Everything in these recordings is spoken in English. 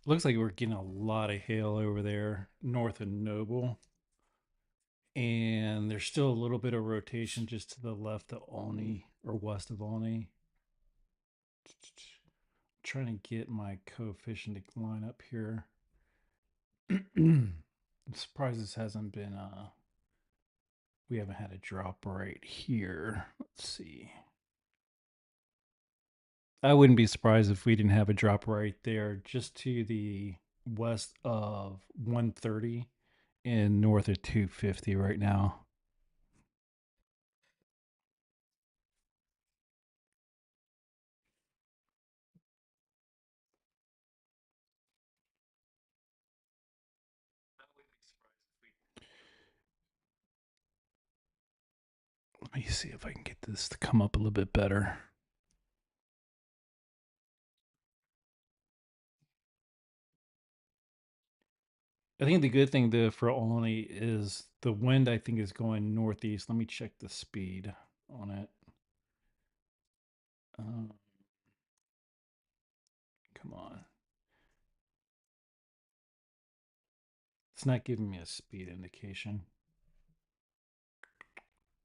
Looks like we're getting a lot of hail over there north of Noble. And there's still a little bit of rotation just to the left of Olney or west of Olney. Trying to get my coefficient to line up here. I'm surprised this hasn't been we haven't had a drop right here. Let's see. I wouldn't be surprised if we didn't have a drop right there just to the west of 130 and north of 250 right now. Let me see if I can get this to come up a little bit better. I think the good thing though for Olney is the wind I think is going northeast. Let me check the speed on it. Um, come on. It's not giving me a speed indication.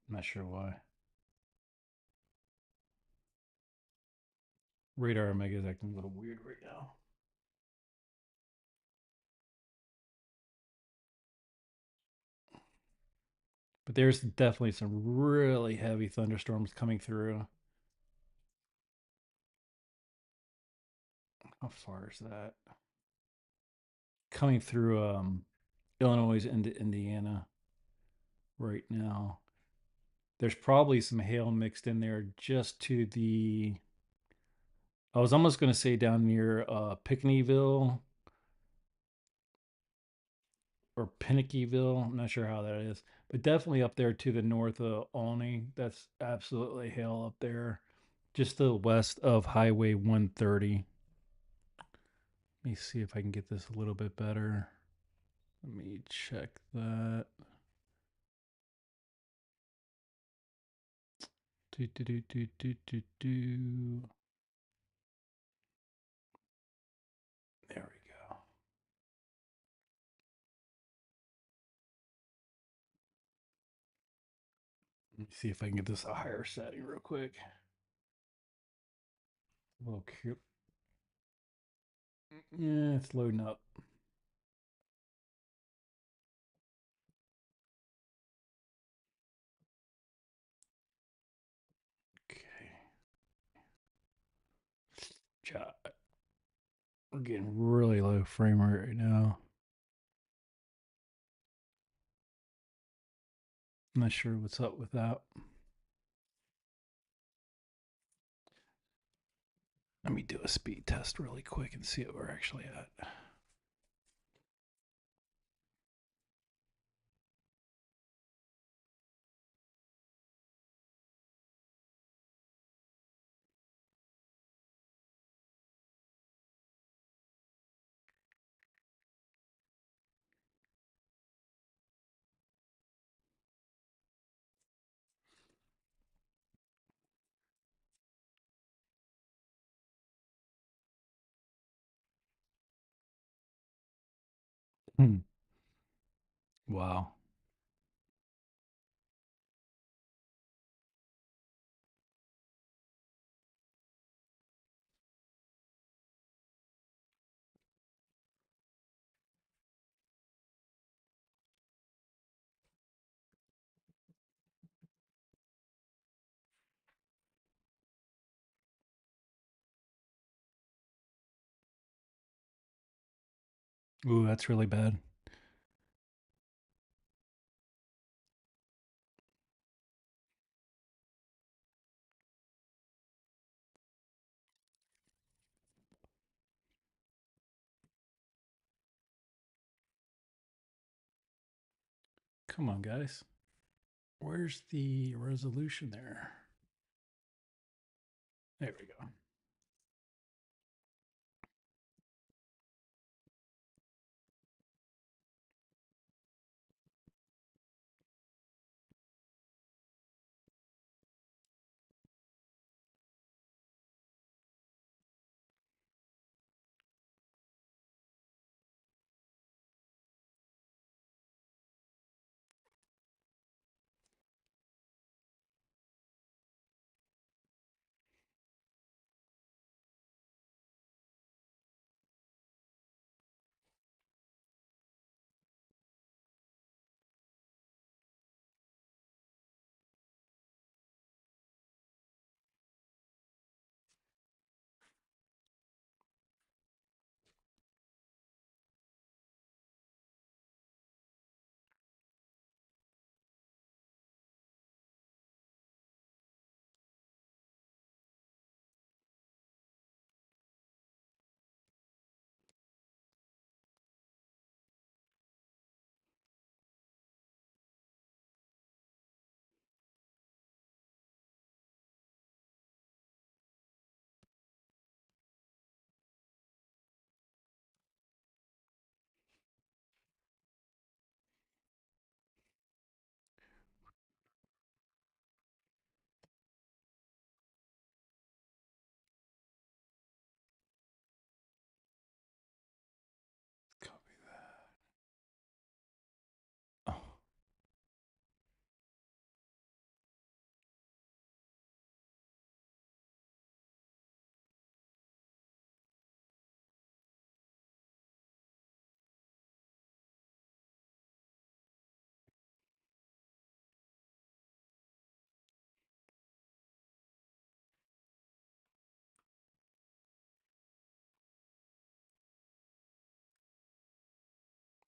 I'm not sure why. Radar Omega is acting a little weird right now. But there's definitely some really heavy thunderstorms coming through. How far is that? Coming through Illinois into Indiana right now. There's probably some hail mixed in there just to the. I was almost going to say down near Pinckneyville or Pinnickyville. I'm not sure how that is, but definitely up there to the north of Olney. That's absolutely hail up there, just to the west of Highway 130. Let me see if I can get this a little bit better. Let me check that. Do, do, do, do, do, do, do. There we go. Let me see if I can get this a higher setting real quick. A little cute. Yeah, it's loading up. Okay. We're getting really low frame rate right now. I'm not sure what's up with that. Let me do a speed test really quick and see what we're actually at. Hmm. Wow. Ooh, that's really bad. Come on, guys. Where's the resolution there? There we go.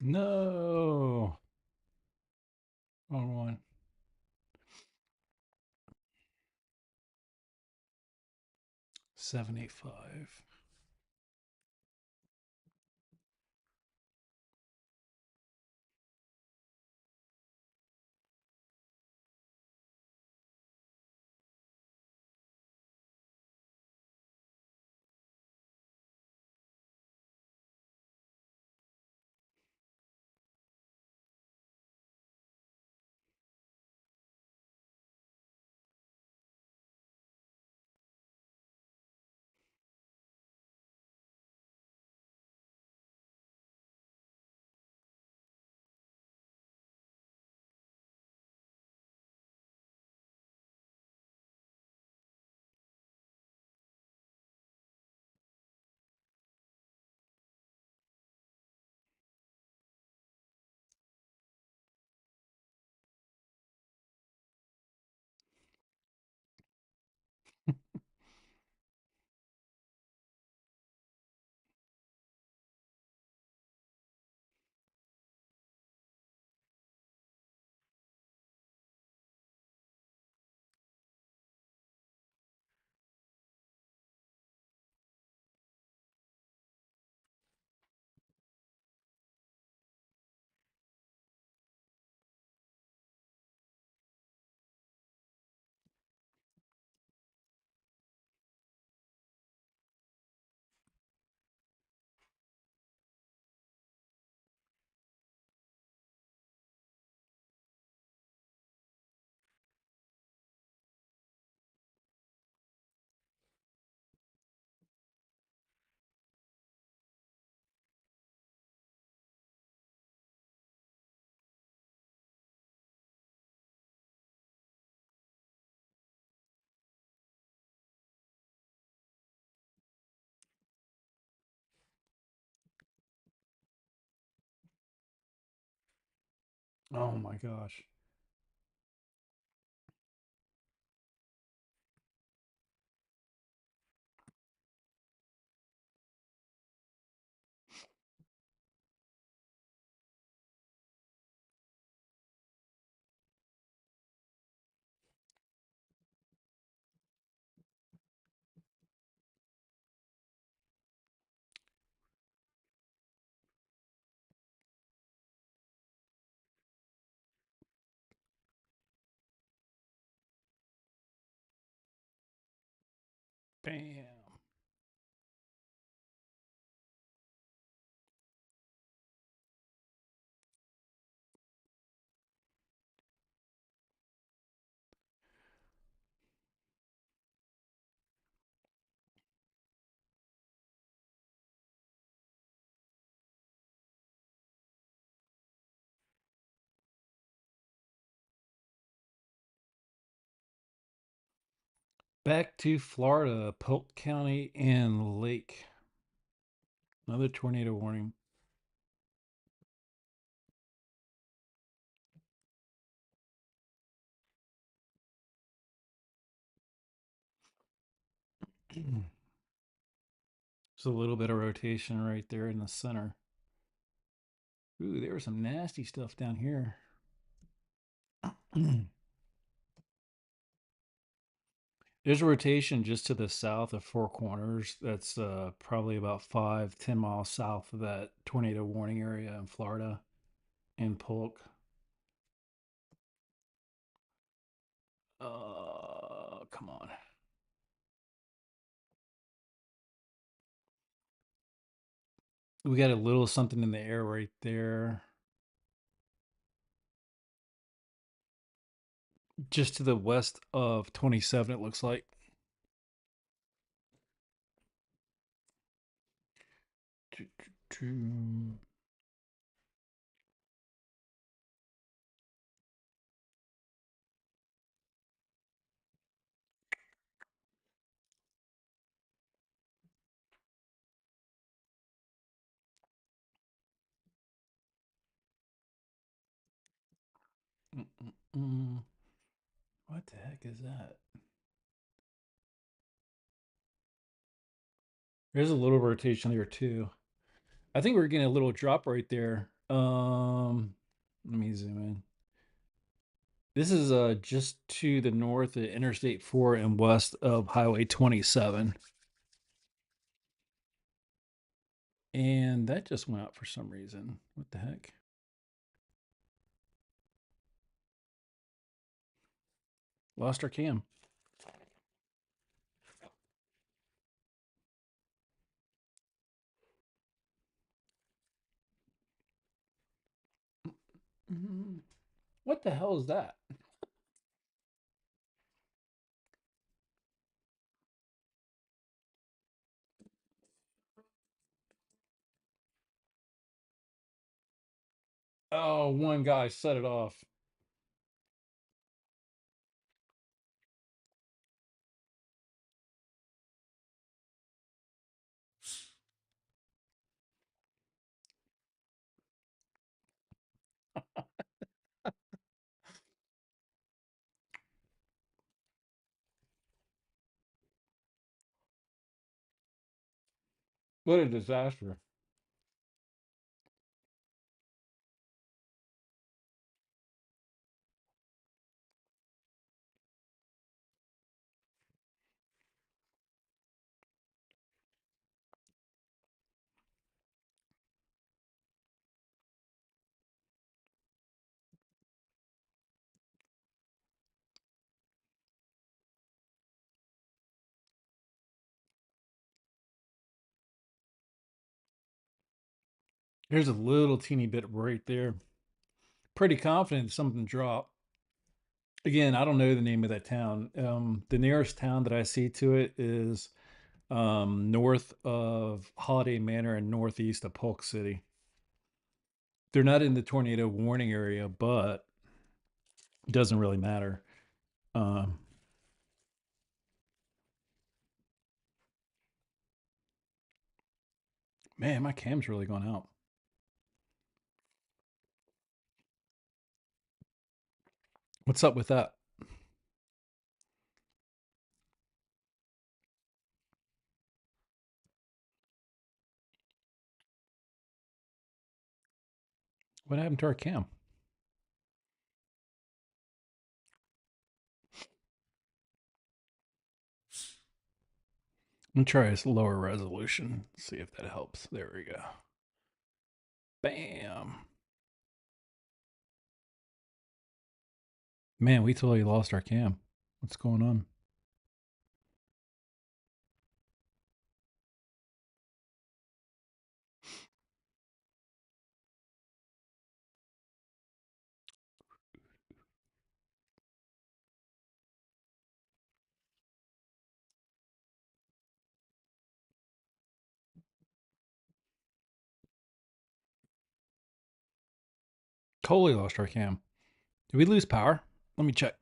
No. Wrong one. $75. Oh my gosh. Bam. Back to Florida, Polk County and Lake. Another tornado warning. There's a little bit of rotation right there in the center. Ooh, there was some nasty stuff down here. There's a rotation just to the south of Four Corners. That's probably about 5-10 miles south of that tornado warning area in Florida in Polk. Come on. We got a little something in the air right there. Just to the west of 27, it looks like. What the heck is that? There's a little rotation there too. I think we're getting a little drop right there. Let me zoom in. This is just to the north of Interstate 4 and west of Highway 27. And that just went out for some reason. What the heck? Lost our cam. What the hell is that? Oh, one guy set it off. What a disaster. There's a little teeny bit right there. Pretty confident something dropped. Again, I don't know the name of that town. The nearest town that I see to it is north of Holiday Manor and northeast of Polk City. They're not in the tornado warning area, but it doesn't really matter. Um, Man, my cam's really gone out. What's up with that? What happened to our cam? I'm gonna try this lower resolution. See if that helps. There we go. Bam. Man, we totally lost our cam. What's going on? Totally lost our cam. Did we lose power? Let me check.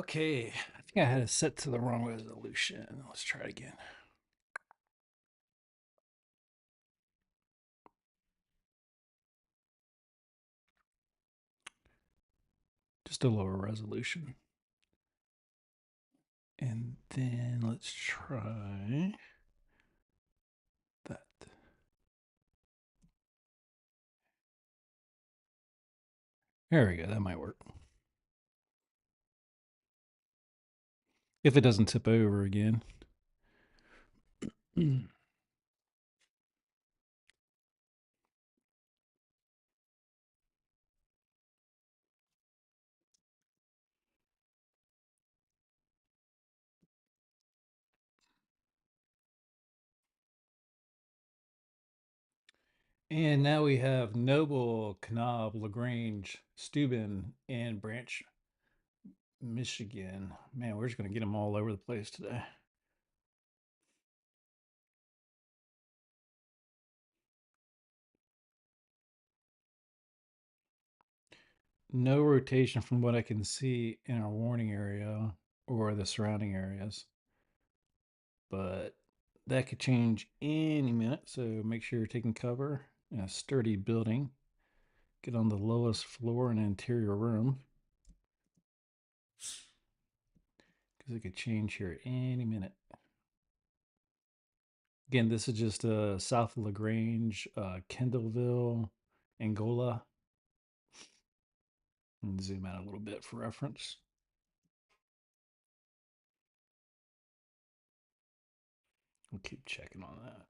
Okay, I think I had it set to the wrong resolution. Let's try it again. Just a lower resolution. And then let's try that. There we go. That might work. If it doesn't tip over again. And now we have Noble, Knob, LaGrange, Steuben, and Branch, Michigan. Man, we're just going to get them all over the place today. No rotation from what I can see in our warning area or the surrounding areas. But that could change any minute. So make sure you're taking cover in a sturdy building. Get on the lowest floor in an interior room because it could change here any minute. Again, this is just south of LaGrange, Kendallville, Angola. And zoom out a little bit for reference. We'll keep checking on that.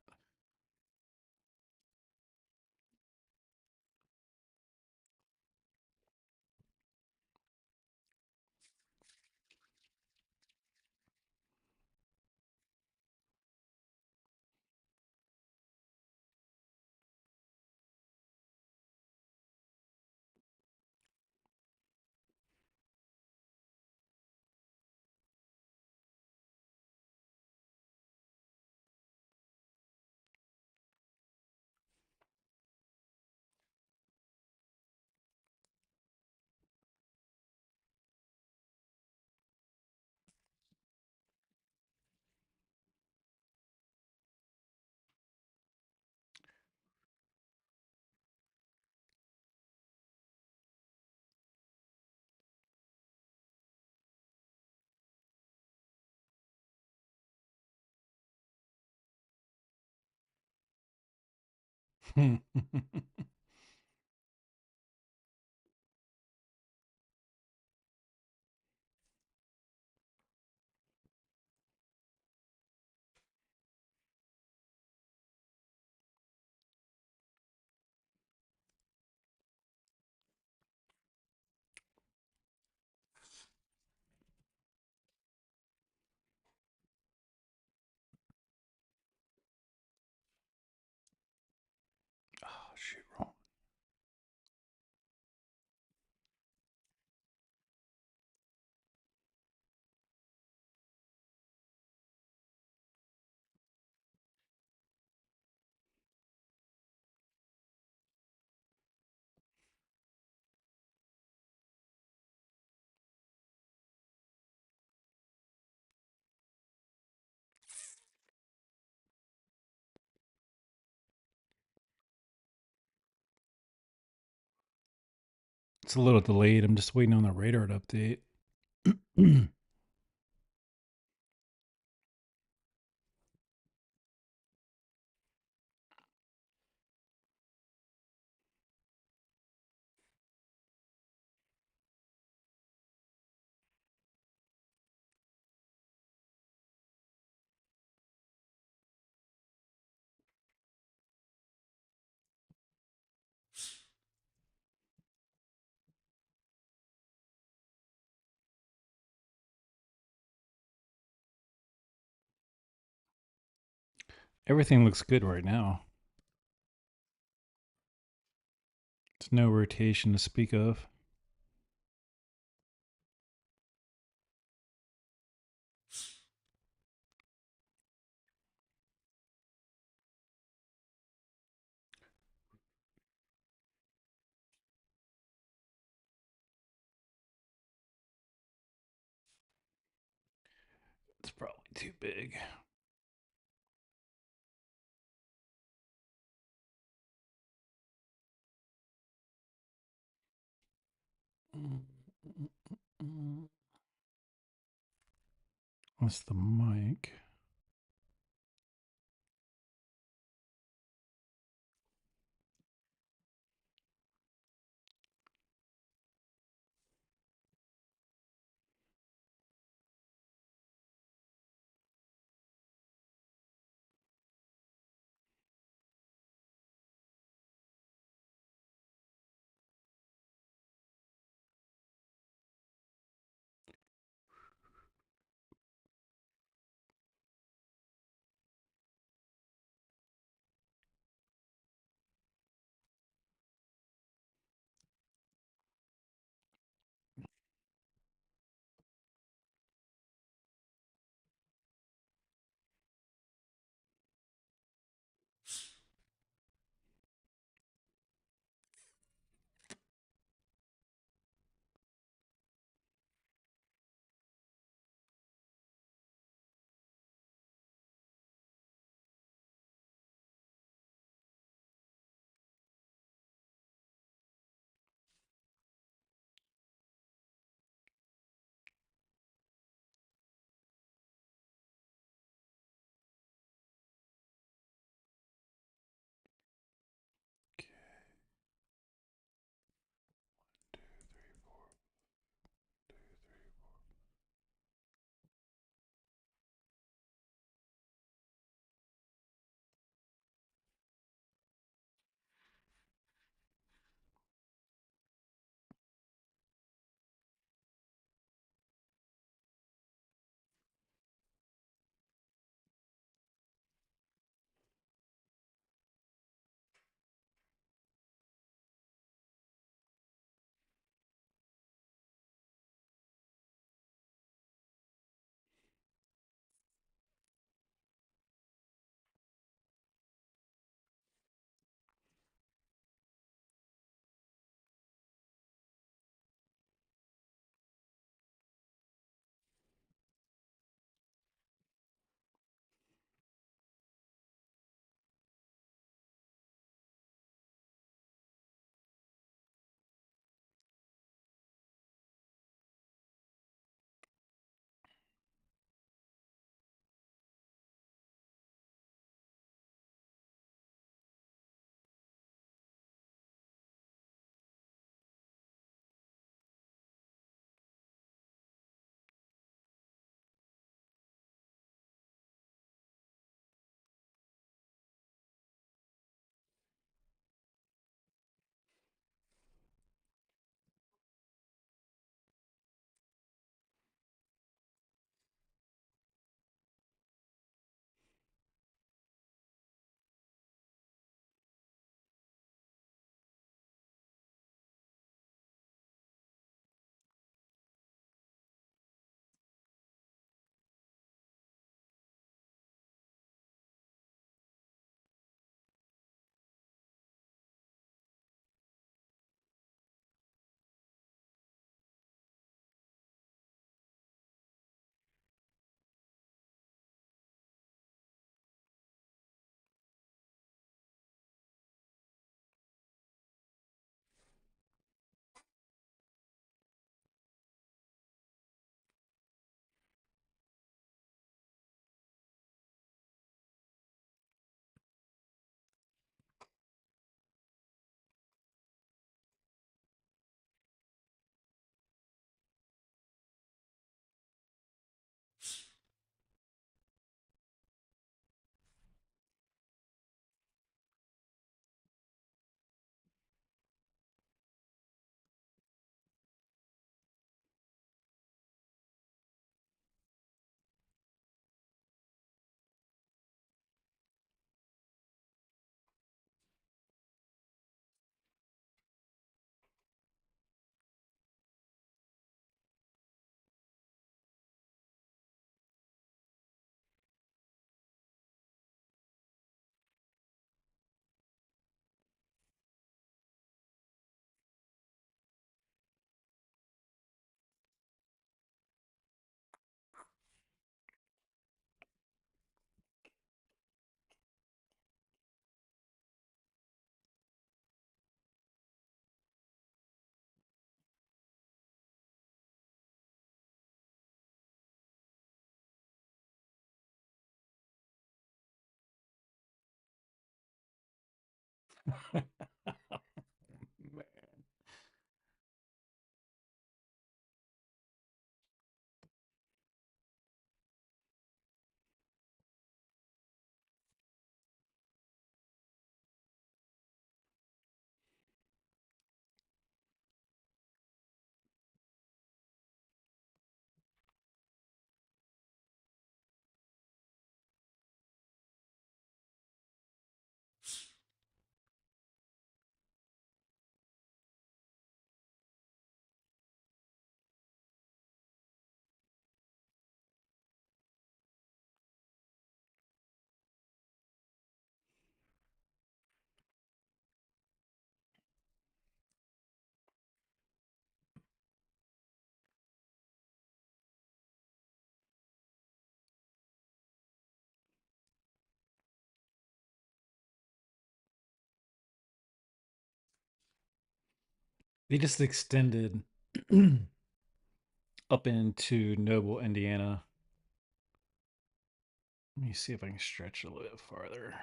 Oh, shoot, wrong. It's a little delayed. I'm just waiting on the radar to update. Everything looks good right now. There's no rotation to speak of. too big. That's the mic. Man. They just extended up into Noble, Indiana. Let me see if I can stretch it a little bit farther.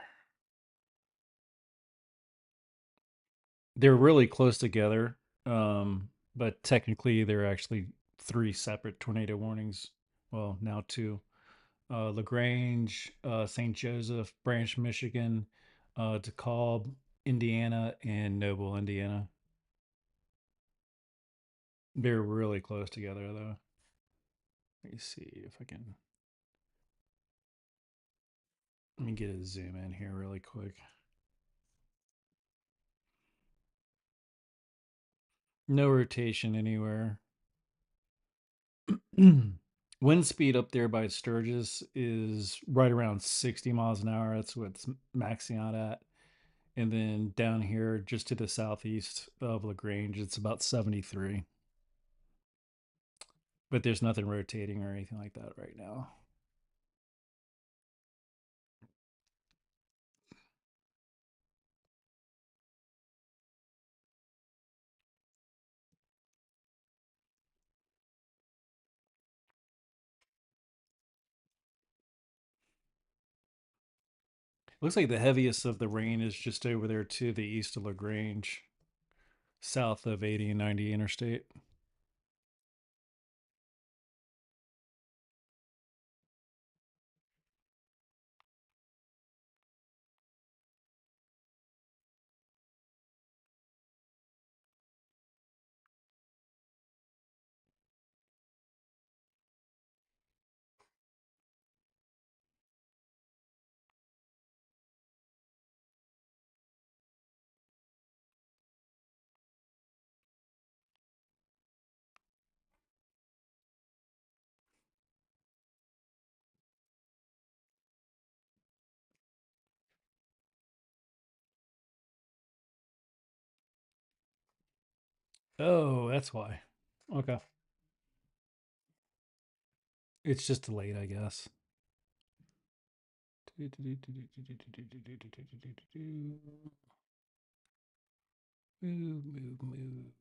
They're really close together, but technically they're actually three separate tornado warnings. Well, now two. LaGrange, St. Joseph, Branch, Michigan, DeKalb, Indiana, and Noble, Indiana. They're really close together, though. Let me see if I can. Let me get a zoom in here really quick. No rotation anywhere. Wind speed up there by Sturgis is right around 60 miles an hour. That's what it's maxing out at. And then down here, just to the southeast of LaGrange, it's about 73. But there's nothing rotating or anything like that right now. Looks like the heaviest of the rain is just over there to the east of LaGrange, south of 80 and 90 interstate. Oh, that's why. Okay. It's just delayed, I guess. Move, move, move.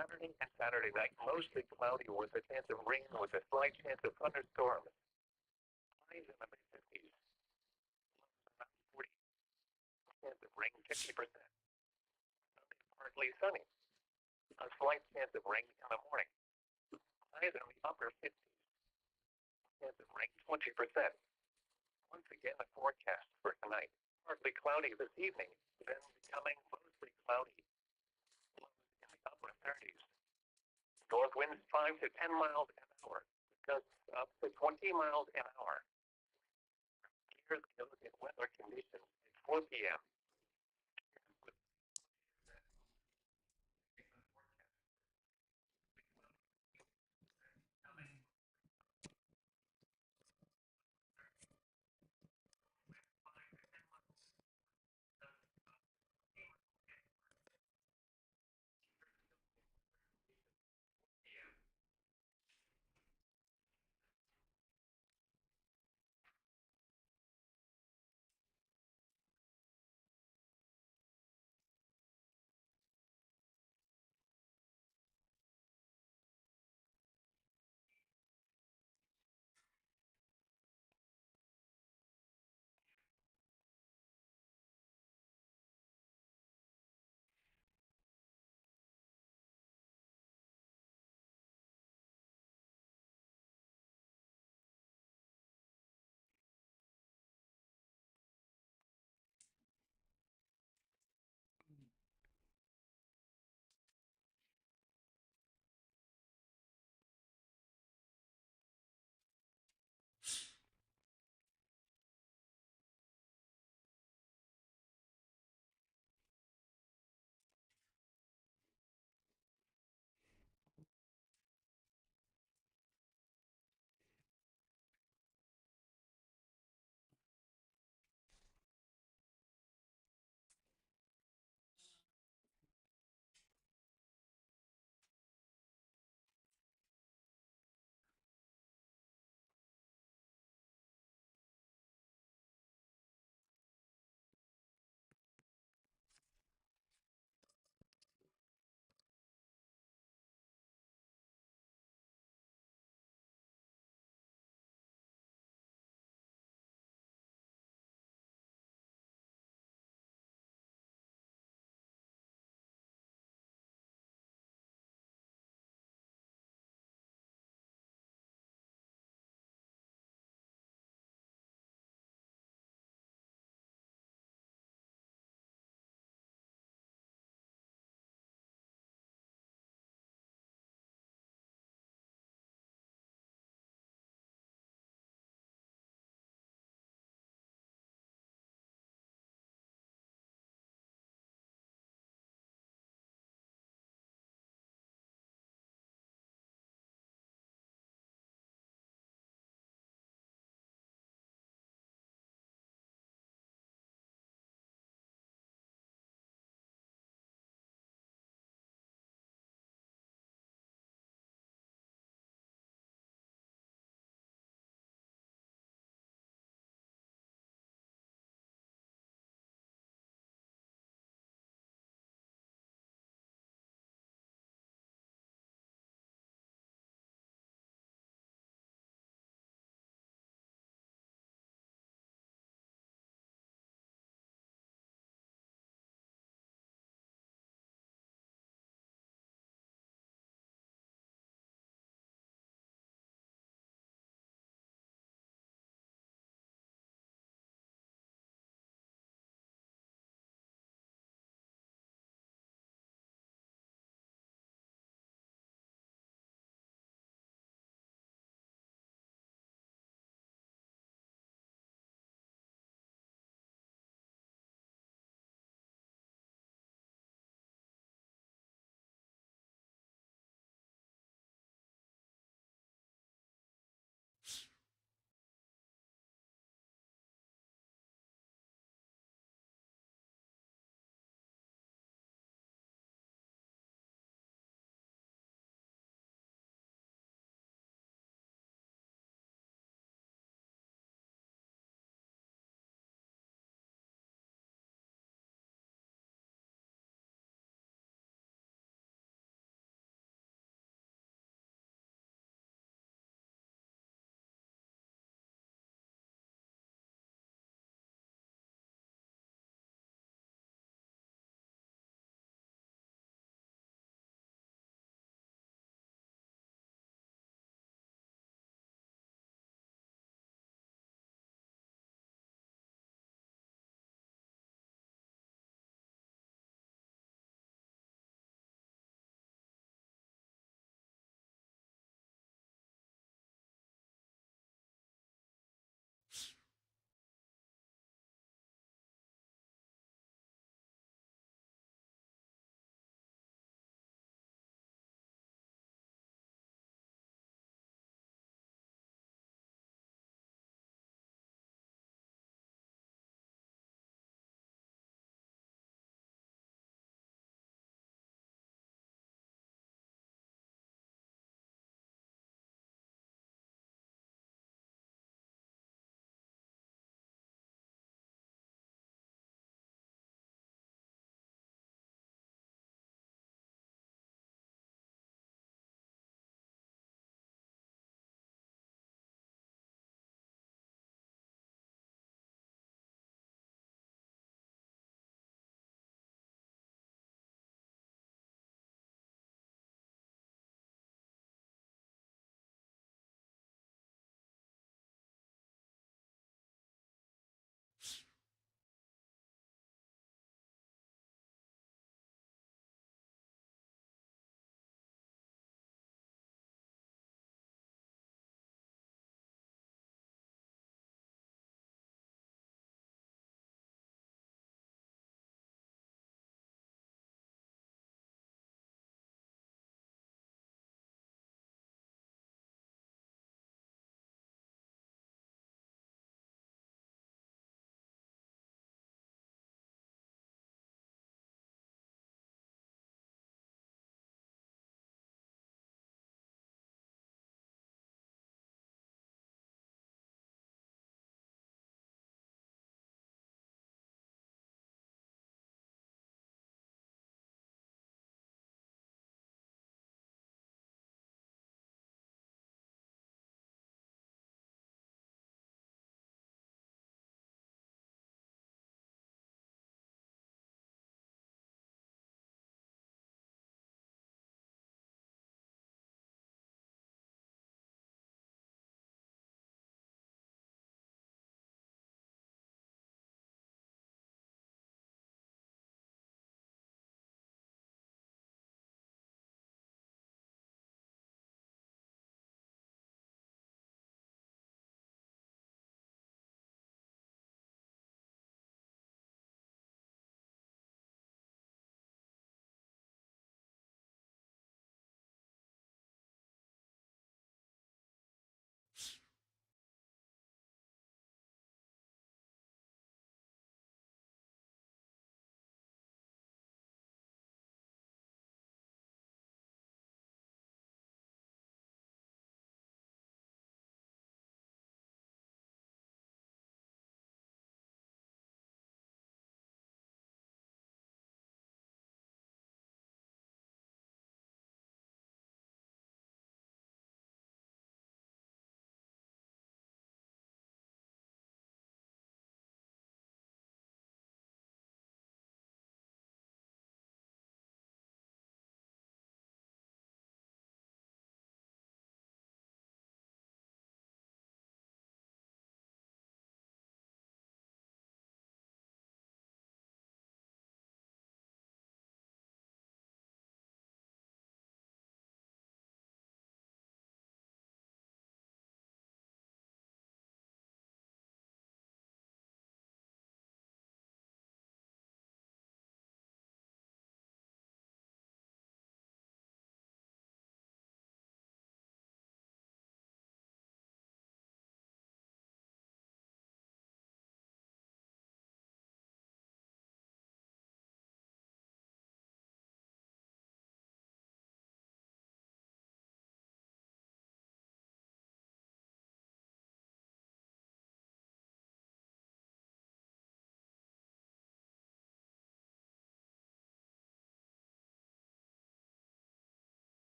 Saturday and Saturday night, mostly cloudy with a chance of rain with a slight chance of thunderstorms. Highs in the mid-50s. Around 40. Chance of rain 50%. Sunday partly sunny. A slight chance of rain in the morning. Highs in the upper 50s. Chance of rain 20%. Once again, the forecast for tonight. Partly cloudy this evening, then becoming mostly cloudy. Lows in the upper 30s. North winds 5 to 10 miles an hour. Gusts up to 20 miles an hour. Here's a look at weather conditions at 4 p.m.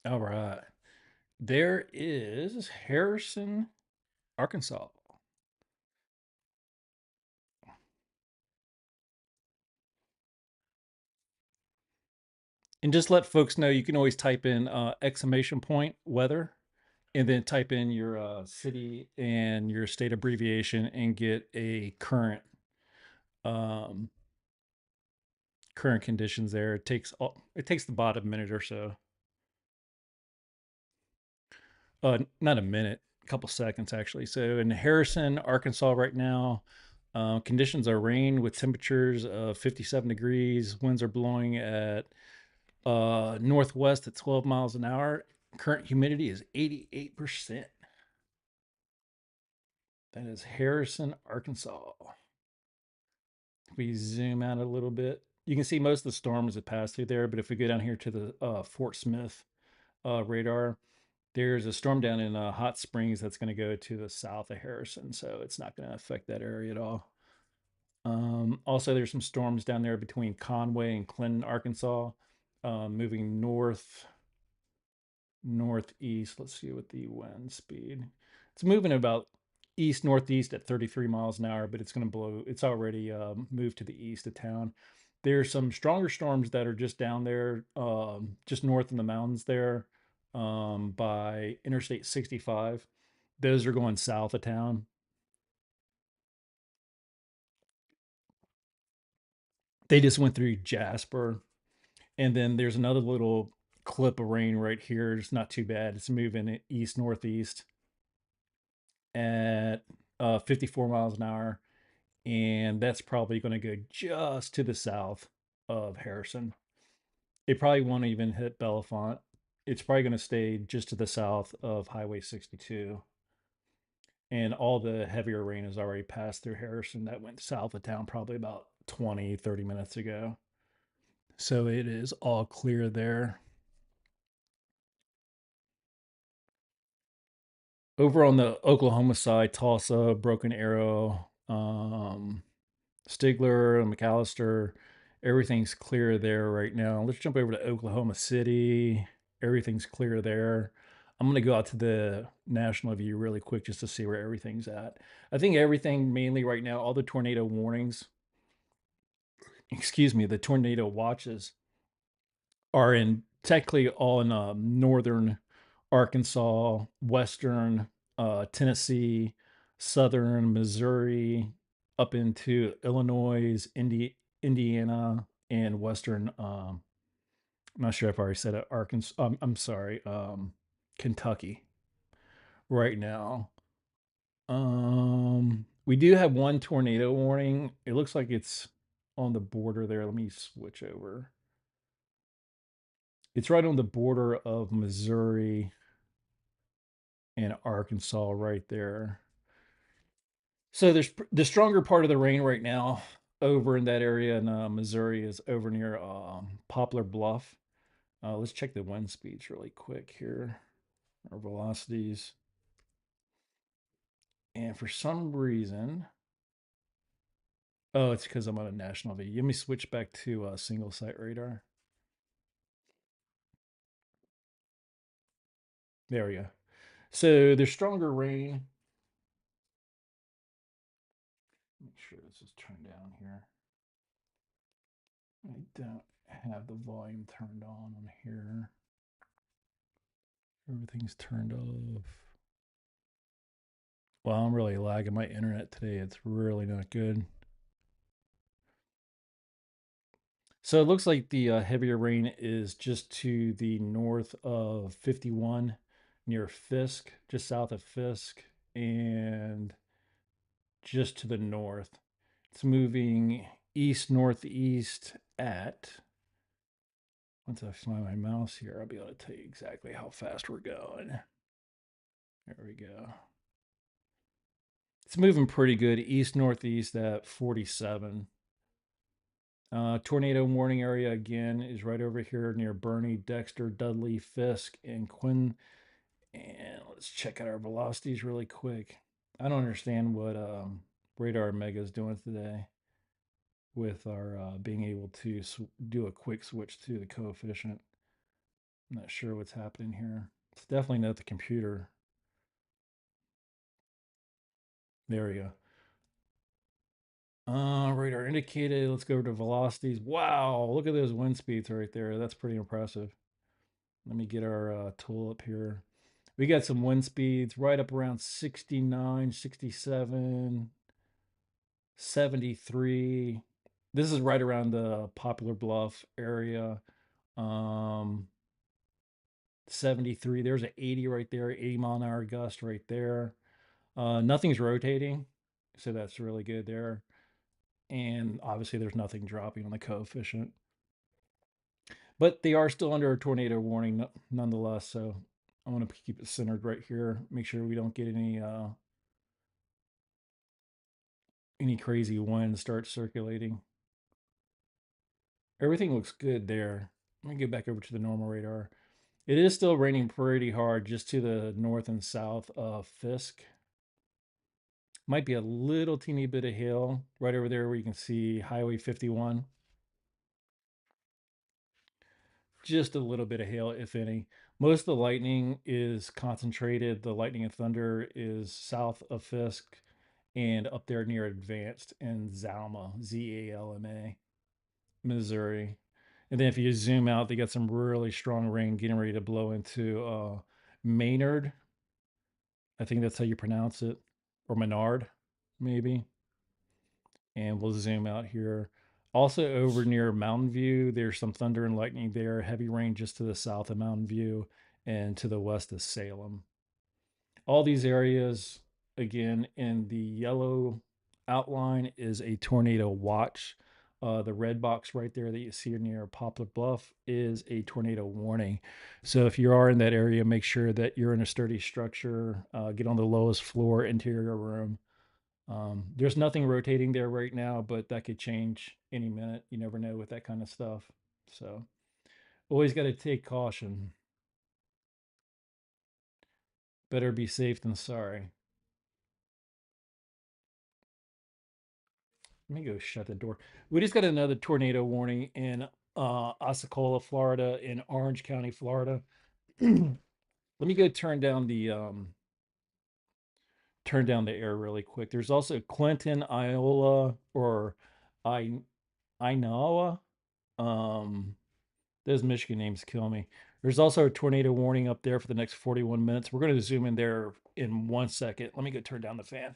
All right. There is Harrison, Arkansas. And just let folks know you can always type in exclamation point weather and then type in your city and your state abbreviation and get a um, current conditions there. It takes about a minute or so. Not a minute, a couple seconds actually. So in Harrison, Arkansas, right now, conditions are rain with temperatures of 57 degrees. Winds are blowing at northwest at 12 miles an hour. Current humidity is 88%. That is Harrison, Arkansas. If we zoom out a little bit, you can see most of the storms that pass through there. But if we go down here to the Fort Smith radar, there's a storm down in Hot Springs that's going to go to the south of Harrison, so it's not going to affect that area at all. Also, there's some storms down there between Conway and Clinton, Arkansas, moving northeast. Let's see what the wind speed. It's moving about east northeast at 33 miles an hour, but it's going to blow. It's already moved to the east of town. There's some stronger storms that are just down there, just north in the mountains there, by Interstate 65. Those are going south of town. They just went through Jasper, and then there's another little clip of rain right here. It's not too bad. It's moving east northeast at 54 miles an hour, and that's probably going to go just to the south of Harrison. It probably won't even hit Bellefonte. It's probably going to stay just to the south of Highway 62. And all the heavier rain has already passed through Harrison. That went south of town probably about 20, 30 minutes ago. So it is all clear there. Over on the Oklahoma side, Tulsa, Broken Arrow, Stigler, and McAllister, everything's clear there right now. Let's jump over to Oklahoma City. Everything's clear there. I'm going to go out to the national view really quick just to see where everything's at. I think everything mainly right now, all the tornado warnings, excuse me, the tornado watches are in technically all in northern Arkansas, western Tennessee, southern Missouri, up into Illinois, Indiana, and western. I'm not sure if I already said it. Arkansas. I'm sorry. Kentucky. Right now, we do have one tornado warning. It looks like it's on the border there. Let me switch over. It's right on the border of Missouri and Arkansas, right there. So there's the stronger part of the rain right now over in that area in Missouri is over near Poplar Bluff. Let's check the wind speeds really quick here, or velocities. And for some reason, oh, it's because I'm on a national V. Let me switch back to single site radar. There we go. So there's stronger rain. Make sure this is turned down here. I don't have the volume turned on here. Everything's turned off. Well, I'm really lagging my internet today. It's really not good. So it looks like the heavier rain is just to the north of 51 near Fisk, just south of Fisk, and just to the north. It's moving east northeast at, once I find my mouse here, I'll be able to tell you exactly how fast we're going. There we go. It's moving pretty good east northeast at 47. Tornado warning area again is right over here near Bernie, Dexter, Dudley, Fisk, and Quinn. And let's check out our velocities really quick. I don't understand what Radar Mega is doing today with our being able to do a quick switch to the coefficient. I'm not sure what's happening here. It's definitely not the computer. There we go. Radar indicated. Let's go to velocities. Wow, look at those wind speeds right there. That's pretty impressive. Let me get our tool up here. We got some wind speeds right up around 69, 67, 73. This is right around the Poplar Bluff area. Um, 73. There's an 80 right there, 80-mile-an-hour gust right there. Nothing's rotating, so that's really good there. And obviously, there's nothing dropping on the coefficient. But they are still under a tornado warning nonetheless. So I want to keep it centered right here. Make sure we don't get any crazy wind start circulating. Everything looks good there. Let me get back over to the normal radar. It is still raining pretty hard just to the north and south of Fisk. Might be a little teeny bit of hail right over there where you can see Highway 51. Just a little bit of hail, if any. Most of the lightning is concentrated. The lightning and thunder is south of Fisk and up there near Advanced in Zalma, Zalma, Missouri. And then if you zoom out, they got some really strong rain getting ready to blow into Maynard. I think that's how you pronounce it, or Menard, maybe. And we'll zoom out here. Also over near Mountain View, there's some thunder and lightning there. Heavy rain just to the south of Mountain View and to the west of Salem. All these areas, again, in the yellow outline is a tornado watch. The red box right there that you see near Poplar Bluff is a tornado warning. So if you are in that area, make sure that you're in a sturdy structure. Get on the lowest floor, interior room. There's nothing rotating there right now, but that could change any minute. You never know with that kind of stuff. So always got to take caution. Better be safe than sorry. Let me go shut the door. We just got another tornado warning in Osceola, Florida, in Orange County, Florida. Let me go turn down the air really quick. There's also Clinton, Iola, or I Inola. Um, those Michigan names kill me. There's also a tornado warning up there for the next 41 minutes. We're going to zoom in there in 1 second. Let me go turn down the fan.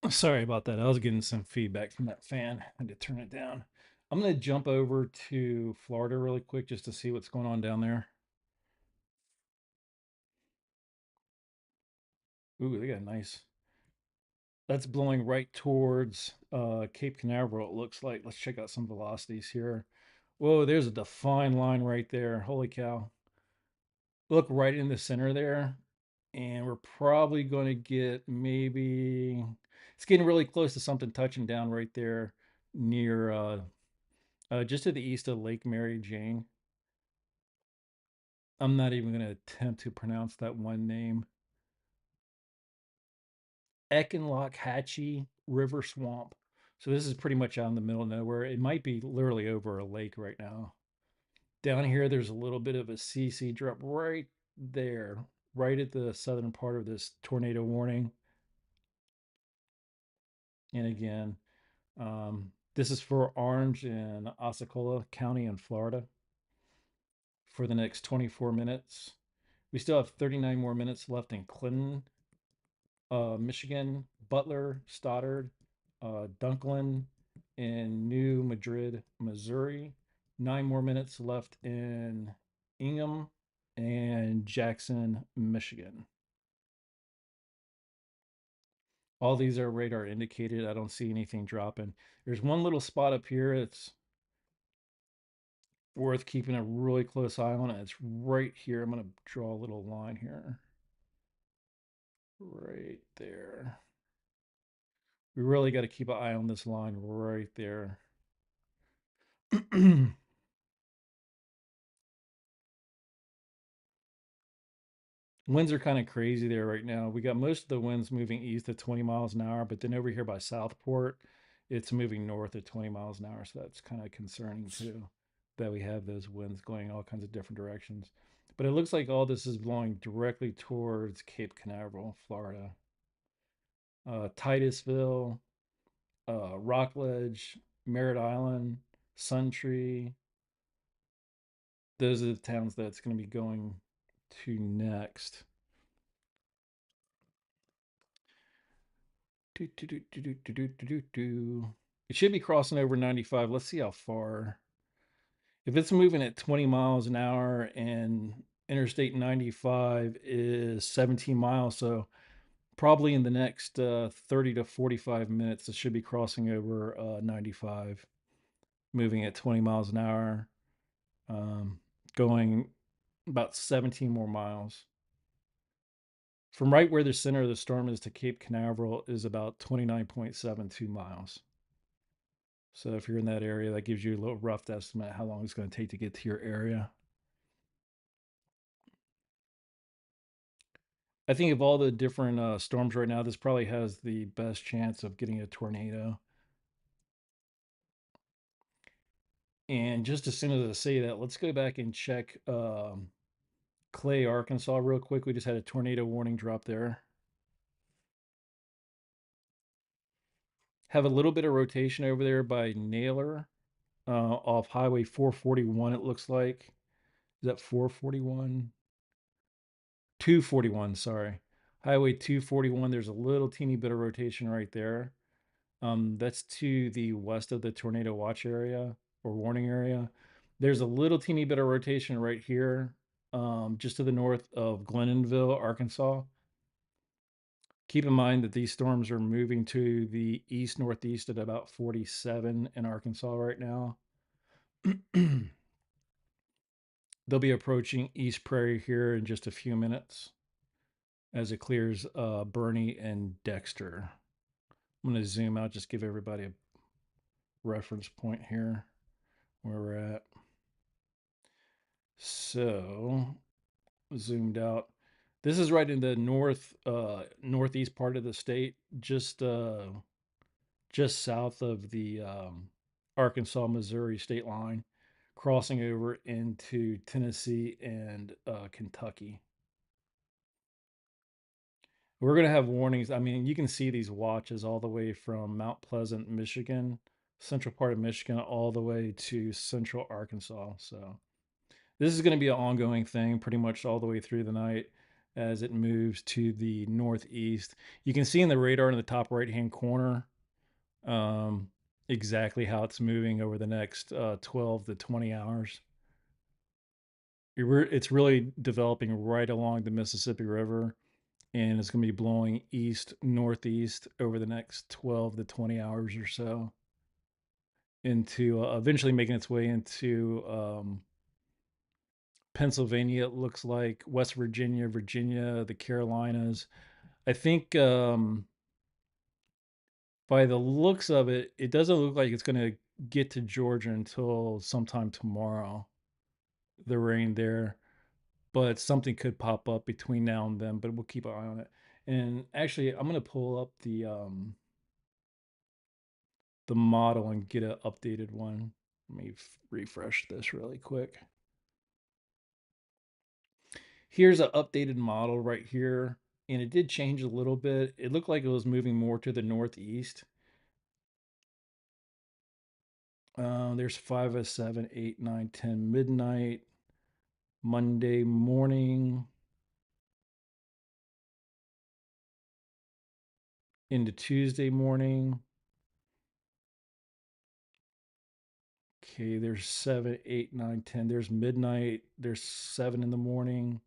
Sorry about that. I was getting some feedback from that fan. I had to turn it down. I'm going to jump over to Florida really quick just to see what's going on down there. Ooh, they got nice. That's blowing right towards Cape Canaveral, it looks like. Let's check out some velocities here. Whoa, there's a defined line right there. Holy cow. Look right in the center there. And we're probably going to get maybe, it's getting really close to something touching down right there near just to the east of Lake Mary Jane. I'm not even going to attempt to pronounce that one name. Ekinlockhatchee River Swamp. So this is pretty much out in the middle of nowhere. It might be literally over a lake right now. Down here, there's a little bit of a CC drop right there, right at the southern part of this tornado warning. And again, this is for Orange and Osceola County in Florida for the next 24 minutes. We still have 39 more minutes left in Clinton, Michigan, Butler, Stoddard, Dunklin, and New Madrid, Missouri. 9 more minutes left in Ingham and Jackson, Michigan. All these are radar indicated. I don't see anything dropping. There's one little spot up here. It's worth keeping a really close eye on. It's right here. I'm going to draw a little line here. Right there. We really got to keep an eye on this line right there. Winds are kind of crazy there right now. We got most of the winds moving east at 20 miles an hour, but then over here by Southport, it's moving north at 20 miles an hour. So that's kind of concerning too, that we have those winds going all kinds of different directions. But it looks like all this is blowing directly towards Cape Canaveral, Florida. Titusville, Rockledge, Merritt Island, Suntree. Those are the towns that's going to be going to next. Do, do, do, do, do, do, do, do, do. It should be crossing over 95. Let's see how far. If it's moving at 20 miles an hour and Interstate 95 is 17 miles, so probably in the next 30 to 45 minutes, it should be crossing over 95, moving at 20 miles an hour, um, going about 17 more miles. From right where the center of the storm is to Cape Canaveral is about 29.72 miles. So if you're in that area, that gives you a little rough estimate how long it's going to take to get to your area. I think of all the different storms right now, this probably has the best chance of getting a tornado. And just as soon as I say that, let's go back and check Clay, Arkansas, real quick. We just had a tornado warning drop there. Have a little bit of rotation over there by Naylor off Highway 441, it looks like. Is that 441? 241, sorry. Highway 241, there's a little teeny bit of rotation right there. That's to the west of the tornado watch area or warning area. There's a little teeny bit of rotation right here, just to the north of Glennonville, Arkansas. Keep in mind that these storms are moving to the east northeast at about 47 in Arkansas right now. They'll be approaching East Prairie here in just a few minutes as it clears Bernie and Dexter. I'm going to zoom out, just give everybody a reference point here where we're at. So, zoomed out. This is right in the northeast part of the state, just south of the Arkansas Missouri state line, crossing over into Tennessee and Kentucky. We're going to have warnings. I mean, you can see these watches all the way from Mount Pleasant, Michigan, central part of Michigan, all the way to central Arkansas. So this is going to be an ongoing thing pretty much all the way through the night as it moves to the northeast. You can see in the radar in the top right hand corner exactly how it's moving over the next 12 to 20 hours. It's really developing right along the Mississippi River, and it's going to be blowing east northeast over the next 12 to 20 hours or so into eventually making its way into Pennsylvania, it looks like West Virginia, Virginia, the Carolinas. I think by the looks of it, it doesn't look like it's going to get to Georgia until sometime tomorrow. The rain there, but something could pop up between now and then. But we'll keep an eye on it. And actually, I'm going to pull up the model and get an updated one. Let me refresh this really quick. Here's an updated model right here, and it did change a little bit. It looked like it was moving more to the northeast. There's 5 of 7, 8, 9, 10, midnight, Monday morning into Tuesday morning. Okay, there's 7, 8, 9, 10. There's midnight. There's 7 in the morning.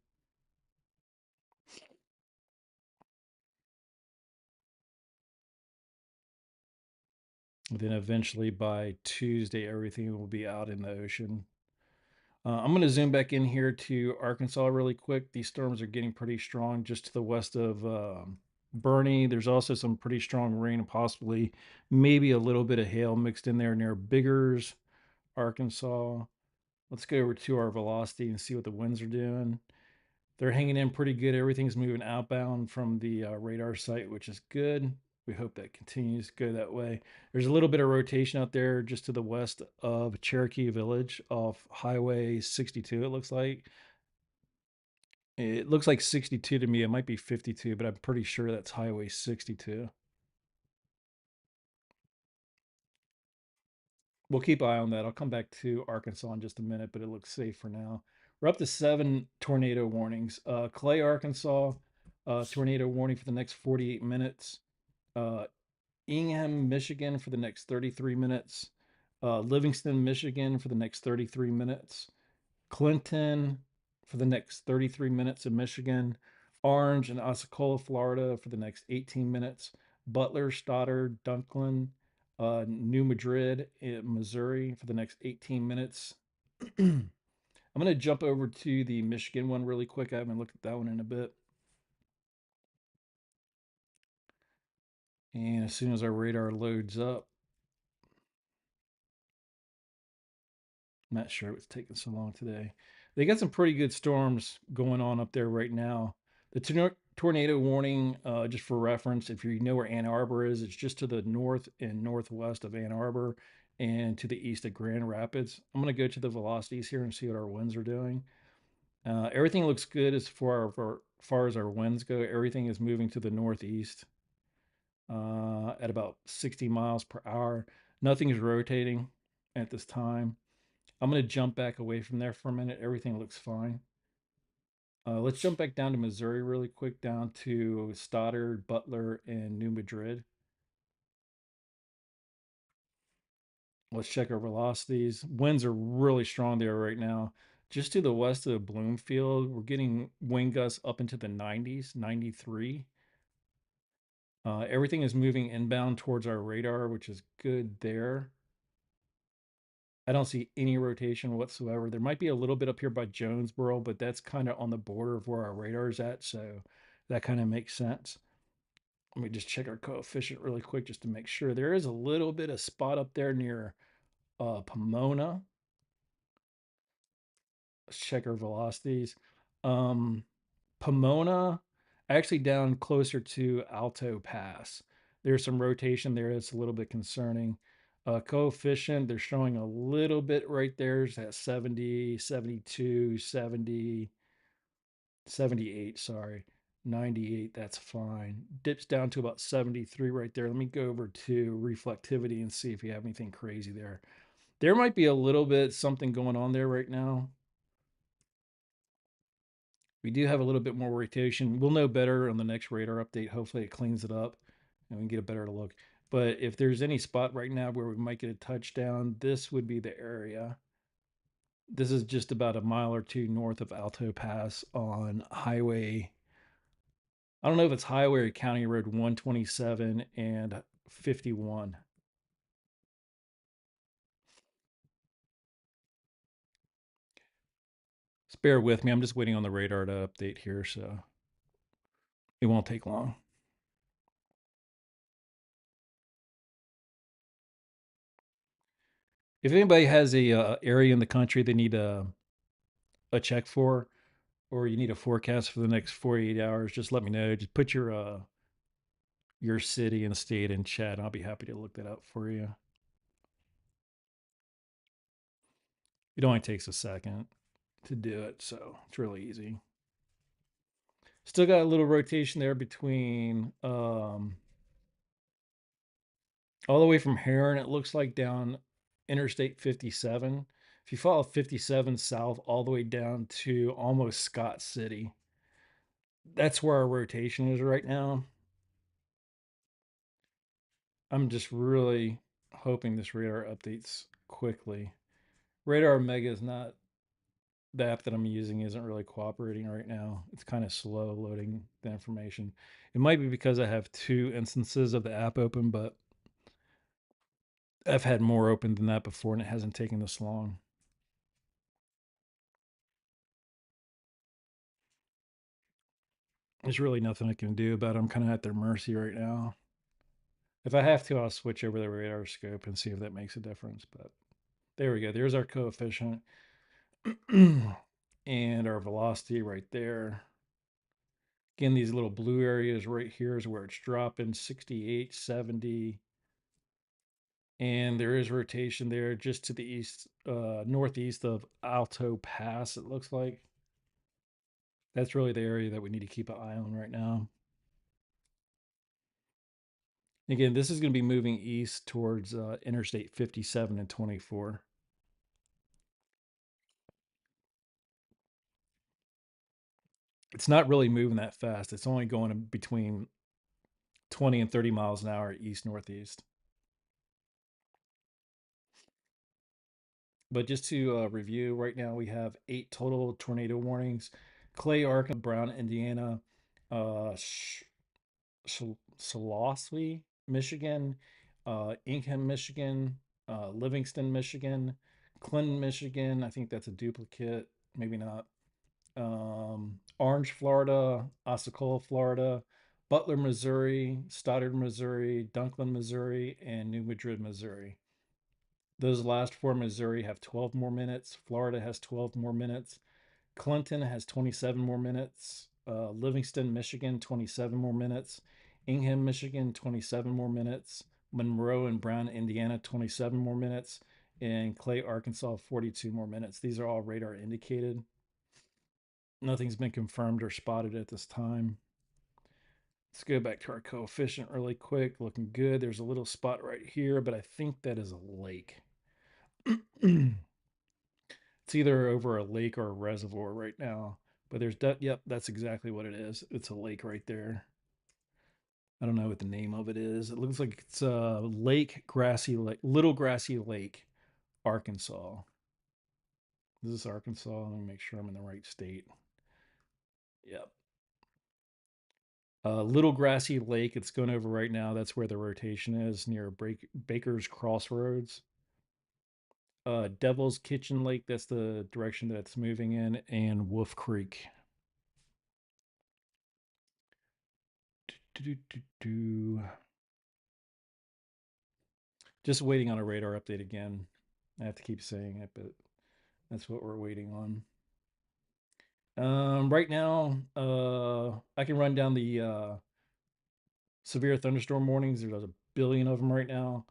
And then eventually by Tuesday, everything will be out in the ocean. I'm going to zoom back in here to Arkansas really quick. These storms are getting pretty strong just to the west of Bernie. There's also some pretty strong rain and possibly maybe a little bit of hail mixed in there near Biggers, Arkansas. Let's go over to our velocity and see what the winds are doing. They're hanging in pretty good. Everything's moving outbound from the radar site, which is good. We hope that continues to go that way. There's a little bit of rotation out there just to the west of Cherokee Village off Highway 62, it looks like. It looks like 62 to me. It might be 52, but I'm pretty sure that's Highway 62. We'll keep an eye on that. I'll come back to Arkansas in just a minute, but it looks safe for now. We're up to 7 tornado warnings. Clay, Arkansas, tornado warning for the next 48 minutes. Uh, Ingham, Michigan for the next 33 minutes. Livingston, Michigan for the next 33 minutes. Clinton for the next 33 minutes in Michigan. Orange and Osceola, Florida for the next 18 minutes. Butler, Stoddard, Dunklin, New Madrid, Missouri for the next 18 minutes. I'm going to jump over to the Michigan one really quick. I haven't looked at that one in a bit. And as soon as our radar loads up, I'm not sure what's taking so long today. They got some pretty good storms going on up there right now. The tornado warning, just for reference, if you know where Ann Arbor is, it's just to the north and northwest of Ann Arbor and to the east of Grand Rapids. I'm going to go to the velocities here and see what our winds are doing. Everything looks good as far as our winds go. Everything is moving to the northeast at about 60 miles per hour. Nothing is rotating at this time. I'm going to jump back away from there for a minute. Everything looks fine. Let's jump back down to Missouri really quick, down to Stoddard, Butler, and New Madrid. Let's check our velocities. Winds are really strong there right now. Just to the west of Bloomfield, we're getting wind gusts up into the 90s, 93. Everything is moving inbound towards our radar, which is good there. I don't see any rotation whatsoever. There might be a little bit up here by Jonesboro, but that's kind of on the border of where our radar is at, so that kind of makes sense. Let me just check our coefficient really quick just to make sure. There is a little bit of spot up there near Pomona. Let's check our velocities. Um, Pomona, actually down closer to Alto Pass. There's some rotation there that's a little bit concerning. Coefficient, they're showing a little bit right there. It's at 70, 72, 70, 78, sorry. 98, that's fine. Dips down to about 73 right there. Let me go over to reflectivity and see if you have anything crazy there. There might be a little bit something going on there right now. We do have a little bit more rotation. We'll know better on the next radar update. Hopefully it cleans it up and we can get a better look. But if there's any spot right now where we might get a touchdown, this would be the area. This is just about a mile or two north of Alto Pass on highway. I don't know if it's highway or county road 127 and 51. Just bear with me. I'm just waiting on the radar to update here, so it won't take long. If anybody has a area in the country they need a check for, or you need a forecast for the next 48 hours, just let me know. Just put your city and state in chat. I'll be happy to look that up for you. It only takes a second to do it, so it's really easy. Still got a little rotation there between all the way from Heron, it looks like down Interstate 57. If you follow 57 south all the way down to almost Scott City, that's where our rotation is right now. I'm just really hoping this radar updates quickly. Radar Mega is not the app that I'm using isn't really cooperating right now. It's kind of slow loading the information. It might be because I have two instances of the app open, but I've had more open than that before and it hasn't taken this long. There's really nothing I can do about it. I'm kind of at their mercy right now. If I have to, I'll switch over the radar scope and see if that makes a difference. But there we go. There's our coefficient and our velocity right there. Again, these little blue areas right here is where it's dropping 68, 70. And there is rotation there just to the east, northeast of Alto Pass, it looks like. That's really the area that we need to keep an eye on right now. Again, this is going to be moving east towards Interstate 57 and 24. It's not really moving that fast. It's only going between 20 and 30 miles an hour east northeast. But just to review, right now we have 8 total tornado warnings: Clay, Arkansas, Brown, Indiana, Soloswy, Michigan, Ingham, Michigan, Livingston, Michigan, Clinton, Michigan. I think that's a duplicate, maybe not. Orange, Florida, Osceola, Florida, Butler, Missouri, Stoddard, Missouri, Dunklin, Missouri, and New Madrid, Missouri. Those last four, Missouri, have 12 more minutes. Florida has 12 more minutes. Clinton has 27 more minutes. Livingston, Michigan, 27 more minutes. Ingham, Michigan, 27 more minutes. Monroe and Brown, Indiana, 27 more minutes. And Clay, Arkansas, 42 more minutes. These are all radar indicated. Nothing's been confirmed or spotted at this time. Let's go back to our coefficient really quick. Looking good. There's a little spot right here, but I think that is a lake. It's either over a lake or a reservoir right now. But there's that. Yep, that's exactly what it is. It's a lake right there. I don't know what the name of it is. It looks like it's Lake Grassy Lake, Little Grassy Lake, Arkansas. Is this Arkansas? Let me make sure I'm in the right state. Yep. Little Grassy Lake. It's going over right now. That's where the rotation is near Baker's Crossroads. Devil's Kitchen Lake. That's the direction that it's moving in, and Wolf Creek. Just waiting on a radar update again. I have to keep saying it, but that's what we're waiting on. Right now, I can run down the severe thunderstorm warnings. There's a billion of them right now.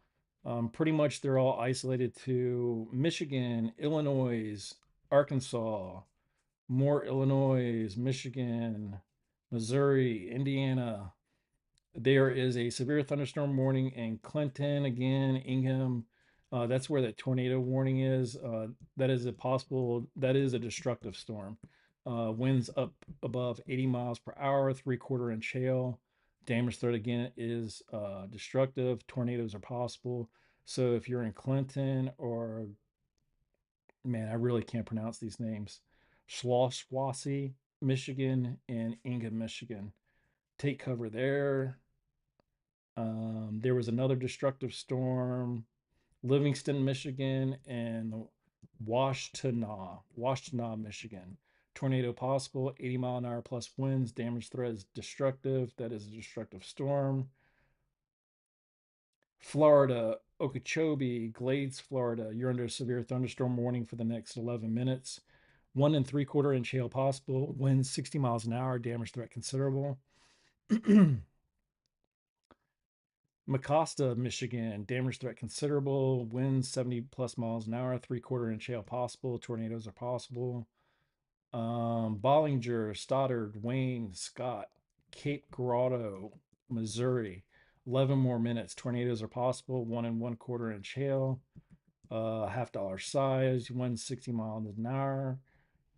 Pretty much they're all isolated to Michigan, Illinois, Arkansas, more Illinois, Michigan, Missouri, Indiana. There is a severe thunderstorm warning in Clinton, again, Ingham. That's where that tornado warning is. That is that is a destructive storm. Winds up above 80 miles per hour, 3/4 inch hail. Damage threat again is destructive. Tornadoes are possible. So if you're in Clinton or, man, I really can't pronounce these names, Schlosswassie, Michigan, and Ingham, Michigan, take cover there. There was another destructive storm, Livingston, Michigan, and Washtenaw, Michigan. Tornado possible, 80-mile-an-hour plus winds. Damage threat is destructive. That is a destructive storm. Florida, Okeechobee, Glades, Florida. You're under a severe thunderstorm warning for the next 11 minutes. 1 3/4 inch hail possible. Winds 60 miles an hour. Damage threat considerable. Mecosta, Michigan, damage threat considerable, winds 70 plus miles an hour, 3/4 inch hail possible, tornadoes are possible. Bollinger, Stoddard, Wayne, Scott, Cape Grotto, Missouri, 11 more minutes, tornadoes are possible, 1 1/4 inch hail, $50 size, winds 60 miles an hour.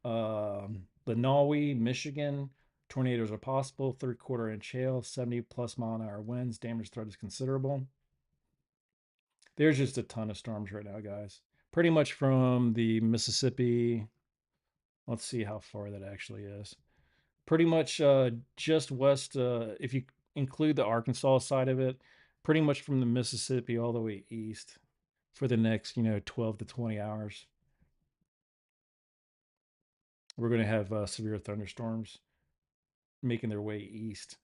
Lenawi, Michigan, tornadoes are possible, 3/4 inch hail, 70 plus mile an hour winds, damage threat is considerable. There's just a ton of storms right now, guys. Pretty much from the Mississippi. Let's see how far that actually is. Pretty much just west, if you include the Arkansas side of it, pretty much from the Mississippi all the way east for the next, 12 to 20 hours. We're going to have severe thunderstorms. making their way east.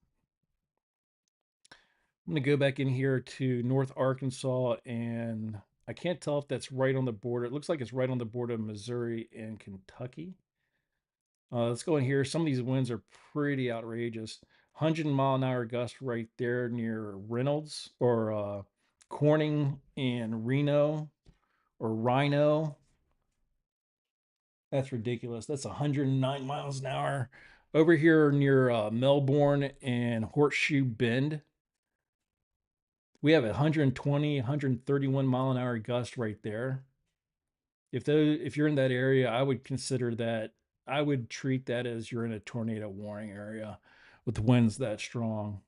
I'm going to go back in here to North Arkansas, and I can't tell if that's right on the border. It looks like it's right on the border of Missouri and Kentucky. Let's go in here. Some of these winds are pretty outrageous. 100-mile-an-hour gust right there near Reynolds or Corning and Reno or Rhino. That's ridiculous. That's 109 miles an hour. Over here near Melbourne and Horseshoe Bend, we have 120, 131-mile-an-hour gust right there. If you're in that area, I would consider that. I would treat that as you're in a tornado warning area with winds that strong.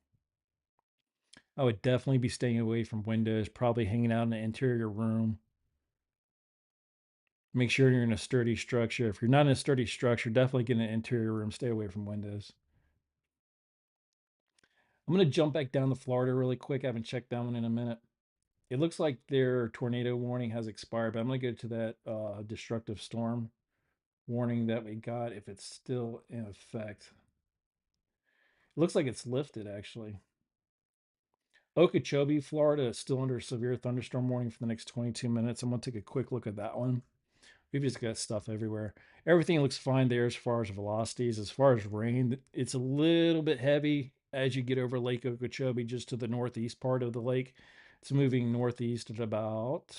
I would definitely be staying away from windows, probably hanging out in an interior room. Make sure you're in a sturdy structure. If you're not in a sturdy structure, definitely get in an interior room. Stay away from windows. I'm going to jump back down to Florida really quick. I haven't checked that one in a minute. It looks like their tornado warning has expired, but I'm going to go to that destructive storm warning that we got if it's still in effect. It looks like it's lifted actually. Okeechobee, Florida is still under a severe thunderstorm warning for the next 22 minutes. I'm going to take a quick look at that one. We've just got stuff everywhere. Everything looks fine there as far as velocities. As far as rain, it's a little bit heavy as you get over Lake Okeechobee, just to the northeast part of the lake. It's moving northeast at about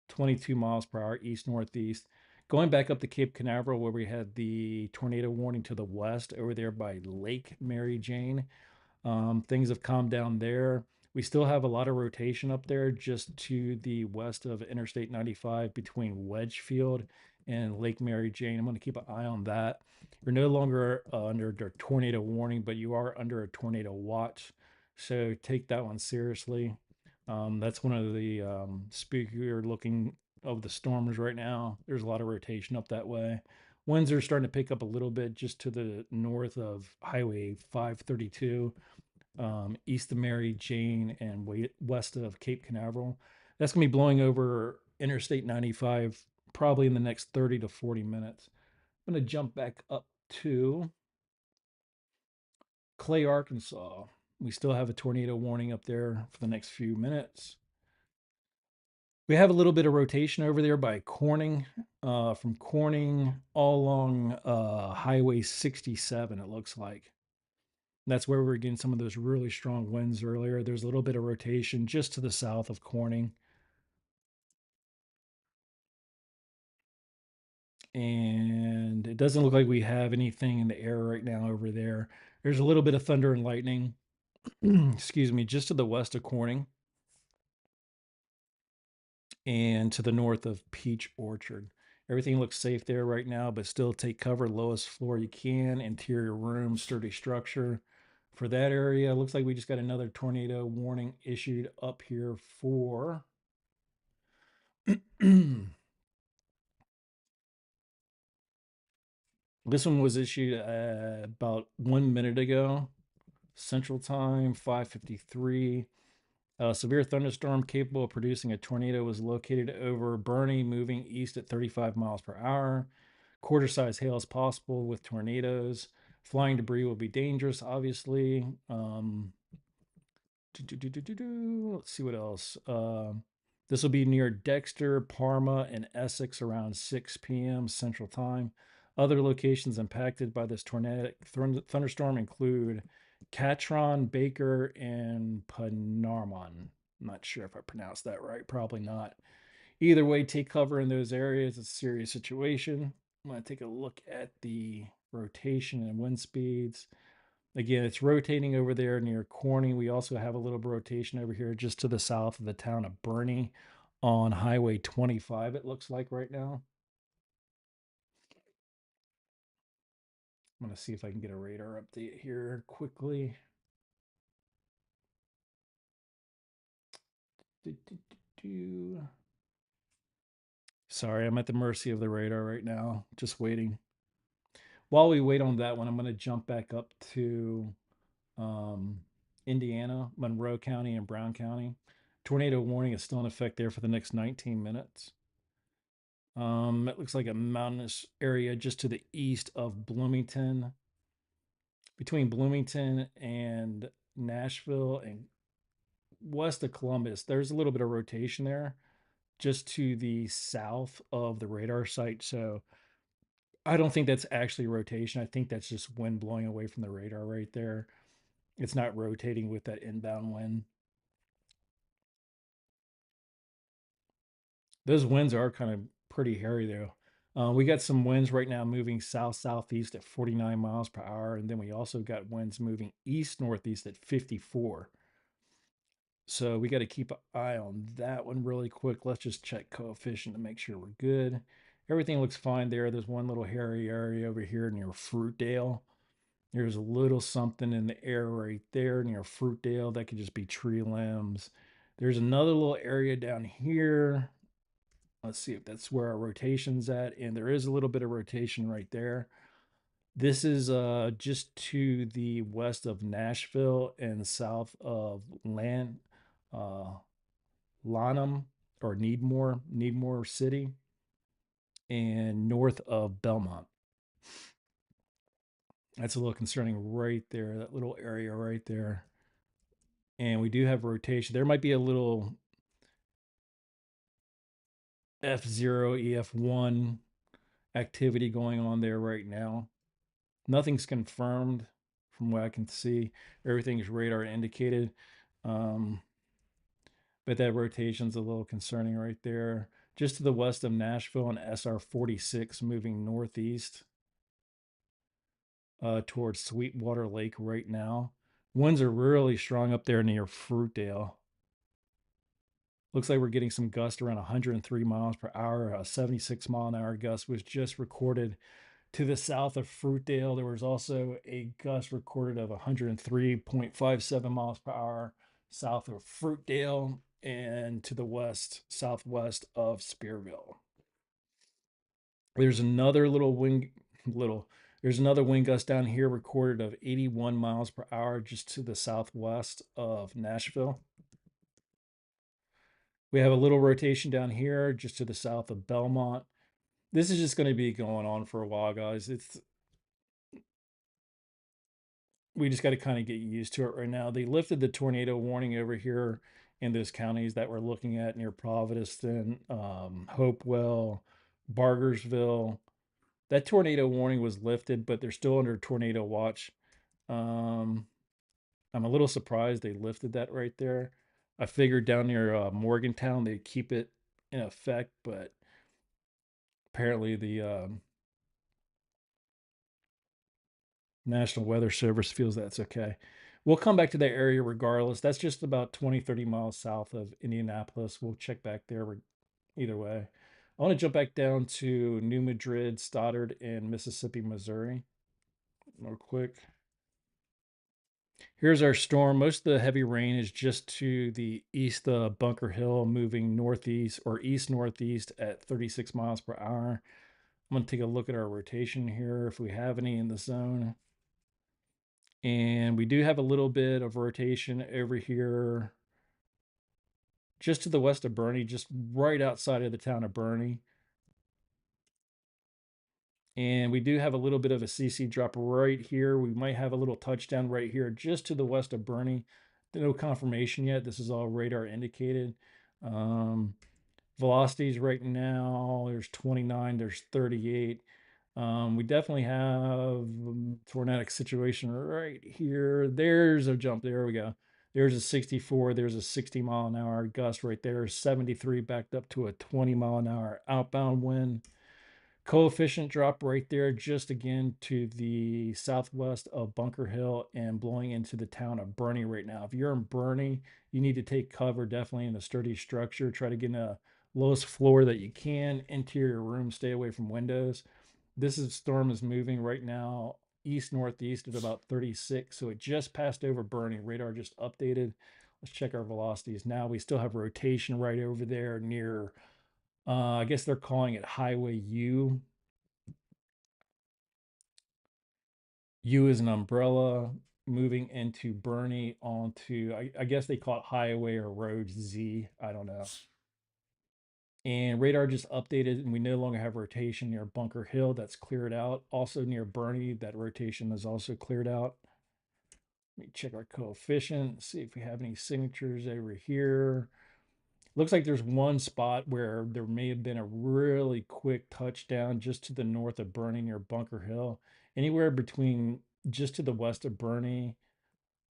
22 miles per hour, east northeast. Going back up to Cape Canaveral, where we had the tornado warning to the west over there by Lake Mary Jane. Things have calmed down there. We still have a lot of rotation up there just to the west of Interstate 95 between Wedgefield and Lake Mary Jane. I'm going to keep an eye on that. You're no longer under a tornado warning, but you are under a tornado watch. So take that one seriously. That's one of the spookier looking of the storms right now. There's a lot of rotation up that way. Winds are starting to pick up a little bit just to the north of Highway 532, east of Mary Jane, and west of Cape Canaveral. That's going to be blowing over Interstate 95 probably in the next 30 to 40 minutes. I'm going to jump back up to Clay, Arkansas. We still have a tornado warning up there for the next few minutes. We have a little bit of rotation over there by Corning, from Corning all along Highway 67, it looks like. That's where we were getting some of those really strong winds earlier. There's a little bit of rotation just to the south of Corning. And it doesn't look like we have anything in the air right now over there. There's a little bit of thunder and lightning, excuse me, just to the west of Corning and to the north of Peach Orchard. Everything looks safe there right now, but still take cover, lowest floor you can, interior room, sturdy structure. For that area, looks like we just got another tornado warning issued up here for this one was issued about 1 minute ago, Central Time, 5:53. A severe thunderstorm capable of producing a tornado was located over Bernie, moving east at 35 miles per hour. Quarter-size hail is possible with tornadoes. Flying debris will be dangerous, obviously. Let's see what else. This will be near Dexter, Parma, and Essex around 6 p.m. Central Time. Other locations impacted by this tornadic thunderstorm include Catron, Baker, and Panarmon. I'm not sure if I pronounced that right. Probably not. Either way, take cover in those areas. It's a serious situation. I'm going to take a look at the rotation and wind speeds. Again, it's rotating over there near Corning. We also have a little rotation over here just to the south of the town of Bernie on Highway 25, it looks like right now. I'm going to see if I can get a radar update here quickly. Sorry, I'm at the mercy of the radar right now. Just waiting. While we wait on that one, I'm going to jump back up to Indiana, Monroe County, and Brown County. Tornado warning is still in effect there for the next 19 minutes. It looks like a mountainous area just to the east of Bloomington. between Bloomington and Nashville and west of Columbus. There's a little bit of rotation there just to the south of the radar site. So I don't think that's actually rotation. I think that's just wind blowing away from the radar right there. It's not rotating with that inbound wind. Those winds are kind of pretty hairy though. We got some winds right now moving south southeast at 49 miles per hour, and then we also got winds moving east northeast at 54. So we got to keep an eye on that one really quick. Let's just check coefficient to make sure we're good. Everything looks fine there. There's one little hairy area over here near Fruitdale. There's a little something in the air right there near Fruitdale. That could just be tree limbs. There's another little area down here. Let's see if that's where our rotation's at. And there is a little bit of rotation right there. This is just to the west of Nashville and south of uh, Lanham or Needmore City, and north of Belmont. That's a little concerning right there, that little area right there. And we do have rotation. There might be a little F0, EF1 activity going on there right now. Nothing's confirmed from what I can see. Everything's radar indicated. Um, but that rotation's a little concerning right there. Just to the west of Nashville, an SR-46 moving northeast towards Sweetwater Lake right now. Winds are really strong up there near Fruitdale. Looks like we're getting some gusts around 103 miles per hour. A 76-mile-an-hour gust was just recorded to the south of Fruitdale. There was also a gust recorded of 103.57 miles per hour south of Fruitdale and to the west, southwest of Spearville. There's another there's another wind gust down here recorded of 81 miles per hour just to the southwest of Nashville. We have a little rotation down here just to the south of Belmont. This is just going to be going on for a while, guys. We just got to kind of get used to it right now. They lifted the tornado warning over here in those counties that we're looking at near Provincetown, Hopewell, Bargersville. That tornado warning was lifted, but they're still under tornado watch. Um, I'm a little surprised they lifted that right there. I figured down near Morgantown they'd keep it in effect, but apparently the National Weather Service feels that's okay. We'll come back to that area regardless. That's just about 20, 30 miles south of Indianapolis. We'll check back there either way. I want to jump back down to New Madrid, Stoddard, and Mississippi, Missouri real quick. Here's our storm. Most of the heavy rain is just to the east of Bunker Hill, moving northeast or east northeast at 36 miles per hour. I'm going to take a look at our rotation here if we have any in the zone. And we do have a little bit of rotation over here just to the west of Bernie, just right outside of the town of Bernie. And we do have a little bit of a CC drop right here. We might have a little touchdown right here just to the west of Bernie. No confirmation yet. This is all radar indicated. Velocities right now, there's 29, there's 38. We definitely have a tornadic situation right here. There's a jump. There we go. There's a 64. There's a 60-mile-an-hour gust right there. 73 backed up to a 20-mile-an-hour outbound wind. Coefficient drop right there, just again to the southwest of Bunker Hill and blowing into the town of Bernie right now. If you're in Bernie, you need to take cover definitely in a sturdy structure. Try to get in a lowest floor that you can. Interior room, stay away from windows. Storm is moving right now east northeast at about 36, so it just passed over Bernie. Radar just updated. Let's check our velocities now. We still have rotation right over there near I guess they're calling it Highway U. U is an umbrella moving into Bernie onto, I guess they call it Highway or Road Z. I don't know. And radar just updated, and we no longer have rotation near Bunker Hill. That's cleared out. Also near Bernie, that rotation is also cleared out. Let me check our coefficient, see if we have any signatures over here. Looks like there's one spot where there may have been a really quick touchdown just to the north of Bernie near Bunker Hill. Anywhere between just to the west of Bernie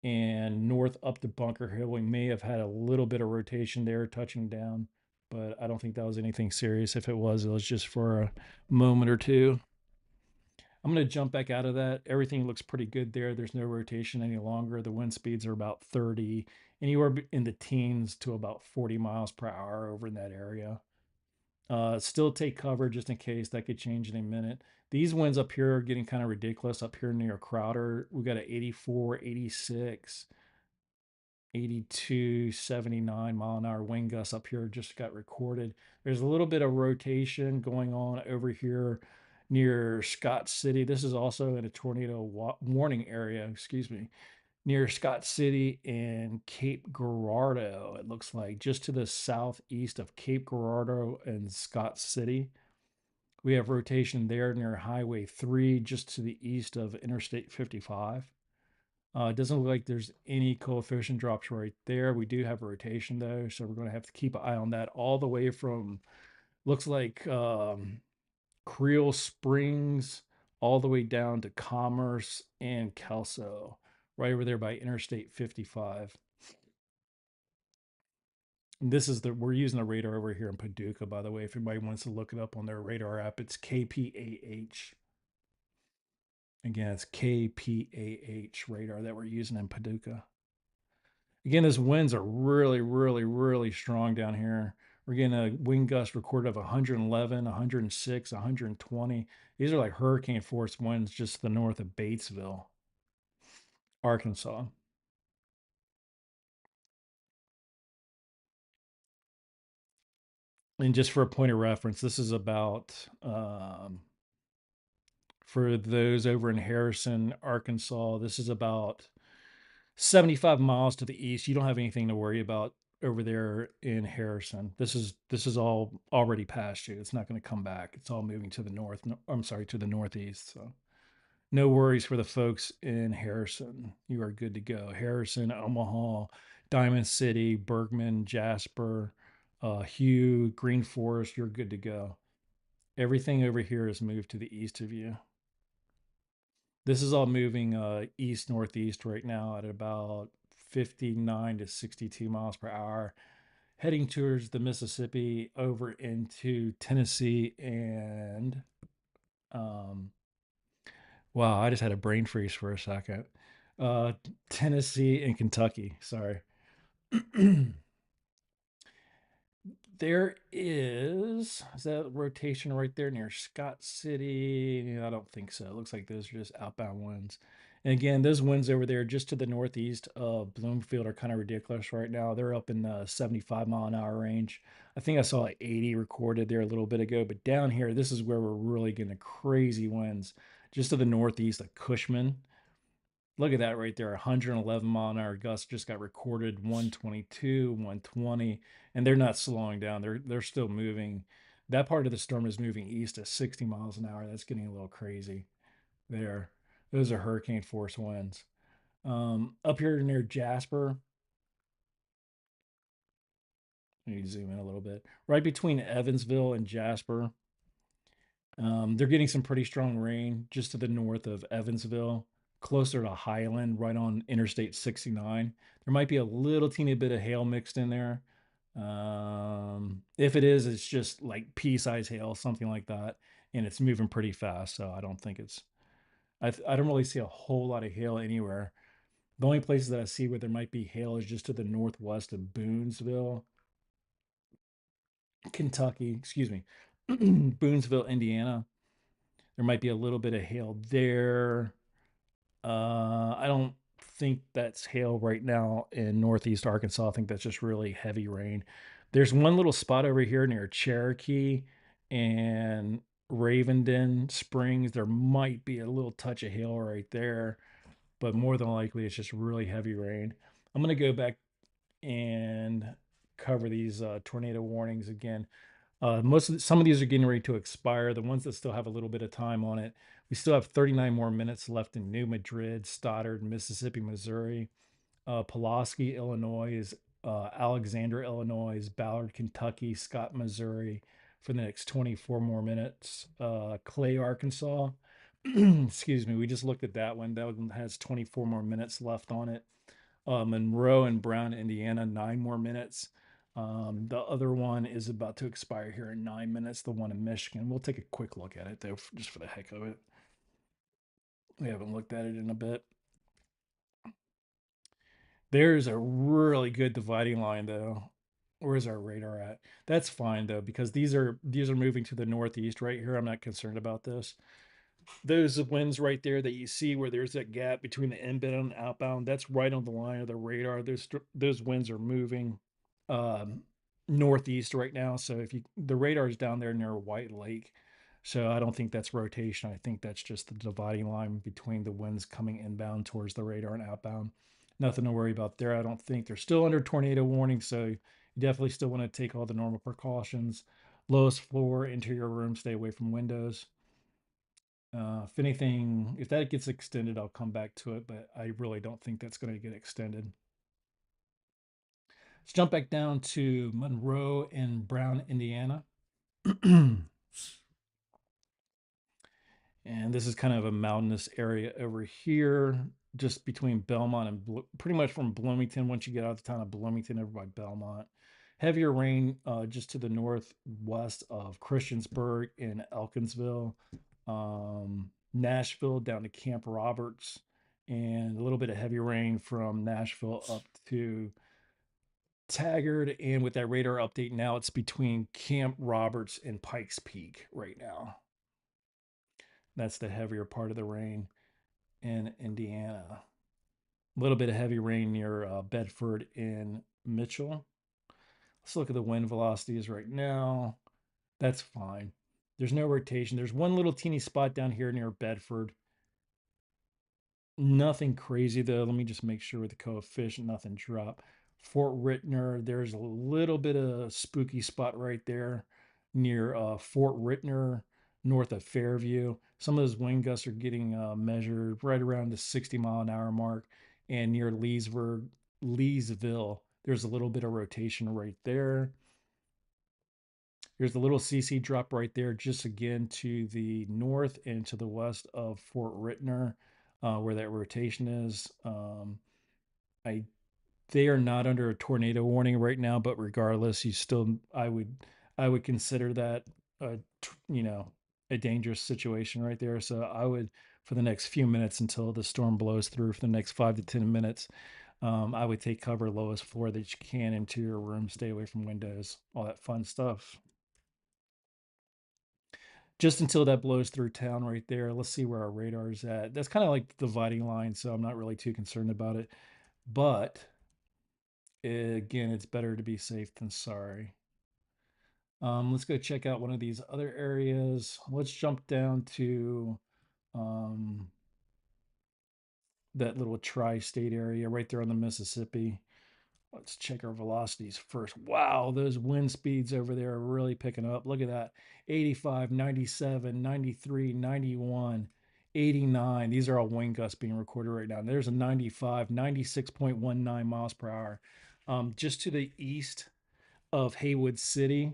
and north up to Bunker Hill, we may have had a little bit of rotation there touching down, but I don't think that was anything serious. If it was just for a moment or two. I'm going to jump back out of that. Everything looks pretty good there. There's no rotation any longer. The wind speeds are about 30, anywhere in the teens to about 40 miles per hour over in that area. Still take cover just in case that could change in a minute. These winds up here are getting kind of ridiculous up here near Crowder. We got an 84, 86, 82, 79 mile an hour wind gusts up here just got recorded. There's a little bit of rotation going on over here near Scott City. This is also in a tornado warning area, excuse me, near Scott City and Cape Girardeau. It looks like just to the southeast of Cape Girardeau and Scott City. We have rotation there near Highway 3, just to the east of Interstate 55. It doesn't look like there's any coefficient drops right there. We do have rotation though, so we're going to have to keep an eye on that all the way from, looks like Creel Springs all the way down to Commerce and Kelso, right over there by Interstate 55. And this is we're using the radar over here in Paducah, by the way. If anybody wants to look it up on their radar app, it's KPAH. Again, it's KPAH radar that we're using in Paducah. Again, those winds are really, really, really strong down here. We're getting a wind gust recorded of 111, 106, 120. These are like hurricane force winds just to the north of Batesville, Arkansas. And just for a point of reference, this is about, for those over in Harrison, Arkansas, this is about 75 miles to the east. You don't have anything to worry about over there in Harrison. This is all already past you. It's not going to come back. It's all moving to the north. No, I'm sorry, to the northeast. So no worries for the folks in Harrison. You are good to go. Harrison, Omaha, Diamond City, Bergman, Jasper, Hugh, Green Forest. You're good to go. Everything over here is moved to the east of you. This is all moving east northeast right now at about 59 to 62 miles per hour, heading towards the Mississippi over into Tennessee and wow, I just had a brain freeze for a second. Uh, Tennessee and Kentucky. Sorry. There is that rotation right there near Scott City? I don't think so. It looks like those are just outbound winds. And again, those winds over there just to the northeast of Bloomfield are kind of ridiculous right now. They're up in the 75 mile an hour range. I think I saw 80 recorded there a little bit ago, but down here, this is where we're really getting crazy winds. Just to the northeast of Cushman. Look at that right there. 111 mile an hour gusts just got recorded, 122, 120, and they're not slowing down. They're still moving. That part of the storm is moving east at 60 miles an hour. That's getting a little crazy there. Those are hurricane force winds. Up here near Jasper, let me zoom in a little bit. Right between Evansville and Jasper, they're getting some pretty strong rain just to the north of Evansville, closer to Highland, right on Interstate 69. There might be a little teeny bit of hail mixed in there. If it is, it's just like pea-sized hail, something like that, and it's moving pretty fast. So I don't think it's. I don't really see a whole lot of hail anywhere. The only places that I see where there might be hail is just to the northwest of Boonesville, Kentucky. Excuse me, Boonesville, Indiana. There might be a little bit of hail there. I don't think that's hail right now in northeast Arkansas. I think that's just really heavy rain. There's one little spot over here near Cherokee and Ravenden Springs. There might be a little touch of hail right there, but more than likely it's just really heavy rain. I'm going to go back and cover these tornado warnings again. Some of these are getting ready to expire. The ones that still have a little bit of time on it, we still have 39 more minutes left in New Madrid, Stoddard, Mississippi, Missouri, Pulaski, Illinois, Alexandria, Illinois, Ballard, Kentucky, Scott, Missouri, for the next 24 more minutes. Clay, Arkansas. Excuse me. We just looked at that one. That one has 24 more minutes left on it. Monroe and Brown, Indiana, 9 more minutes. The other one is about to expire here in 9 minutes. The one in Michigan. We'll take a quick look at it though, just for the heck of it. We haven't looked at it in a bit. There's a really good dividing line though. Where's our radar at? That's fine though, because these are moving to the northeast right here. I'm not concerned about this. Those winds right there that you see where there's that gap between the inbound and outbound, that's right on the line of the radar. Those winds are moving um, northeast right now. So if you the radar is down there near White Lake, so I don't think that's rotation. I think that's just the dividing line between the winds coming inbound towards the radar and outbound. Nothing to worry about there. I don't think they're still under tornado warning, so you definitely still want to take all the normal precautions. Lowest floor, interior room, stay away from windows. If anything, if that gets extended, I'll come back to it, but I really don't think that's going to get extended. Let's jump back down to Monroe and Brown, Indiana. And this is kind of a mountainous area over here, just between Belmont and pretty much from Bloomington. Once you get out of the town of Bloomington, over by Belmont, heavier rain just to the northwest of Christiansburg and Elkinsville, Nashville down to Camp Roberts, and a little bit of heavy rain from Nashville up to Taggart. And with that radar update now, it's between Camp Roberts and Pikes Peak right now. That's the heavier part of the rain in Indiana. A little bit of heavy rain near Bedford and Mitchell. Let's look at the wind velocities right now. That's fine. There's no rotation. There's one little teeny spot down here near Bedford. Nothing crazy though. Let me just make sure with the coefficient, nothing drop. Fort Ritner, there's a little bit of spooky spot right there near Fort Ritner, north of Fairview. Some of those wind gusts are getting measured right around the 60-mile-an-hour mark. And near Leesville, there's a little bit of rotation right there. There's a little CC drop right there, just again to the north and to the west of Fort Ritner, where that rotation is. I They are not under a tornado warning right now, but regardless, I would consider that a a dangerous situation right there. So I would, for the next few minutes until the storm blows through, for the next 5 to 10 minutes, I would take cover lowest floor that you can, into your room, stay away from windows, all that fun stuff. Just until that blows through town right there. Let's see where our radar is at. That's kind of like the dividing line, so I'm not really too concerned about it. But again, it's better to be safe than sorry. Let's go check out one of these other areas. Let's jump down to um, that little tri-state area right there on the Mississippi. Let's check our velocities first. Wow, those wind speeds over there are really picking up. Look at that. 85, 97, 93, 91, 89. These are all wind gusts being recorded right now. There's a 95, 96.19 miles per hour. Just to the east of Haywood City.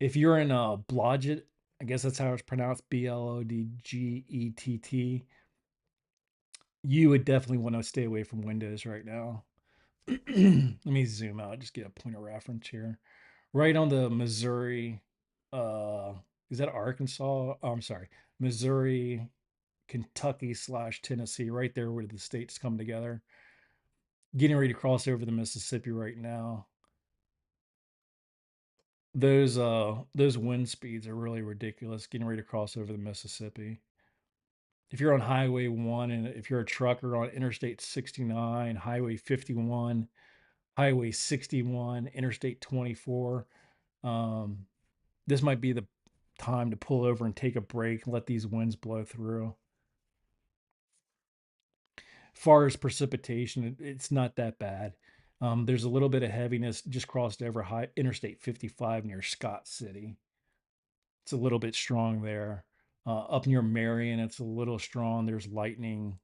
If you're in Blodgett, I guess that's how it's pronounced, Blodgett, you would definitely want to stay away from windows right now. Let me zoom out, just get a point of reference here. Right on the Missouri, uh, is that Arkansas? Oh, I'm sorry, Missouri, Kentucky / Tennessee, right there where the states come together. Getting ready to cross over the Mississippi right now. Those wind speeds are really ridiculous. Getting ready to cross over the Mississippi. If you're on Highway 1 and if you're a trucker on Interstate 69, Highway 51, Highway 61, Interstate 24, um, this might be the time to pull over and take a break and let these winds blow through. Far as precipitation, it's not that bad. There's a little bit of heaviness just crossed over high Interstate 55 near Scott City. It's a little bit strong there. Up near Marion, it's a little strong. There's lightning,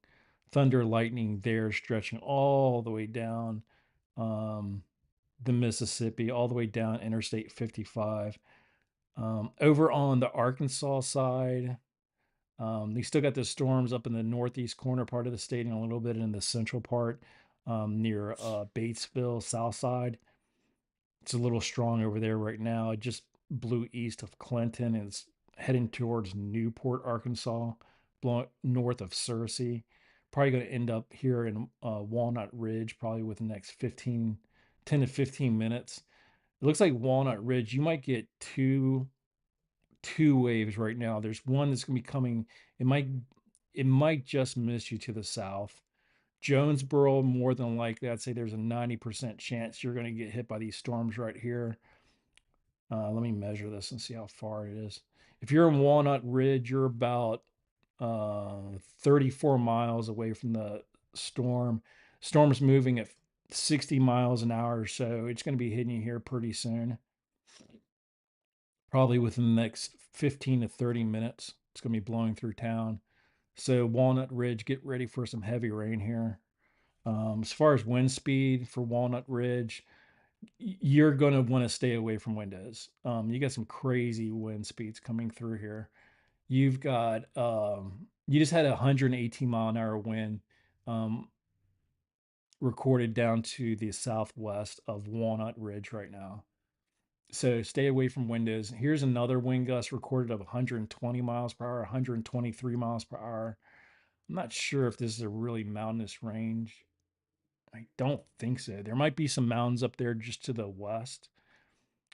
thunder, lightning there, stretching all the way down um, the Mississippi, all the way down Interstate 55. Over on the Arkansas side, they still got the storms up in the northeast corner part of the state and a little bit in the central part near Batesville, south side. It's a little strong over there right now. It just blew east of Clinton and it's heading towards Newport, Arkansas, blowing north of Searcy. Probably going to end up here in Walnut Ridge, probably within the next 10 to 15 minutes. It looks like Walnut Ridge, you might get two waves right now. There's one that's going to be coming. It might it might just miss you to the south. Jonesboro, more than likely, I'd say there's a 90% chance you're going to get hit by these storms right here. Let me measure this and see how far it is. If you're in Walnut Ridge, you're about 34 miles away from the storm. Storm's moving at 60 miles an hour, so it's going to be hitting you here pretty soon. Probably within the next 15 to 30 minutes. It's going to be blowing through town. So, Walnut Ridge, get ready for some heavy rain here. As far as wind speed for Walnut Ridge, you're going to want to stay away from windows. You got some crazy wind speeds coming through here. You've got, you just had a 118-mile-an-hour wind um, recorded down to the southwest of Walnut Ridge right now. So stay away from windows. Here's another wind gust recorded of 120 miles per hour, 123 miles per hour. I'm not sure if this is a really mountainous range. I don't think so. There might be some mountains up there just to the west.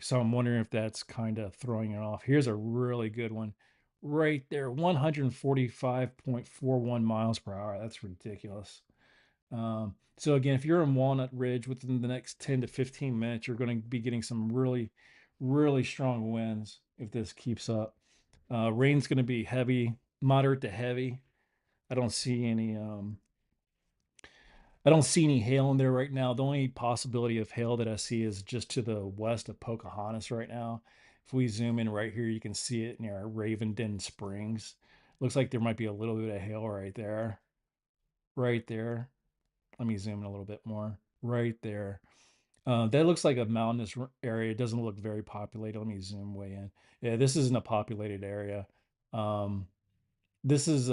So I'm wondering if that's kind of throwing it off. Here's a really good one right there, 145.41 miles per hour. That's ridiculous. So again, if you're in Walnut Ridge within the next 10 to 15 minutes, you're going to be getting some really, really strong winds if this keeps up. Rain's going to be heavy, moderate to heavy. I don't see any I don't see any hail in there right now. The only possibility of hail that I see is just to the west of Pocahontas right now. If we zoom in right here, you can see it near Ravenden Springs. Looks like there might be a little bit of hail right there. Right there. Let me zoom in a little bit more. Right there. That looks like a mountainous area. It doesn't look very populated. Let me zoom way in. Yeah, this isn't a populated area. Um, this is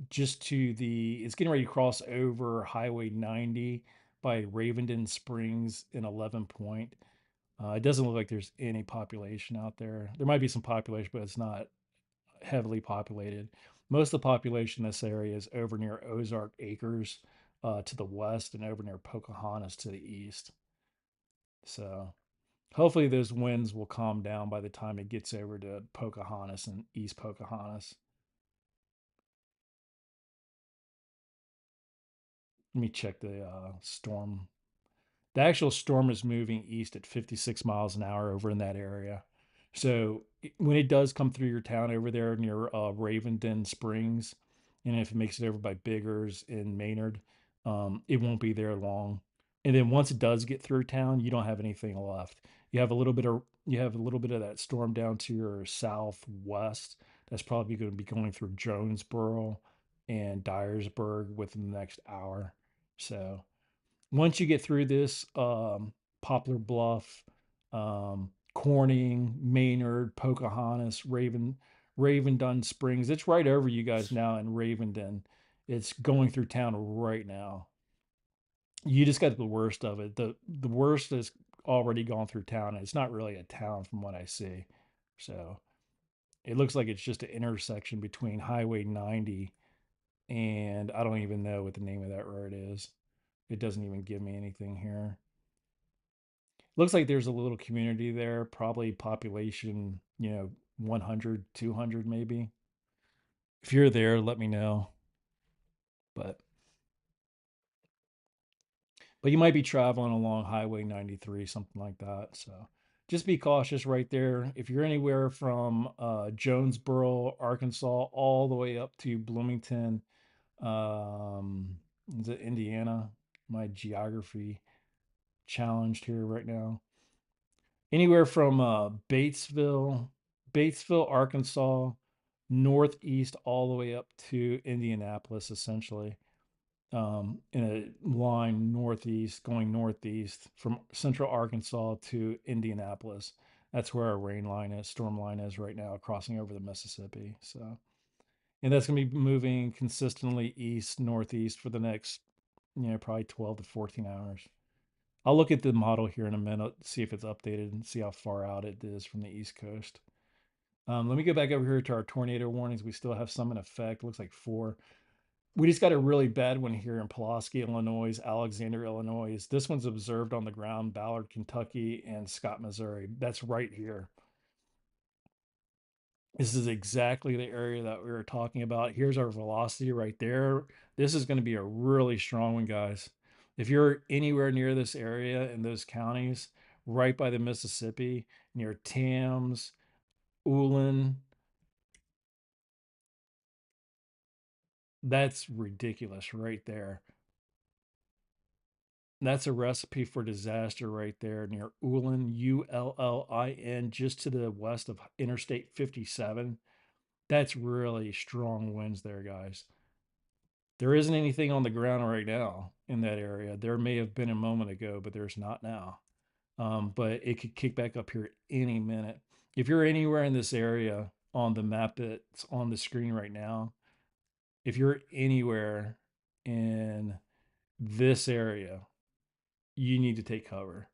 just to the it's getting ready to cross over Highway 90 by Ravenden Springs in 11 Point. It doesn't look like there's any population out there. There might be some population, but it's not heavily populated. Most of the population in this area is over near Ozark Acres to the west and over near Pocahontas to the east. So hopefully those winds will calm down by the time it gets over to Pocahontas and East Pocahontas. Let me check the storm. The actual storm is moving east at 56 miles an hour over in that area. So when it does come through your town over there near Ravenden Springs, and if it makes it over by Biggers in Maynard, it won't be there long. And then once it does get through town, you don't have anything left. You have a little bit of that storm down to your southwest. That's probably going to be going through Jonesboro and Dyersburg within the next hour. So once you get through this, Poplar Bluff, Corning, Maynard, Pocahontas, Ravenden Springs, it's right over you guys now in Ravenden. It's going through town right now. You just got the worst of it. The worst is already gone through town. It's not really a town from what I see. So it looks like it's just an intersection between Highway 90 and I don't even know what the name of that road is. It doesn't even give me anything here. Looks like there's a little community there, probably population, 100, 200 maybe. If you're there, let me know. But you might be traveling along Highway 93, something like that. So just be cautious right there. If you're anywhere from Jonesboro, Arkansas, all the way up to Bloomington, is it Indiana? My geography. challenged here right now. Anywhere from Batesville, Arkansas, northeast all the way up to Indianapolis, essentially, in a line northeast, going northeast from central Arkansas to Indianapolis. That's where our rain line is, storm line is right now, crossing over the Mississippi. So, and that's going to be moving consistently east, northeast for the next, probably 12 to 14 hours. I'll look at the model here in a minute, see if it's updated and see how far out it is from the East Coast. Let me go back over here to our tornado warnings. We still have some in effect. Looks like 4. We just got a really bad one here in Pulaski, Illinois, Alexander, Illinois. This one's observed on the ground, Ballard, Kentucky, and Scott, Missouri. That's right here. This is exactly the area that we were talking about. Here's our velocity right there. This is going to be a really strong one, guys. If you're anywhere near this area in those counties, right by the Mississippi, near Tams, Ullin, that's ridiculous right there. That's a recipe for disaster right there near Ullin, Ullin, just to the west of Interstate 57. That's really strong winds there, guys. There isn't anything on the ground right now in that area. There may have been a moment ago, but there's not now. But it could kick back up here any minute. If you're anywhere in this area on the map that's on the screen right now, if you're anywhere in this area, you need to take cover.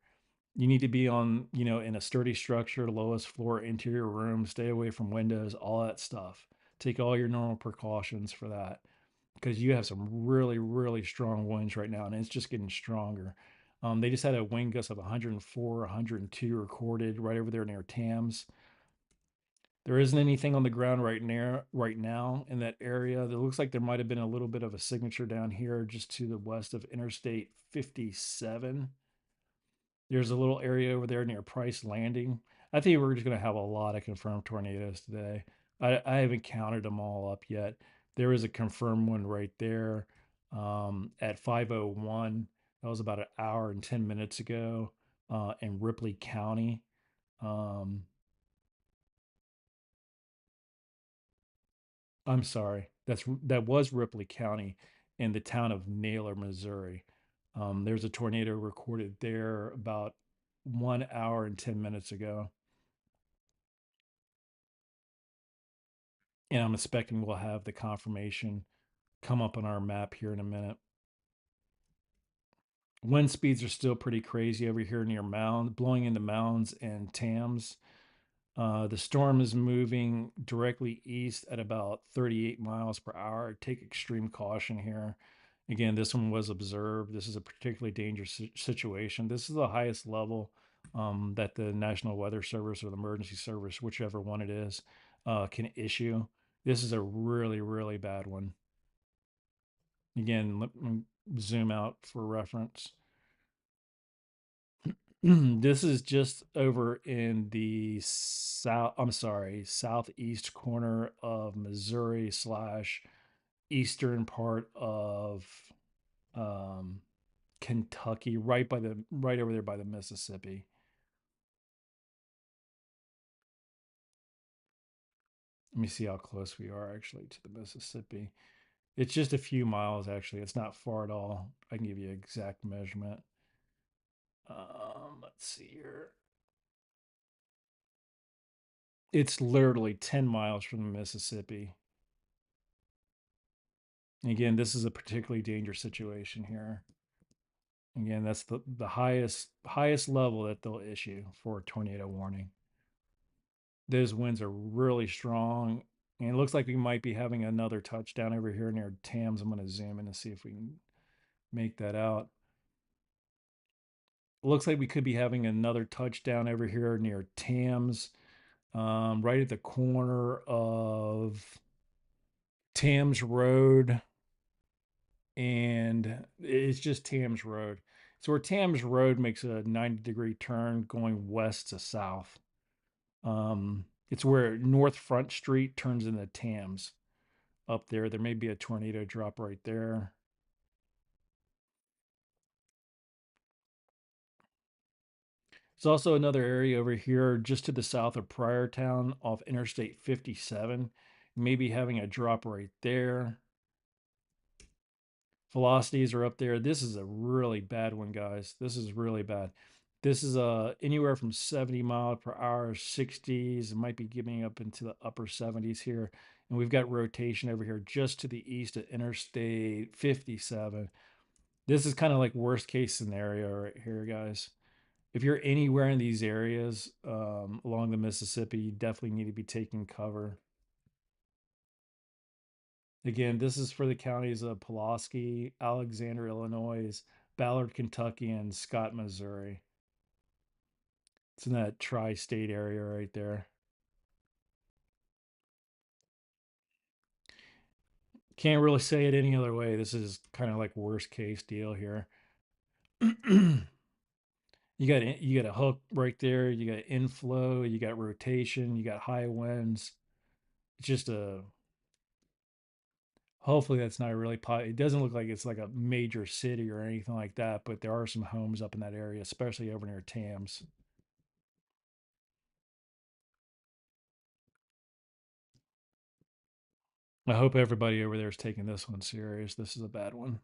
You need to be on, in a sturdy structure, lowest floor, interior room, stay away from windows, all that stuff. Take all your normal precautions for that because you have some really, really strong winds right now, and it's just getting stronger. They just had a wind gust of 104, 102 recorded right over there near Tams. There isn't anything on the ground right now in that area. It looks like there might have been a little bit of a signature down here just to the west of Interstate 57. There's a little area over there near Price Landing. I think we're just going to have a lot of confirmed tornadoes today. I haven't counted them all up yet. There is a confirmed one right there at 5:01. That was about an hour and 10 minutes ago in Ripley County. Um, I'm sorry. That was Ripley County in the town of Naylor, Missouri. There's a tornado recorded there about 1 hour and 10 minutes ago. And I'm expecting we'll have the confirmation come up on our map here in a minute. Wind speeds are still pretty crazy over here near Mound, blowing into Mounds and Tams. The storm is moving directly east at about 38 miles per hour. Take extreme caution here. Again, this one was observed. This is a particularly dangerous situation. This is the highest level that the National Weather Service or the Emergency Service, whichever one it is, can issue. This is a really, really bad one. Again, let me zoom out for reference. This is just over in the southeast corner of Missouri slash eastern part of um, Kentucky, right over there by the Mississippi. Let me see how close we are actually to the Mississippi. It's just a few miles actually. It's not far at all. I can give you an exact measurement. Let's see here. It's literally 10 miles from the Mississippi. Again, this is a particularly dangerous situation here. Again, that's the highest level that they'll issue for a tornado warning. Those winds are really strong. And it looks like we might be having another touchdown over here near Tams. I'm going to zoom in and see if we can make that out. It looks like we could be having another touchdown over here near Tams, right at the corner of Tams Road, and it's just Tams Road. So where Tams Road makes a 90-degree turn going west to south. It's where North Front Street turns into Tams up there. There may be a tornado drop right there. There's also another area over here just to the south of Pryortown off Interstate 57. Maybe having a drop right there. Velocities are up there. This is a really bad one, guys. This is really bad. This is anywhere from 70 mile per hour, 60s. It might be giving up into the upper 70s here. And we've got rotation over here just to the east of Interstate 57. This is kind of like worst case scenario right here, guys. If you're anywhere in these areas along the Mississippi, you definitely need to be taking cover. Again, this is for the counties of Pulaski, Alexander, Illinois, Ballard, Kentucky, and Scott, Missouri. It's in that tri state area right there. Can't really say it any other way. This is kind of like worst case deal here. You got a hook right there. You got inflow. You got rotation. You got high winds. It's just a. Hopefully that's not really. It doesn't look like it's like a major city or anything like that. But there are some homes up in that area, especially over near Tams. I hope everybody over there is taking this one serious. This is a bad one.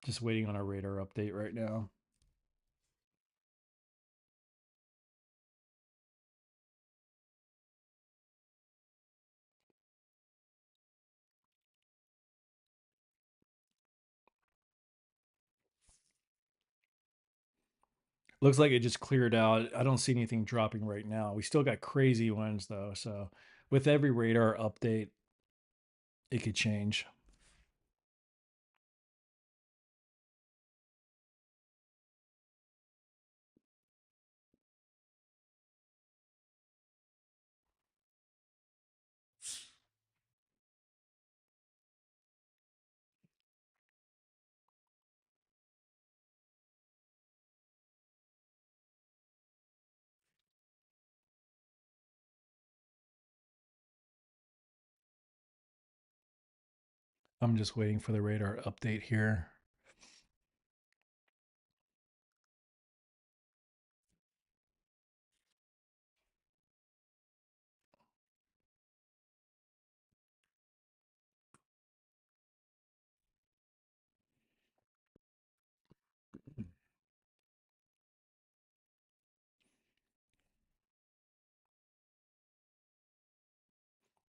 Just waiting on a radar update right now. Looks like it just cleared out. I don't see anything dropping right now. We still got crazy winds though. So with every radar update, it could change. I'm just waiting for the radar update here.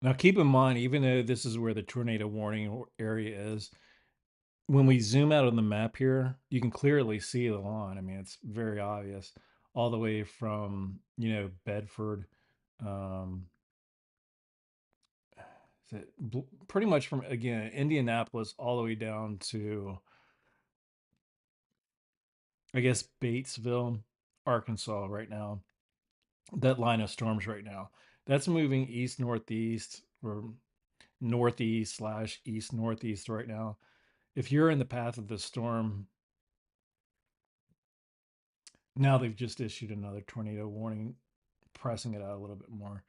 Now, keep in mind, even though this is where the tornado warning area is, when we zoom out on the map here, you can clearly see the line. I mean, it's very obvious all the way from, Bedford. Um, pretty much from, again, Indianapolis all the way down to, I guess, Batesville, Arkansas right now. That line of storms right now. That's moving east northeast or northeast slash east northeast right now. If you're in the path of the storm, now they've just issued another tornado warning, pressing it out a little bit more.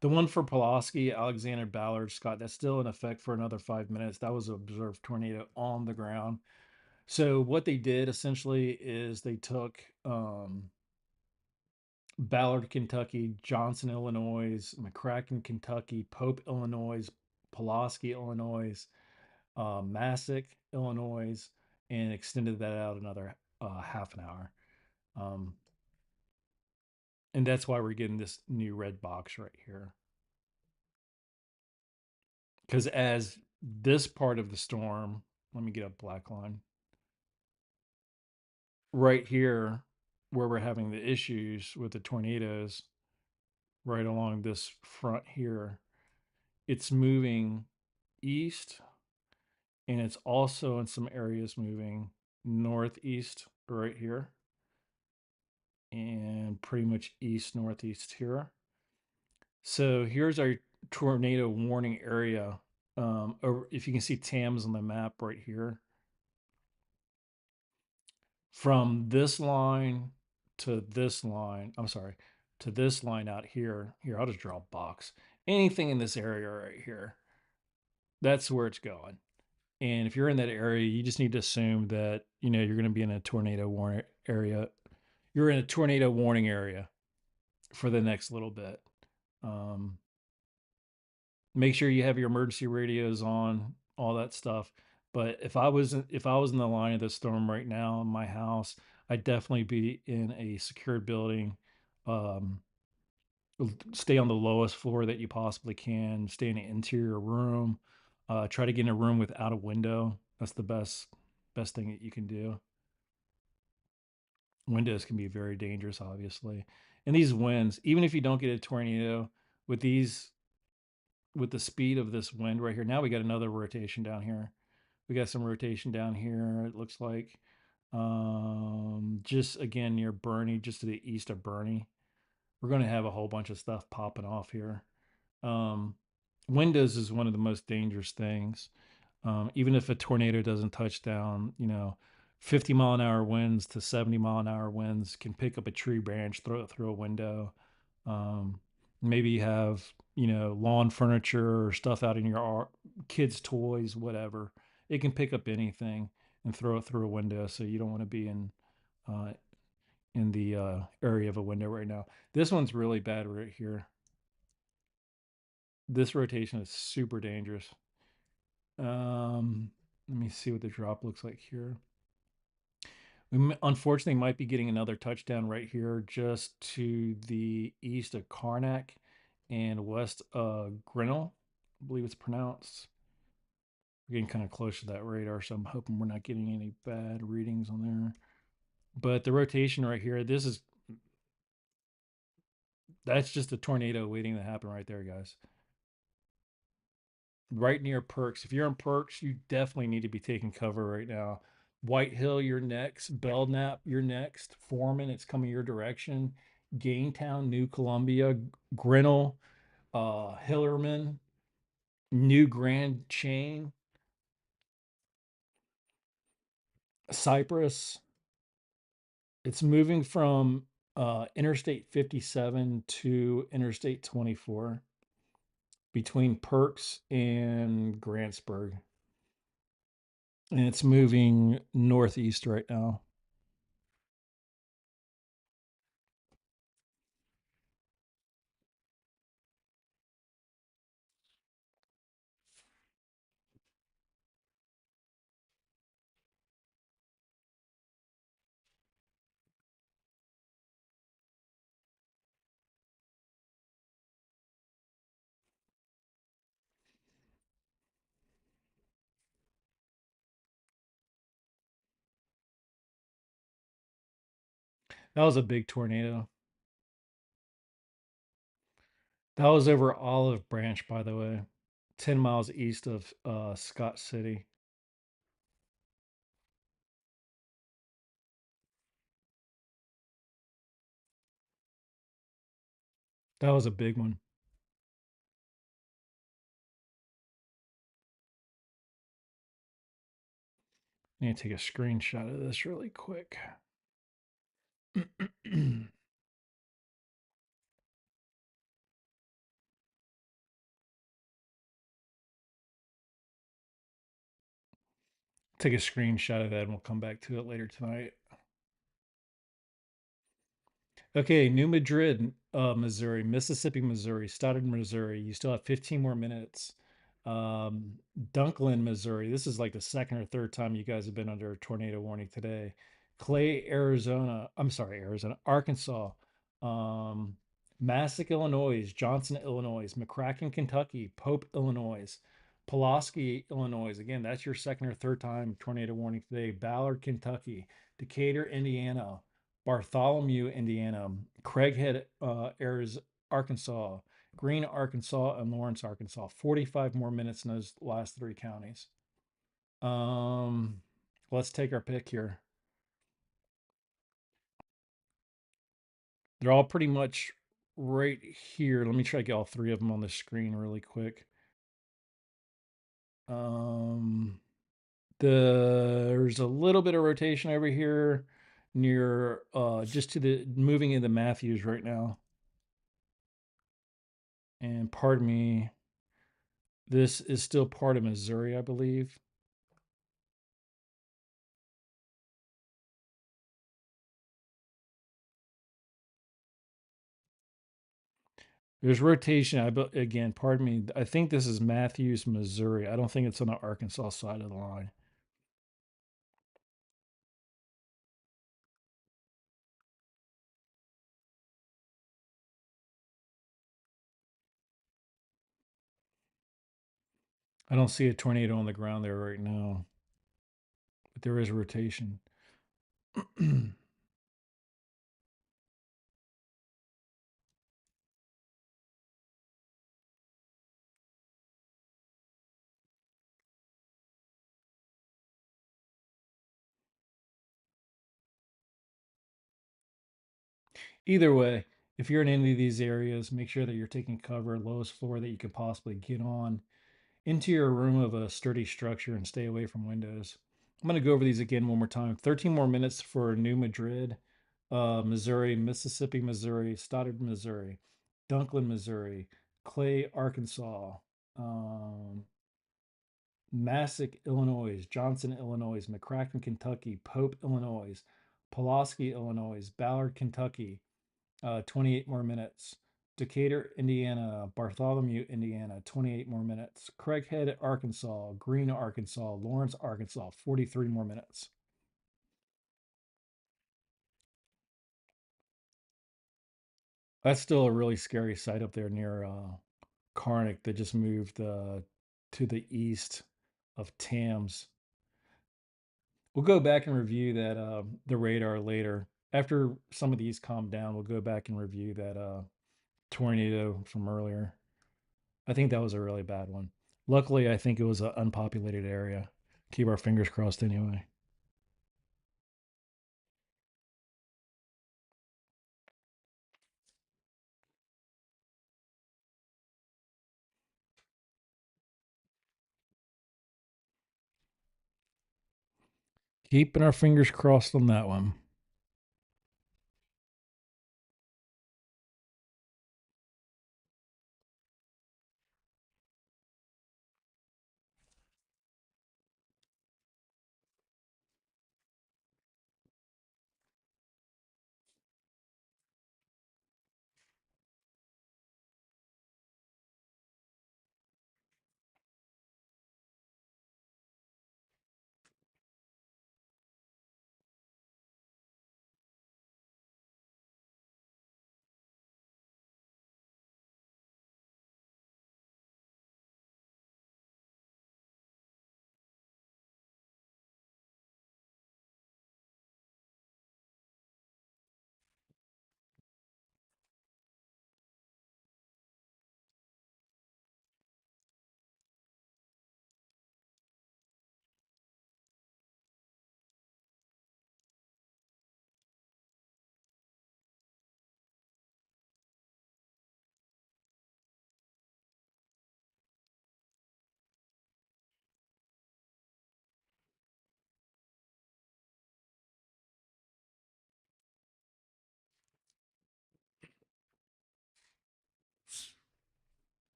The one for Pulaski, Alexander, Ballard, Scott, that's still in effect for another 5 minutes. That was an observed tornado on the ground. So what they did essentially is they took Ballard, Kentucky, Johnson, Illinois, McCracken, Kentucky, Pope, Illinois, Pulaski, Illinois, Massac, Illinois, and extended that out another half an hour. Um, and that's why we're getting this new red box right here. Because as this part of the storm, let me get a black line right here, where we're having the issues with the tornadoes, right along this front here, it's moving east, and it's also in some areas moving northeast right here, and pretty much east northeast here. So here's our tornado warning area. If you can see Tams on the map right here, from this line to this line, I'm sorry, to this line out here. Here, I'll just draw a box. Anything in this area right here, that's where it's going. And if you're in that area, you just need to assume that you're going to be in a tornado warning area. You're in a tornado warning area for the next little bit. Um, Make sure you have your emergency radios on, all that stuff. But if I was in the line of the storm right now in my house, I'd definitely be in a secured building. Um, Stay on the lowest floor that you possibly can. Stay in an interior room. Try to get in a room without a window. That's the best thing that you can do. Windows can be very dangerous, obviously. And these winds, even if you don't get a tornado, with these with the speed of this wind right here, now we got another rotation down here. We got some rotation down here. It looks like just again near Bernie, just to the east of Bernie. We're going to have a whole bunch of stuff popping off here. Um, Windows is one of the most dangerous things. Even if a tornado doesn't touch down, 50-mile-an-hour winds to 70-mile-an-hour winds can pick up a tree branch, throw it through a window. Um, Maybe you have, lawn furniture or stuff out in your kids' toys, whatever. It can pick up anything and throw it through a window. So you don't want to be uh, in the area of a window right now. This one's really bad right here. This rotation is super dangerous. Let me see what the drop looks like here. We unfortunately might be getting another touchdown right here, just to the east of Karnak and west of Grinnell, I believe it's pronounced. We're getting kind of close to that radar, so I'm hoping we're not getting any bad readings on there. But the rotation right here, that's just a tornado waiting to happen right there, guys. Right near Perks. If you're in Perks, you definitely need to be taking cover right now. White Hill, you're next. Belknap, you're next. Foreman, it's coming your direction. Gaintown, New Columbia, Grinnell, Hillerman, New Grand Chain, Cypress. It's moving from Interstate 57 to Interstate 24 between Perks and Grantsburg. And it's moving northeast right now. That was a big tornado. That was over Olive Branch, by the way, 10 miles east of Scott City. That was a big one. I need to take a screenshot of this really quick. Take a screenshot of that and we'll come back to it later tonight. Okay, New Madrid, Missouri, Mississippi, Missouri, Stoddard, Missouri. You still have 15 more minutes. Um, Dunklin, Missouri. This is like the second or third time you guys have been under a tornado warning today. Clay, Arizona. I'm sorry, Arizona, Arkansas. Um, Massac, Illinois. Johnson, Illinois. McCracken, Kentucky. Pope, Illinois. Pulaski, Illinois. Again, that's your second or third time tornado warning today. Ballard, Kentucky. Decatur, Indiana. Bartholomew, Indiana, Craighead, Arkansas, Greene, Arkansas, and Lawrence, Arkansas. 45 more minutes in those last three counties. Um, let's take our pick here. They're all pretty much right here. Let me try to get all three of them on the screen really quick. Um, there's a little bit of rotation over here near just to the moving into Matthews right now. And pardon me, this is still part of Missouri, I believe. There's rotation. Again, pardon me. I think this is Matthews, Missouri. I don't think it's on the Arkansas side of the line. I don't see a tornado on the ground there right now, but there is rotation. Either way, if you're in any of these areas, make sure that you're taking cover, lowest floor that you could possibly get on, into your room of a sturdy structure, and stay away from windows. I'm going to go over these again one more time. 13 more minutes for New Madrid, Missouri, Mississippi, Missouri, Stoddard, Missouri, Dunklin, Missouri, Clay, Arkansas, um, Massac, Illinois, Johnson, Illinois, McCracken, Kentucky, Pope, Illinois, Pulaski, Illinois, Ballard, Kentucky, 28 more minutes. Decatur, Indiana, Bartholomew, Indiana, 28 more minutes. Craighead, Arkansas, Greene, Arkansas, Lawrence, Arkansas, 43 more minutes. That's still a really scary site up there near Karnak that just moved to the east of Tams. We'll go back and review that the radar later. After some of these calm down, we'll go back and review that tornado from earlier. I think that was a really bad one. Luckily, I think it was an unpopulated area. Keep our fingers crossed anyway. Keeping our fingers crossed on that one.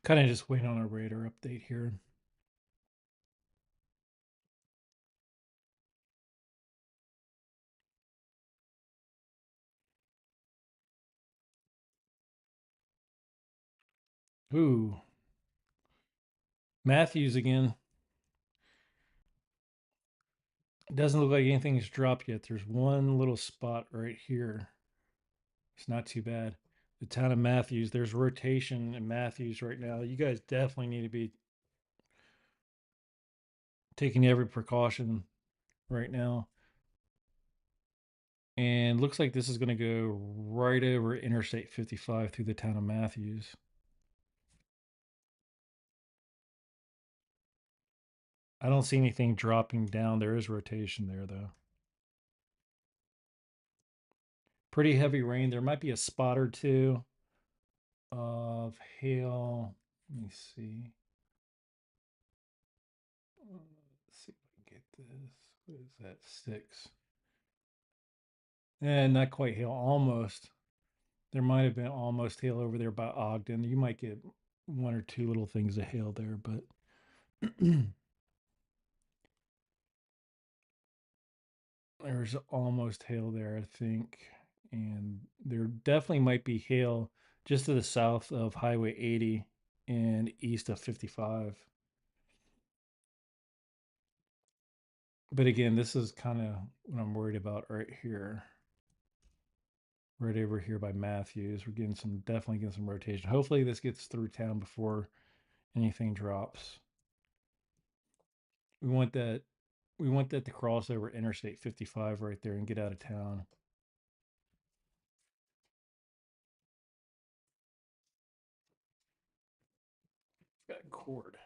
Kind of just waiting on a radar update here. Ooh, Matthews again. It doesn't look like anything's dropped yet. There's one little spot right here. It's not too bad. The town of Matthews, there's rotation in Matthews right now. You guys definitely need to be taking every precaution right now. And looks like this is going to go right over Interstate 55 through the town of Matthews. I don't see anything dropping down. There is rotation there, though. Pretty heavy rain. There might be a spot or two of hail. Let me see. Let's see if I can get this. What is that? 6. And not quite hail. Almost. There might have been almost hail over there by Ogden. You might get one or two little things of hail there, but There's almost hail there, I think. And there definitely might be hail just to the south of Highway 80 and east of 55. But again, this is kind of what I'm worried about right here. Right over here by Matthews. We're getting some, definitely getting some rotation. Hopefully this gets through town before anything drops. We want that we want that to cross over Interstate 55 right there and get out of town. Got a cord.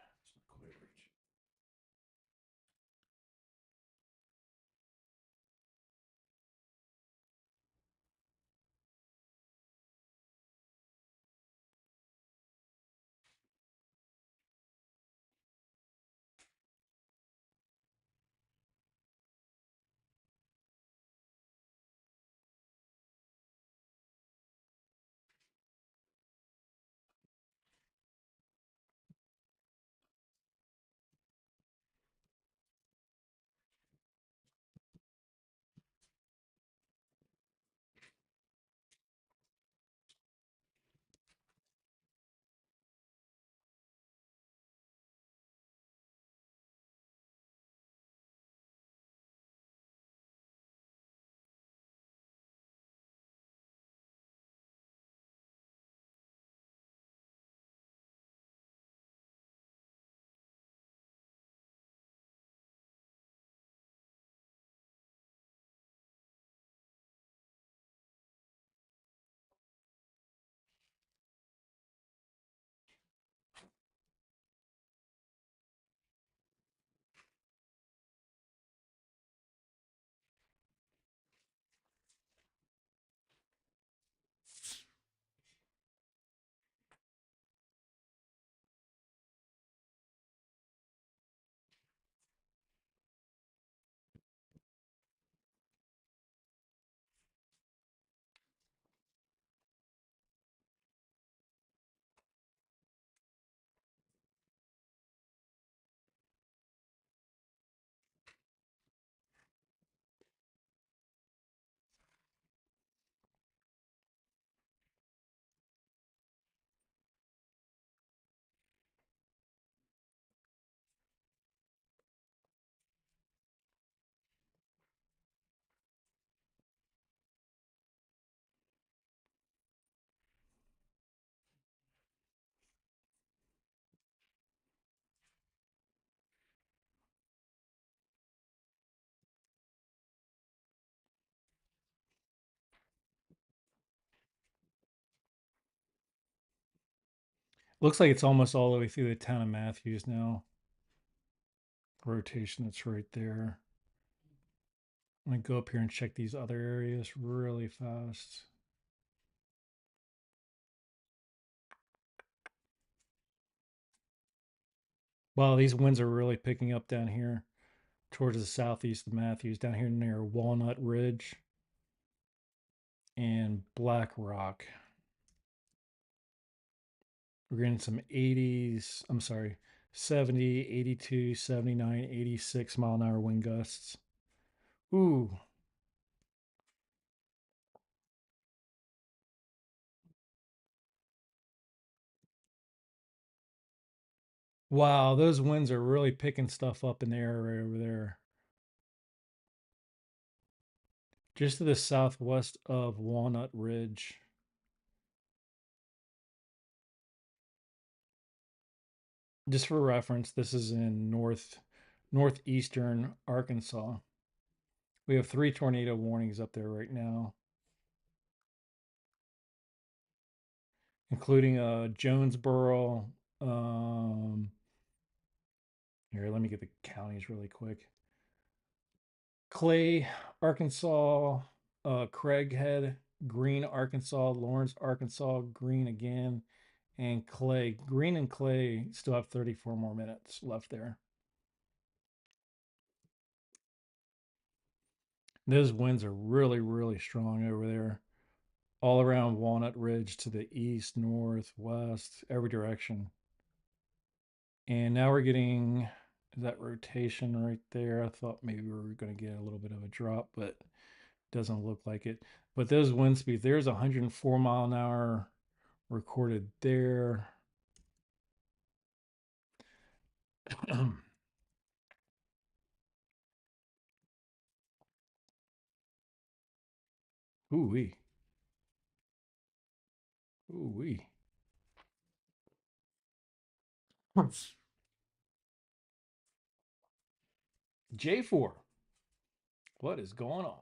Looks like it's almost all the way through the town of Matthews now. Rotation that's right there. I'm gonna go up here and check these other areas really fast. Wow, these winds are really picking up down here towards the southeast of Matthews, down here near Walnut Ridge and Black Rock. We're getting some 80s, I'm sorry, 70, 82, 79, 86 mile an hour wind gusts. Ooh. Wow, those winds are really picking stuff up in the air right over there. Just to the southwest of Walnut Ridge. Just for reference, this is in northeastern Arkansas. We have 3 tornado warnings up there right now, including Jonesboro. Um, Here, let me get the counties really quick. Clay, Arkansas, Craighead, Green, Arkansas, Lawrence, Arkansas, Green again, and Clay. Green and Clay still have 34 more minutes left there. Those winds are really, really strong over there, all around Walnut Ridge to the east, north, west, every direction. And now we're getting that rotation right there. I thought maybe we were going to get a little bit of a drop, but doesn't look like it. But those wind speeds, there's 104 mile an hour recorded there. Ooh wee. Ooh wee. J4. What is going on?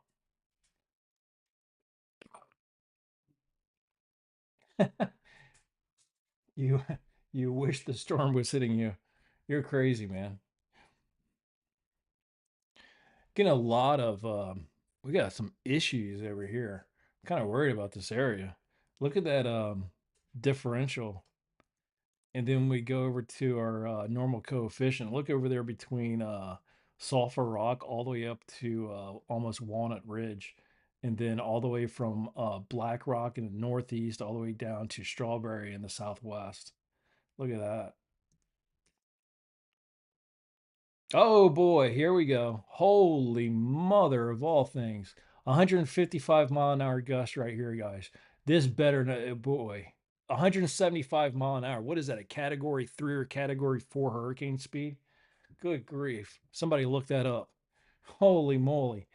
you you wish the storm was hitting you. You're crazy, man. Getting a lot of we got some issues over here. I'm kind of worried about this area. Look at that differential. And then we go over to our normal coefficient. Look over there between Sulphur Rock all the way up to almost Walnut Ridge. And then all the way from Black Rock in the northeast all the way down to Strawberry in the southwest. Look at that. Oh boy, here we go. Holy mother of all things. 155-mile-an-hour gust right here, guys. This better not, boy. 175-mile-an-hour. What is that, a category 3 or category 4 hurricane speed? Good grief. Somebody look that up. Holy moly.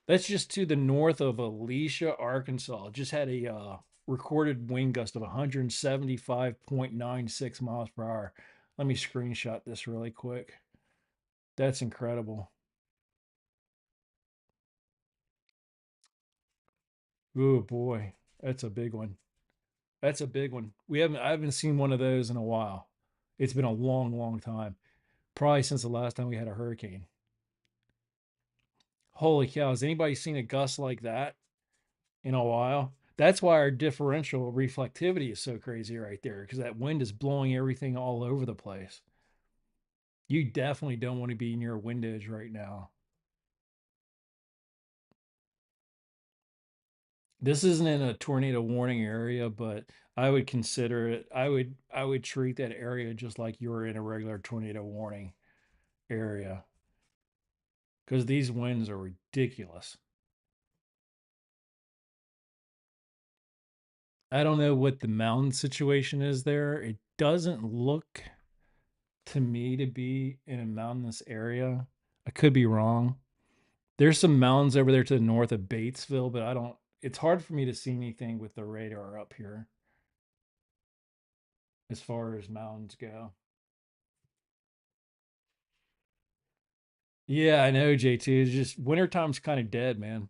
That's just to the north of Alicia, Arkansas. Just had a recorded wind gust of 175.96 miles per hour. Let me screenshot this really quick. That's incredible. Oh boy, that's a big one. That's a big one. I haven't seen one of those in a while. It's been a long, long time. Probably since the last time we had a hurricane. Holy cow, has anybody seen a gust like that in a while? That's why our differential reflectivity is so crazy right there, because that wind is blowing everything all over the place. You definitely don't want to be near a wind edge right now. This isn't in a tornado warning area, but I would consider it. I would treat that area just like you were in a regular tornado warning area because these winds are ridiculous. I don't know what the mountain situation is there. It doesn't look to me to be in a mountainous area. I could be wrong. There's some mountains over there to the north of Batesville, but I don't. It's hard for me to see anything with the radar up here as far as mountains go. Yeah, I know, JT. It's just wintertime's kind of dead, man.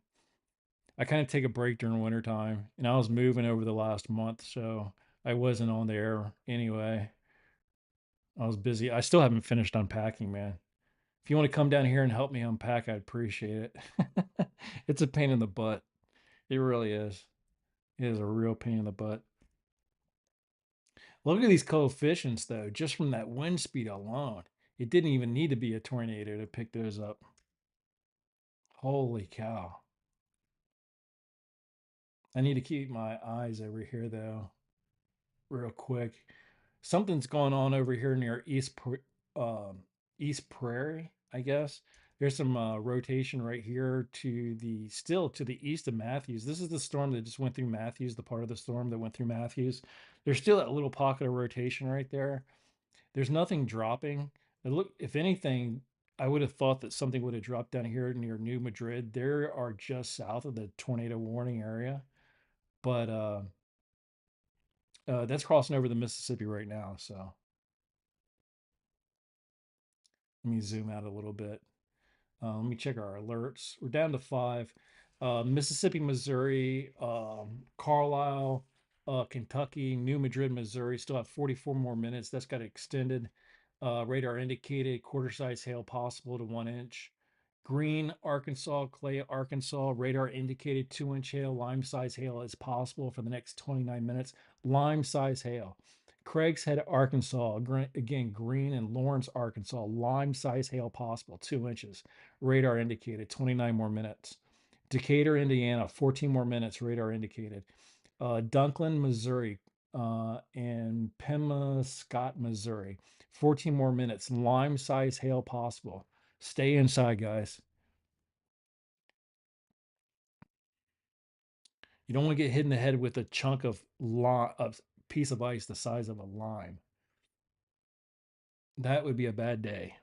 I kind of take a break during wintertime, and I was moving over the last month, so I wasn't on there anyway. I was busy. I still haven't finished unpacking, man. If you want to come down here and help me unpack, I'd appreciate it. It's a pain in the butt. It really is. It is a real pain in the butt. Look at these coefficients, though, just from that wind speed alone. It didn't even need to be a tornado to pick those up. Holy cow. I need to keep my eyes over here, though, real quick. Something's going on over here near East Prairie, I guess. There's some rotation right here to the east of Matthews. This is the storm that just went through Matthews, the part of the storm that went through Matthews. There's still that little pocket of rotation right there. There's nothing dropping. And look, if anything, I would have thought that something would have dropped down here near New Madrid. They are just south of the tornado warning area, but that's crossing over the Mississippi right now. So let me zoom out a little bit. Let me check our alerts. We're down to 5. Mississippi, Missouri, Carlisle, Kentucky, New Madrid, Missouri still have 44 more minutes. That's got extended. Radar indicated quarter size hail possible to 1 inch. Green, Arkansas, Clay, Arkansas, radar indicated 2 inch hail. Lime size hail is possible for the next 29 minutes. Lime size hail. Craig's Head, Arkansas, again, Green and Lawrence, Arkansas, lime size hail possible, 2 inches. Radar indicated, 29 more minutes. Decatur, Indiana, 14 more minutes, radar indicated. Dunklin, Missouri, in Pima, Scott, Missouri. 14 more minutes. Lime size hail possible. Stay inside, guys. You don't want to get hit in the head with a chunk of a piece of ice the size of a lime. That would be a bad day.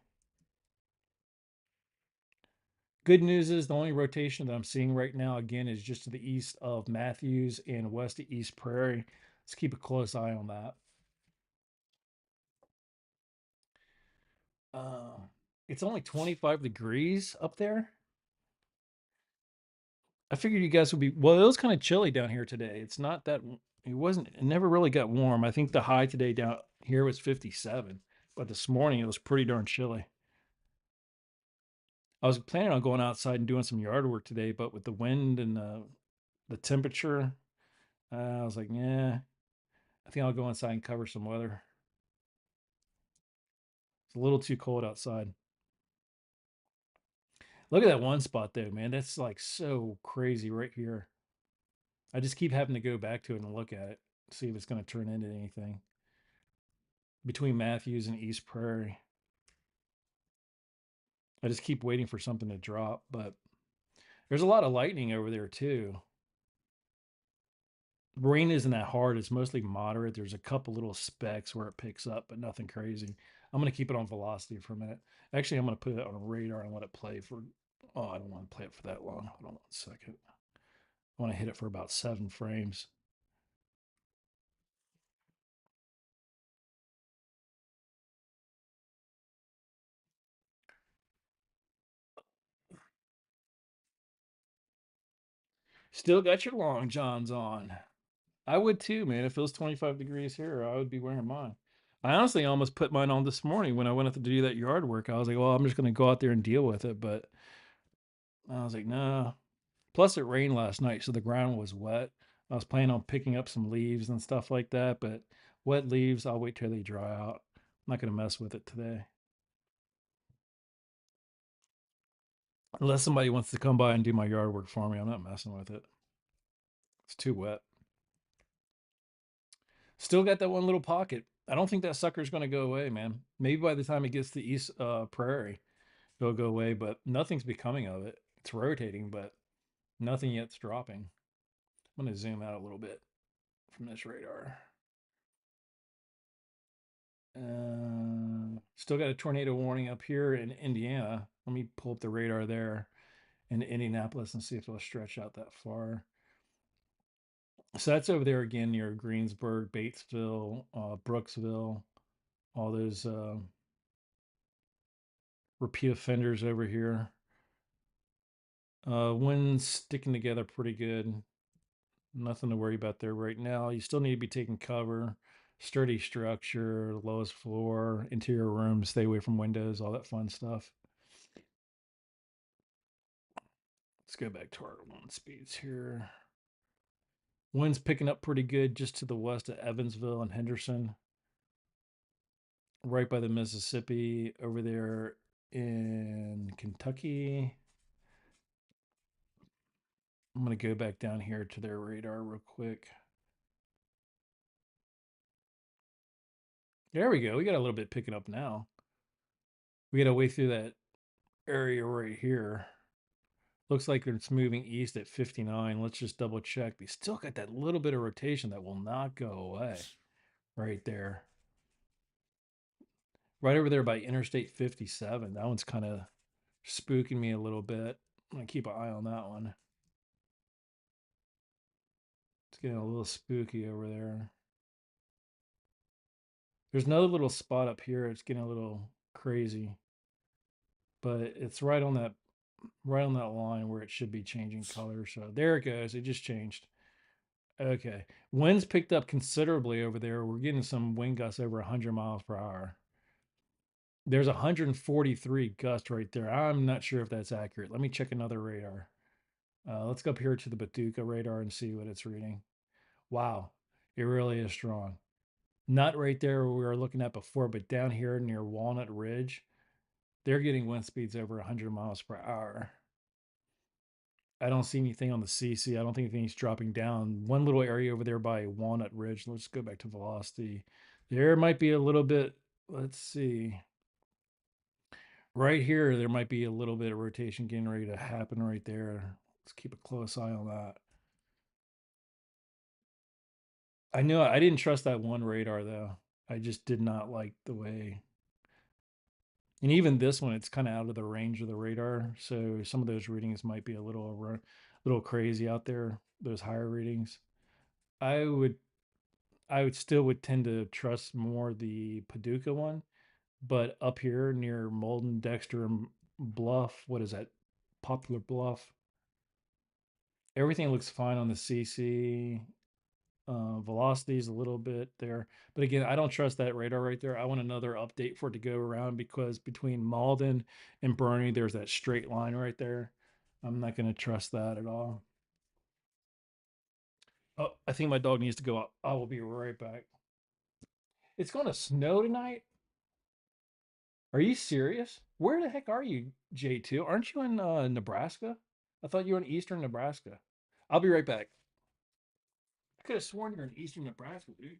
Good news is the only rotation that I'm seeing right now, again, is just to the east of Matthews and west to East Prairie. Let's keep a close eye on that. Uh, it's only 25 degrees up there. I figured you guys would be, well, it was kind of chilly down here today. It's not that, it never really got warm. I think the high today down here was 57, but this morning it was pretty darn chilly. I was planning on going outside and doing some yard work today, but with the wind and the temperature, I was like, yeah, I think I'll go inside and cover some weather. It's a little too cold outside. Look at that one spot though, man. That's like so crazy right here. I just keep having to go back to it and look at it, see if it's going to turn into anything. Between Matthews and East Prairie, I just keep waiting for something to drop, but there's a lot of lightning over there too. Rain isn't that hard. It's mostly moderate. There's a couple little specks where it picks up, but nothing crazy. I'm going to keep it on velocity for a minute. Actually, I'm going to put it on radar and let it play for, oh, I don't want to play it for that long. Hold on 1 second. I want to hit it for about 7 frames. Still got your long johns on. I would too, man. If it was 25 degrees here, I would be wearing mine. I honestly almost put mine on this morning when I went up to do that yard work. I was like, well, I'm just going to go out there and deal with it. But I was like, no. Plus, it rained last night, so the ground was wet. I was planning on picking up some leaves and stuff like that, but wet leaves, I'll wait till they dry out. I'm not going to mess with it today. Unless somebody wants to come by and do my yard work for me, I'm not messing with it. It's too wet. Still got that one little pocket. I don't think that sucker's going to go away, man. Maybe by the time it gets to East Prairie, it'll go away, but nothing's becoming of it. It's rotating, but nothing yet's dropping. I'm going to zoom out a little bit from this radar. Still got a tornado warning up here in Indiana. Let me pull up the radar there in Indianapolis and see if it'll stretch out that far. So that's over there again near Greensburg, Batesville, Brooksville, all those repeat offenders over here. Winds sticking together pretty good. Nothing to worry about there right now. You still need to be taking cover, sturdy structure, lowest floor, interior room, stay away from windows, all that fun stuff. Let's go back to our wind speeds here. Wind's picking up pretty good just to the west of Evansville and Henderson, right by the Mississippi over there in Kentucky. I'm going to go back down here to their radar real quick. There we go. We got a little bit picking up now. We got to way through that area right here. Looks like it's moving east at 59. Let's just double check. They still got that little bit of rotation that will not go away right there. Right over there by Interstate 57. That one's kind of spooking me a little bit. I'm going to keep an eye on that one. It's getting a little spooky over there. There's another little spot up here. It's getting a little crazy, but it's right on that line where it should be changing color. So there it goes. It just changed. Okay. Winds picked up considerably over there. We're getting some wind gusts over 100 miles per hour. There's 143 gust right there. I'm not sure if that's accurate. Let me check another radar. Let's go up here to the Batuka radar and see what it's reading. Wow, it really is strong. Not right there where we were looking at before, but down here near Walnut Ridge, they're getting wind speeds over 100 miles per hour. I don't see anything on the CC. I don't think anything's dropping down. One little area over there by Walnut Ridge. Let's go back to velocity. There might be a little bit. Let's see. Right here, there might be a little bit of rotation getting ready to happen right there. Let's keep a close eye on that. I know I didn't trust that one radar though. I just did not like the way. And even this one, it's kind of out of the range of the radar. So some of those readings might be little crazy out there. Those higher readings. I would I would still would tend to trust more the Paducah one, but up here near Molden, Dexter, and Bluff, what is that? Poplar Bluff. Everything looks fine on the CC. Velocity is a little bit there, but again, I don't trust that radar right there. I want another update for it to go around because between Malden and Bernie, there's that straight line right there. I'm not going to trust that at all. Oh, I think my dog needs to go out. I will be right back. It's going to snow tonight. Are you serious? Where the heck are you, J2? Aren't you in Nebraska? I thought you were in eastern Nebraska. I'll be right back. I could have sworn you're in eastern Nebraska, dude.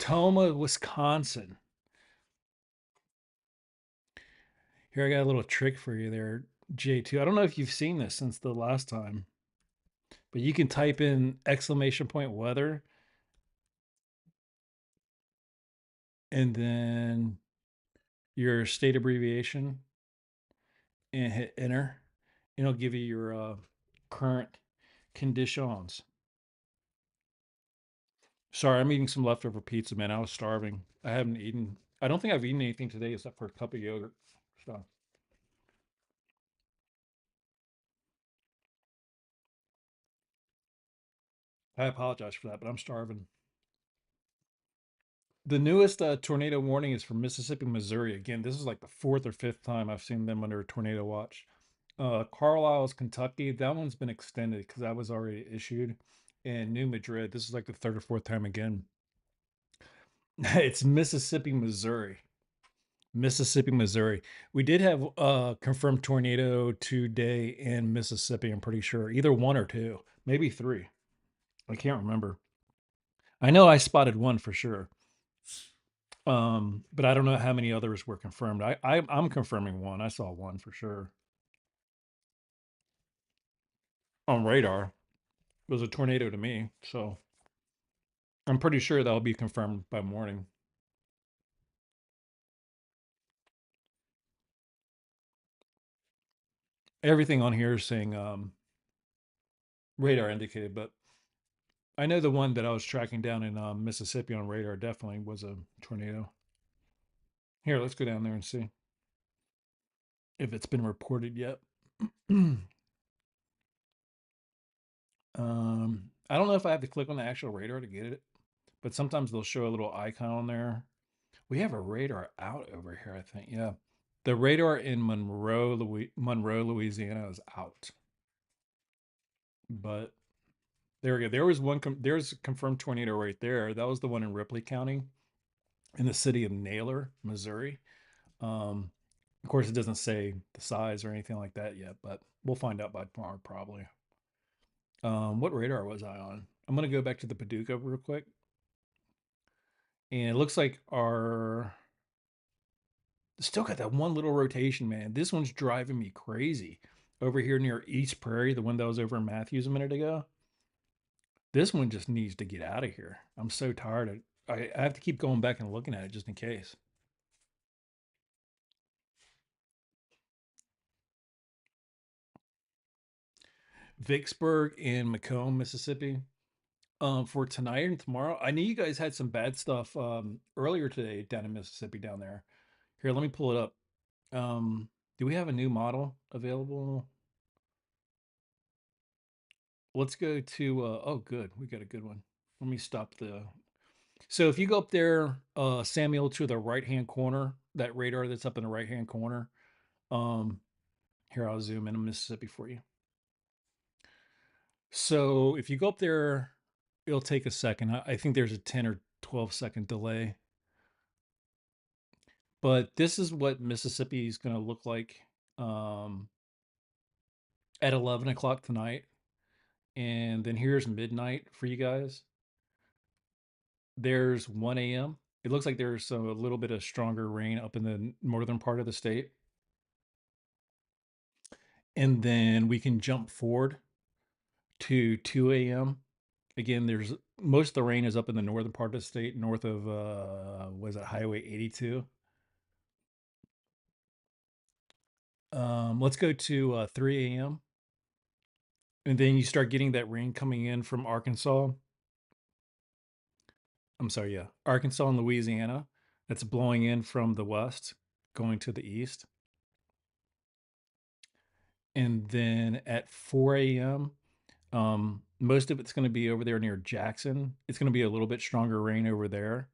Toma, Wisconsin. Here, I got a little trick for you there, J2. I don't know if you've seen this since the last time, but you can type in exclamation point weather and then your state abbreviation and hit enter. And it'll give you your current conditions. Sorry, I'm eating some leftover pizza, man. I was starving. I haven't eaten. I don't think I've eaten anything today except for a cup of yogurt. So I apologize for that, but I'm starving. The newest tornado warning is from Mississippi, Missouri. Again, this is like the fourth or fifth time I've seen them under a tornado watch. Carlisle's Kentucky. That one's been extended because that was already issued. And New Madrid. This is like the third or fourth time again. It's Mississippi, Missouri. Mississippi, Missouri. We did have confirmed tornado today in Mississippi, I'm pretty sure. Either one or two, maybe three. I can't remember. I know I spotted one for sure. But I don't know how many others were confirmed. I'm confirming one. I saw one for sure. On radar. It was a tornado to me, so I'm pretty sure that'll be confirmed by morning. Everything on here is saying radar indicated, but I know the one that I was tracking down in Mississippi on radar definitely was a tornado. Here, let's go down there and see if it's been reported yet. I don't know if I have to click on the actual radar to get it, but sometimes they'll show a little icon on there. We have a radar out over here, I think. Yeah. The radar in Monroe, Louisiana is out. But there we go. There was one, there's a confirmed tornado right there. That was the one in Ripley County in the city of Naylor, Missouri. Um, of course, it doesn't say the size or anything like that yet, but we'll find out by tomorrow probably. What radar was I on? I'm gonna go back to the Paducah real quick, and it looks like our still got that one little rotation, man. This one's driving me crazy. Over here near East Prairie, the one that was over in Matthews a minute ago. This one just needs to get out of here. I'm so tired. I have to keep going back and looking at it just in case. Vicksburg and Macomb, Mississippi. For tonight and tomorrow. I know you guys had some bad stuff earlier today down in Mississippi down there. Here, let me pull it up. Do we have a new model available? Let's go to oh good, we got a good one. Let me stop the so if you go up there, Samuel, to the right hand corner, that radar that's up in the right hand corner. Um, here I'll zoom in Mississippi for you. So if you go up there, it'll take a second. I think there's a 10 or 12-second delay. But this is what Mississippi is going to look like um, at 11 o'clock tonight. And then here's midnight for you guys. There's 1 a.m. It looks like there's a little bit of stronger rain up in the northern part of the state. And then we can jump forward to 2 a.m. Again, there's most of the rain is up in the northern part of the state, north of was it Highway 82. Let's go to 3 a.m. And then you start getting that rain coming in from Arkansas. I'm sorry, yeah, Arkansas and Louisiana. That's blowing in from the west, going to the east. And then at 4 a.m., most of it's going to be over there near Jackson. It's going to be a little bit stronger rain over there,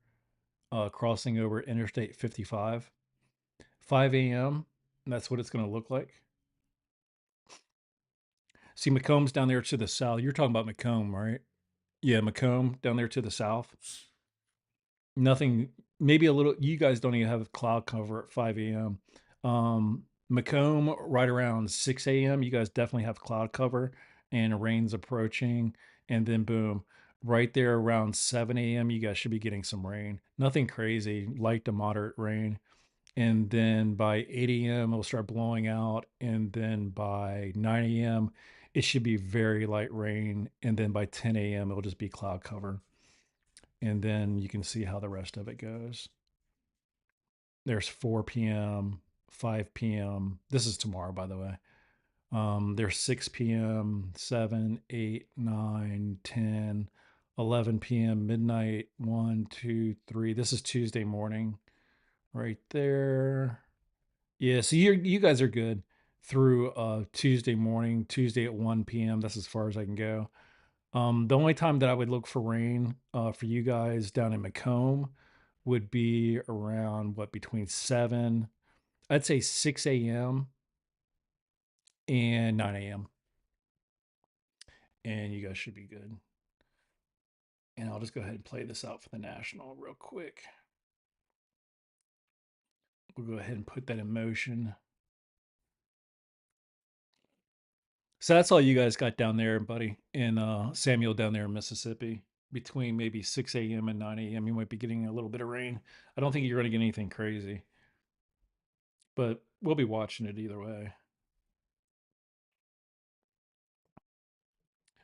crossing over Interstate 55. 5 a.m., that's what it's going to look like. See, Macomb's down there to the south. You're talking about Macomb, right? Yeah, Macomb down there to the south. Nothing, maybe a little. You guys don't even have cloud cover at 5 a.m. Macomb, right around 6 a.m., you guys definitely have cloud cover and rain's approaching. And then, boom, right there around 7 a.m., you guys should be getting some rain. Nothing crazy, light to moderate rain. And then by 8 a.m., it'll start blowing out. And then by 9 a.m., it should be very light rain. And then by 10 a.m., it'll just be cloud cover. And then you can see how the rest of it goes. There's 4 p.m., 5 p.m. This is tomorrow, by the way. There's 6 p.m., 7, 8, 9, 10, 11 p.m., midnight, 1, 2, 3. This is Tuesday morning right there. Yeah, so you guys are good through Tuesday morning, Tuesday at 1 p.m. That's as far as I can go. The only time that I would look for rain for you guys down in Macomb would be around what, between 7, I'd say 6 a.m. and 9 a.m. And you guys should be good. And I'll just go ahead and play this out for the national real quick. We'll go ahead and put that in motion. So that's all you guys got down there, buddy, and Samuel down there in Mississippi. Between maybe 6 a.m. and 9 a.m., you might be getting a little bit of rain. I don't think you're going to get anything crazy, but we'll be watching it either way.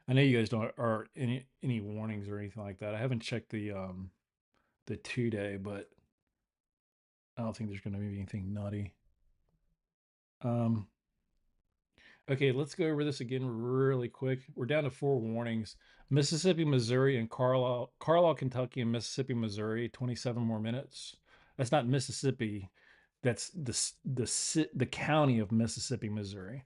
I know you guys don't are any warnings or anything like that. I haven't checked the 2 day, but I don't think there's going to be anything nutty. Um, Okay, let's go over this again really quick. We're down to 4 warnings. Mississippi, Missouri, and Carlisle, Kentucky, and Mississippi, Missouri. 27 more minutes. That's not Mississippi. That's the county of Mississippi, Missouri.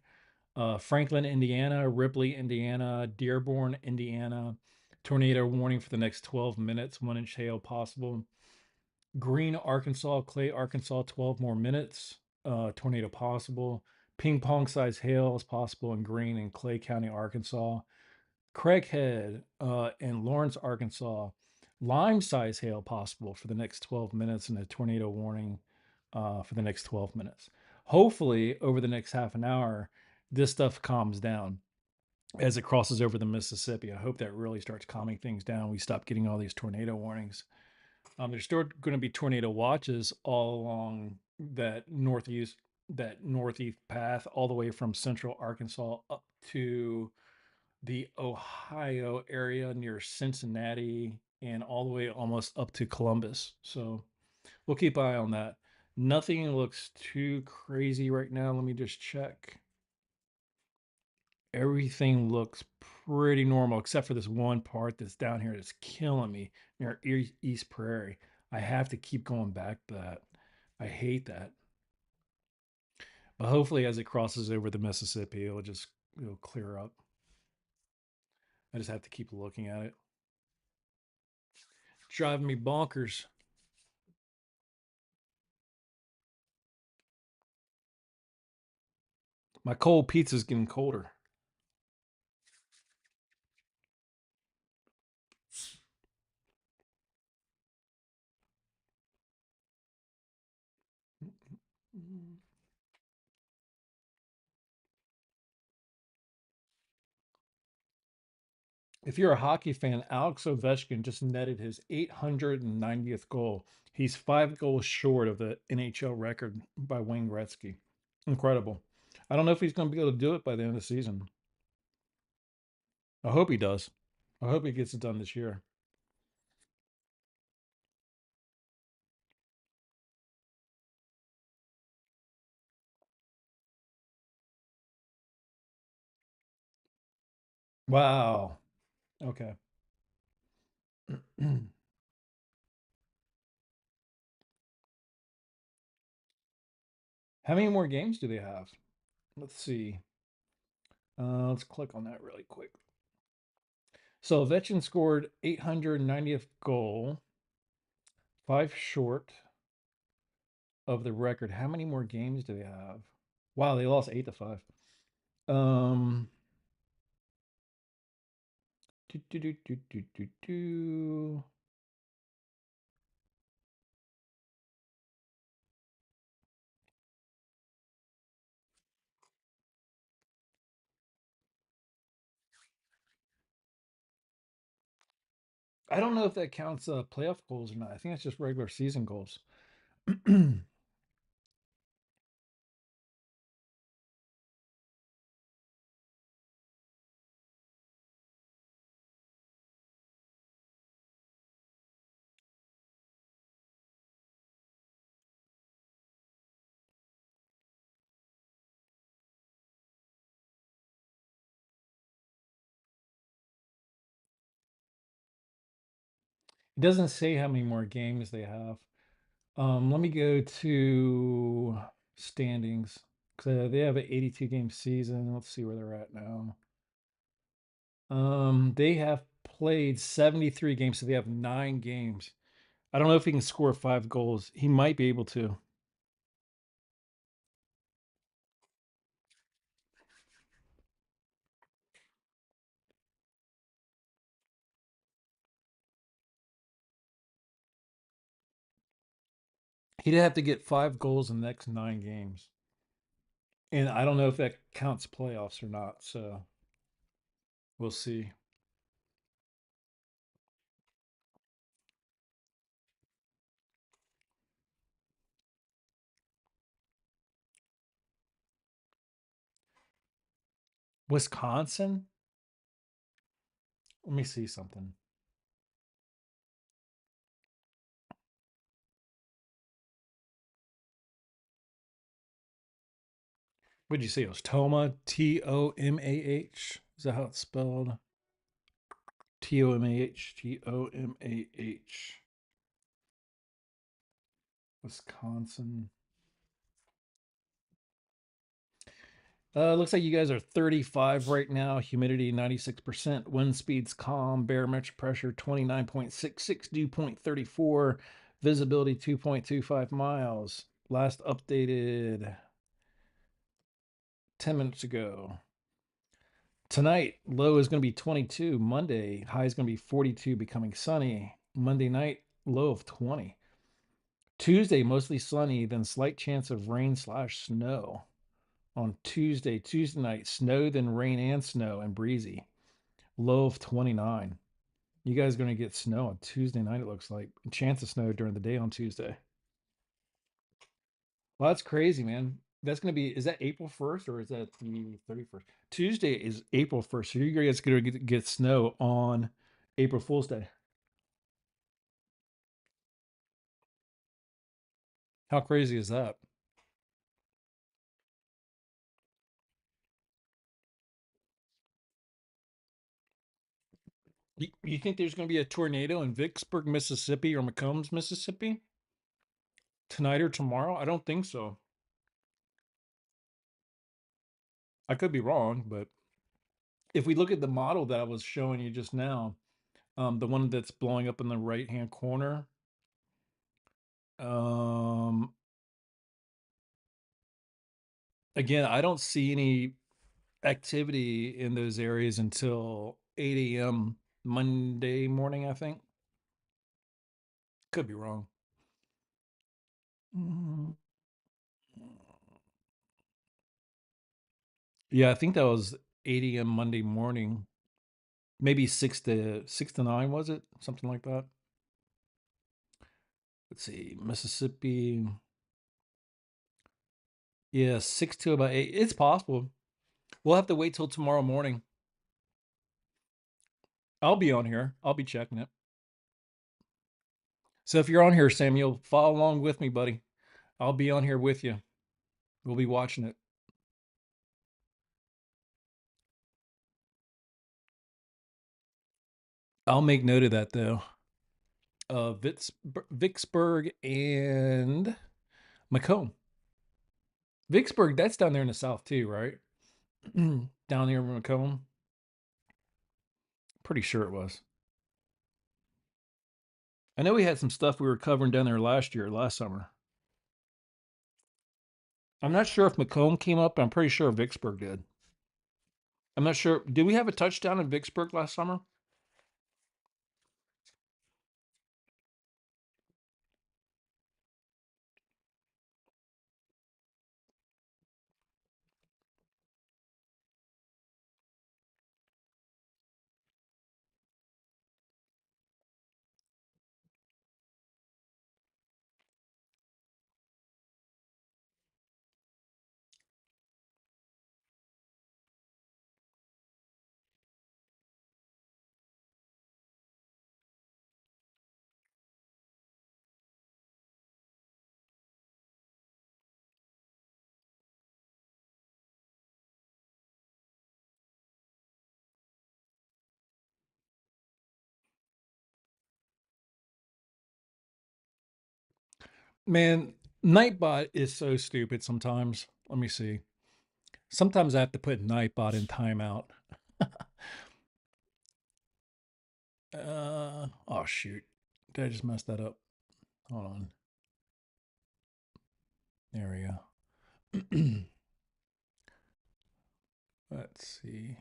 Franklin, Indiana, Ripley, Indiana, Dearborn, Indiana. Tornado warning for the next 12 minutes. 1-inch hail possible. Green, Arkansas, Clay, Arkansas, 12 more minutes. Tornado possible. Ping pong size hail is possible in Green and Clay County, Arkansas. Craighead and Lawrence, Arkansas. Lime size hail possible for the next 12 minutes and a tornado warning for the next 12 minutes. Hopefully, over the next half an hour, this stuff calms down as it crosses over the Mississippi. I hope that really starts calming things down. We stop getting all these tornado warnings. There's still going to be tornado watches all along that northeast path, all the way from central Arkansas up to the Ohio area near Cincinnati and all the way almost up to Columbus. So we'll keep an eye on that. Nothing looks too crazy right now. Let me just check. Everything looks pretty normal except for this one part that's down here that's killing me near East Prairie. I have to keep going back to that. I hate that. But hopefully as it crosses over the Mississippi, it'll clear up. I just have to keep looking at it. Driving me bonkers. My cold pizza's getting colder. If you're a hockey fan, Alex Ovechkin just netted his 890th goal. He's 5 goals short of the NHL record by Wayne Gretzky. Incredible. I don't know if he's going to be able to do it by the end of the season. I hope he does. I hope he gets it done this year. Wow. Okay. How many more games do they have? Let's see. Let's click on that really quick. So Ovechkin scored 890th goal, 5 short of the record. How many more games do they have? Wow, they lost 8-5. Um, do, do, do, do, do, do, do. I don't know if that counts playoff goals or not. I think that's just regular season goals. It doesn't say how many more games they have. Let me go to standings because they have an 82 game season. Let's see where they're at now. They have played 73 games, so they have 9 games. I don't know if he can score 5 goals. He might be able to. He'd have to get 5 goals in the next 9 games. And I don't know if that counts playoffs or not. So we'll see. Wisconsin? Let me see something. What did you say? It was Toma, Tomah. Is that how it's spelled? Tomah. Wisconsin. Looks like you guys are 35 right now. Humidity 96%. Wind speeds calm. Barometric pressure 29.66. Dew point 34. Visibility 2.25 miles. Last updated 10 minutes ago. Tonight, low is going to be 22. Monday, high is going to be 42, becoming sunny. Monday night, low of 20. Tuesday, mostly sunny, then slight chance of rain/snow. On Tuesday night, snow, then rain and snow and breezy. Low of 29. You guys are going to get snow on Tuesday night, it looks like. A chance of snow during the day on Tuesday. Well, that's crazy, man. That's going to be, is that April 1st or is that the 31st? Tuesday is April 1st. So you guys going to get snow on April Fool's Day. How crazy is that? You think there's going to be a tornado in Vicksburg, Mississippi or McCombs, Mississippi tonight or tomorrow? I don't think so. I could be wrong, but if we look at the model that I was showing you just now, the one that's blowing up in the right hand corner, um, again, I don't see any activity in those areas until 8 a.m. Monday morning, I think. Could be wrong. Mm. Yeah, I think that was 8 a.m. Monday morning. Maybe 6 to 9, was it? Something like that. Let's see, Mississippi. Yeah, 6 to about 8. It's possible. We'll have to wait till tomorrow morning. I'll be on here. I'll be checking it. So if you're on here, Samuel, follow along with me, buddy. I'll be on here with you. We'll be watching it. I'll make note of that though. Vicksburg and Macomb. Vicksburg, that's down there in the south too, right? Down there in Macomb. Pretty sure it was. I know we had some stuff we were covering down there last summer. I'm not sure if Macomb came up. I'm pretty sure Vicksburg did. I'm not sure. Did we have a touchdown in Vicksburg last summer? Man, Nightbot is so stupid sometimes. Let me see. Sometimes I have to put Nightbot in timeout. Oh shoot. Did I just mess that up? Hold on. There we go. Let's see.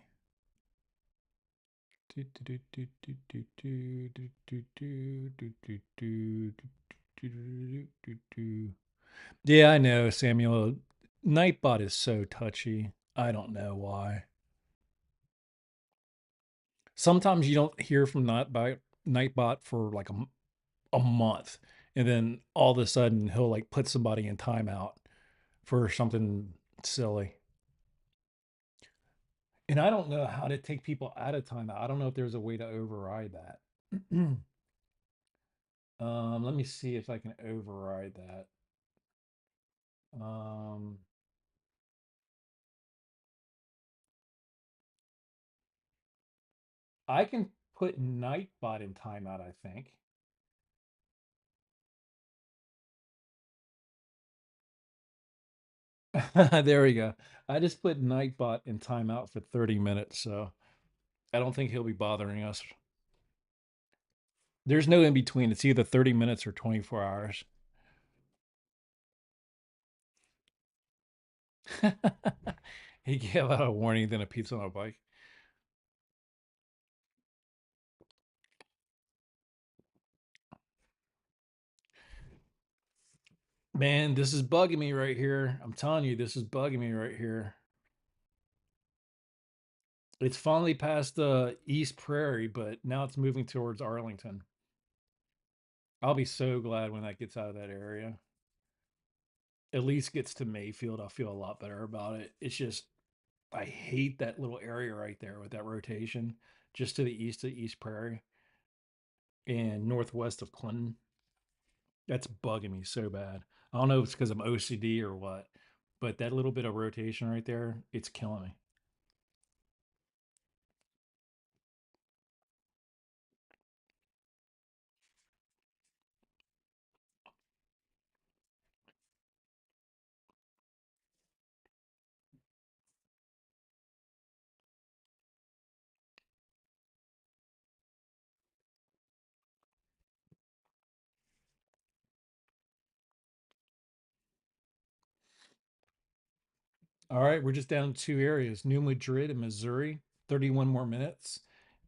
Yeah, I know, Samuel. Nightbot is so touchy. I don't know why. Sometimes you don't hear from Nightbot for like a month, and then all of a sudden he'll like put somebody in timeout for something silly. And I don't know how to take people out of timeout. I don't know if there's a way to override that. Let me see if I can override that. Um, I can put Nightbot in timeout, I think. There we go. I just put Nightbot in timeout for 30 minutes, so I don't think he'll be bothering us. There's no in between. It's either 30 minutes or 24 hours. He gave out a warning, then a pizza on a bike. Man, this is bugging me right here. I'm telling you, this is bugging me right here. It's finally past the East Prairie, but now it's moving towards Arlington. I'll be so glad when that gets out of that area. At least gets to Mayfield. I'll feel a lot better about it. It's just, I hate that little area right there with that rotation just to the east of East Prairie and northwest of Clinton. That's bugging me so bad. I don't know if it's because I'm OCD or what, but that little bit of rotation right there, it's killing me. All right, we're just down to two areas: New Madrid and Missouri, 31 more minutes,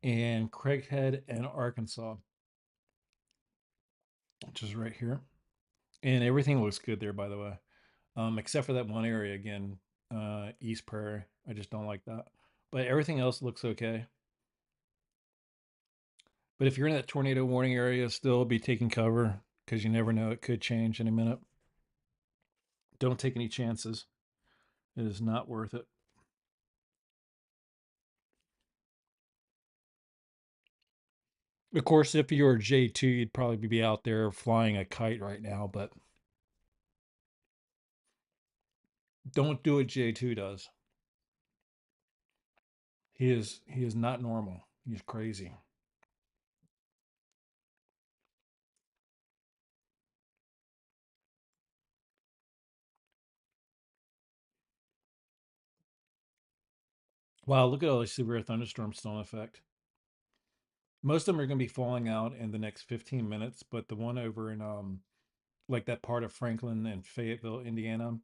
and Craighead and Arkansas, which is right here. And everything looks good there, by the way, except for that one area again, East Prairie. I just don't like that. But everything else looks okay. But if you're in that tornado warning area, still be taking cover because you never know. It could change any minute. Don't take any chances. It is not worth it. Of course, if you were J2, you'd probably be out there flying a kite right now, but don't do what J2 does. He is not normal. He's crazy. Wow, look at all these severe thunderstorms still in effect. Most of them are going to be falling out in the next 15 minutes, but the one over in like that part of Franklin and Fayetteville, Indiana,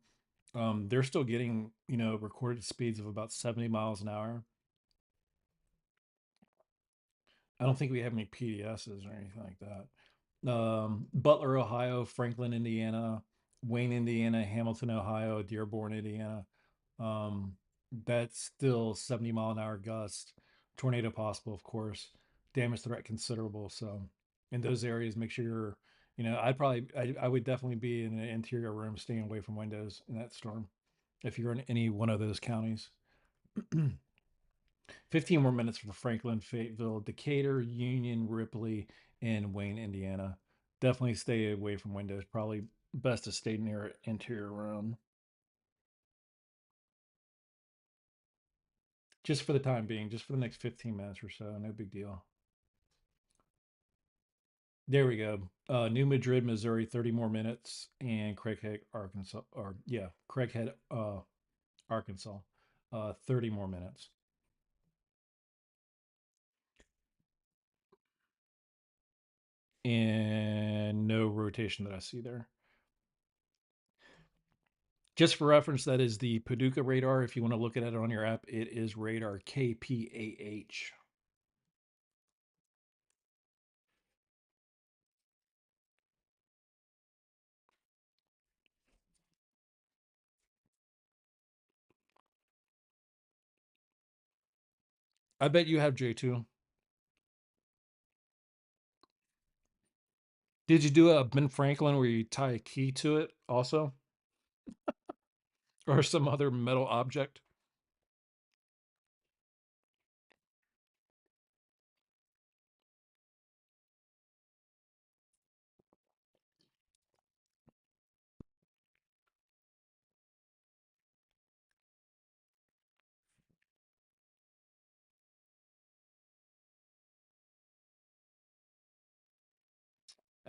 they're still getting, recorded speeds of about 70 miles an hour. I don't think we have any PDSs or anything like that. Butler, Ohio, Franklin, Indiana, Wayne, Indiana, Hamilton, Ohio, Dearborn, Indiana. Um, that's still 70 mile an hour gust. Tornado possible, of course. Damage threat considerable. So in those areas, make sure you're, I would definitely be in an interior room, staying away from windows in that storm if you're in any one of those counties. 15 more minutes for Franklin, Fayetteville, Decatur, Union, Ripley, and Wayne, Indiana. Definitely stay away from windows. Probably best to stay near interior room. Just for the time being, just for the next 15 minutes or so. No big deal. There we go. New Madrid, Missouri, 30 more minutes, and Craighead, Arkansas, or yeah, Craighead, Arkansas, 30 more minutes. And no rotation that I see there. Just for reference, that is the Paducah radar. If you want to look at it on your app, it is radar KPAH. I bet you have J2. Did you do a Ben Franklin where you tie a key to it also? Or some other metal object?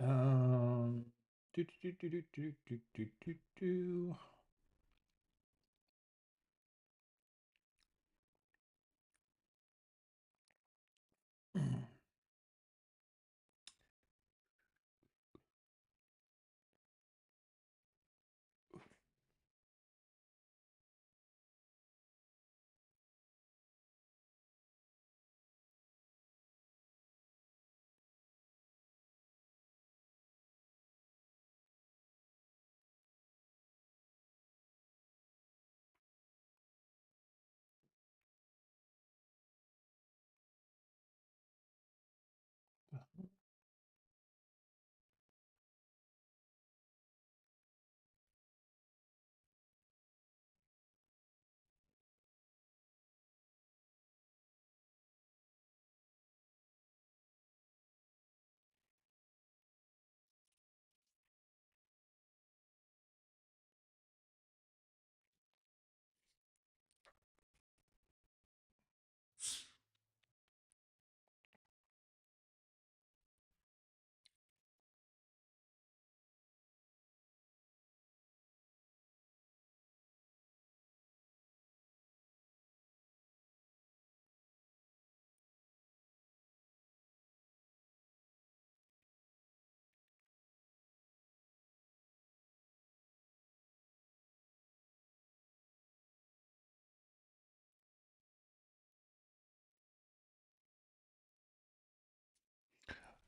Um, do, do, do, do, do, do, do, do, do.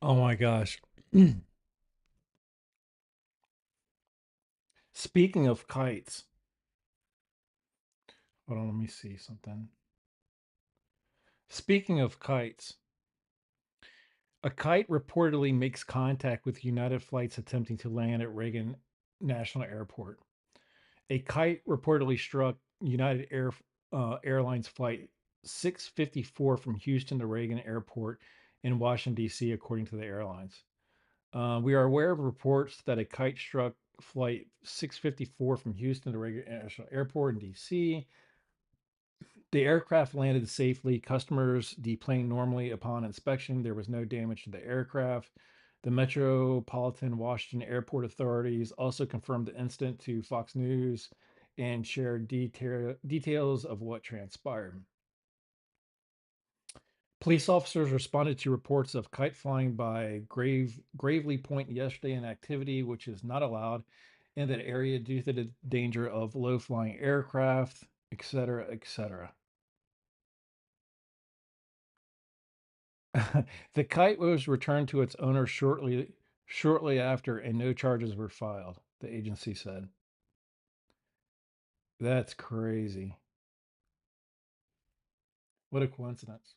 Oh my gosh. Speaking of kites, hold on, let me see something. Speaking of kites, a kite reportedly makes contact with United flights attempting to land at Reagan National Airport. A kite reportedly struck Airlines flight 654 from Houston to Reagan Airport in Washington, D.C., according to the airlines. We are aware of reports that a kite struck flight 654 from Houston to Reagan National Airport in D.C. The aircraft landed safely. Customers deplaned normally upon inspection. There was no damage to the aircraft. The Metropolitan Washington Airport authorities also confirmed the incident to Fox News and shared details of what transpired. Police officers responded to reports of kite flying by Gravely Point yesterday, an activity which is not allowed in that area due to the danger of low flying aircraft, etc., etc. The kite was returned to its owner shortly after, and no charges were filed, the agency said. That's crazy. What a coincidence.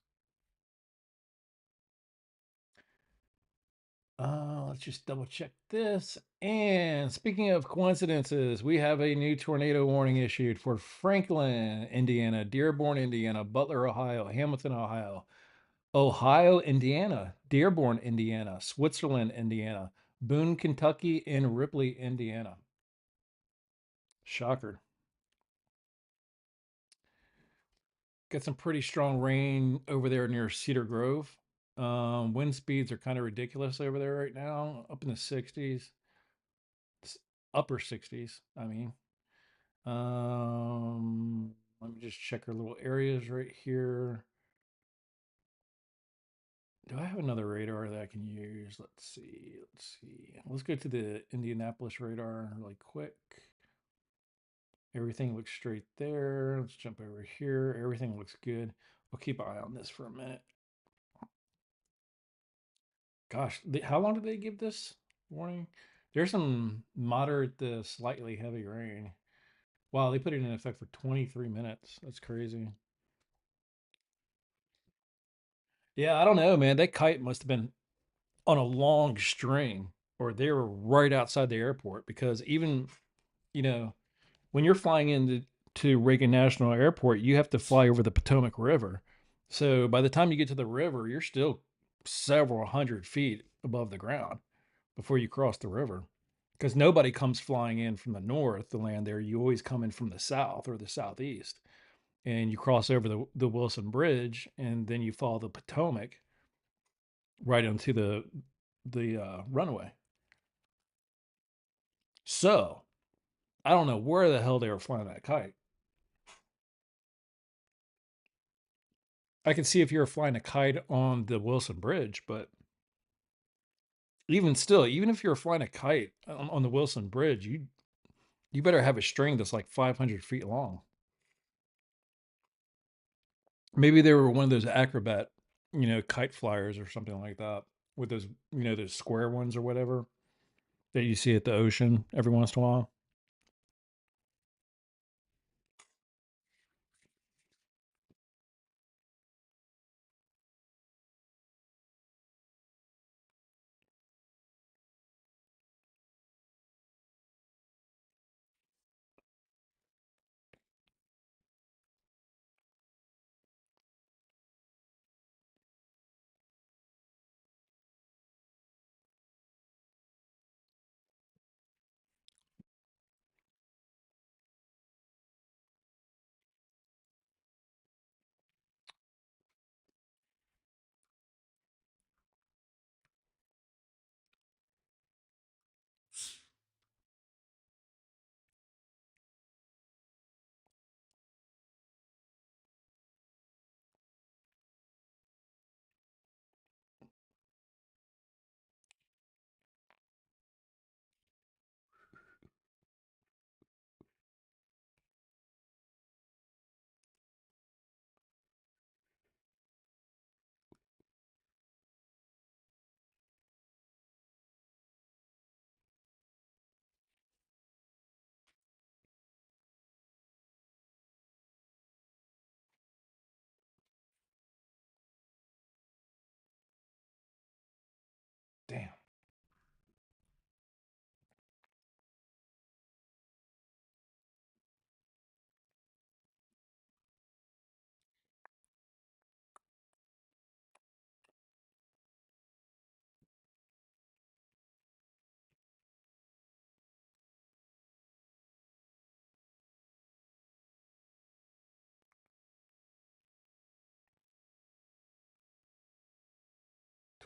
Let's just double check this. And speaking of coincidences, we have a new tornado warning issued for Franklin, Indiana, Dearborn, Indiana, Butler, Ohio, Hamilton, Ohio, Indiana, Dearborn, Indiana, Switzerland, Indiana, Boone, Kentucky, and Ripley, Indiana. Shocker. Got some pretty strong rain over there near Cedar Grove. Wind speeds are kind of ridiculous over there right now, up in the 60s, upper 60s. I mean, let me just check our little areas right here. Do I have another radar that I can use? Let's see. Let's see. Let's go to the Indianapolis radar really quick. Everything looks straight there. Let's jump over here. Everything looks good. We'll keep an eye on this for a minute. Gosh, how long did they give this warning? There's some moderate to slightly heavy rain. Wow, they put it in effect for 23 minutes. That's crazy. Yeah, I don't know, man. That kite must have been on a long string, or they were right outside the airport, because even, you know, when you're flying into Reagan National Airport, you have to fly over the Potomac River. So by the time you get to the river, you're still several hundred feet above the ground before you cross the river. Because nobody comes flying in from the north to land there. You always come in from the south or the southeast. And you cross over the Wilson Bridge, and then you follow the Potomac right onto the runway. So I don't know where the hell they were flying that kite. I can see if you're flying a kite on the Wilson Bridge, but even still, even if you're flying a kite on the Wilson Bridge, you better have a string that's like 500 feet long. Maybe they were one of those acrobat, kite flyers or something like that, with those, those square ones or whatever that you see at the ocean every once in a while.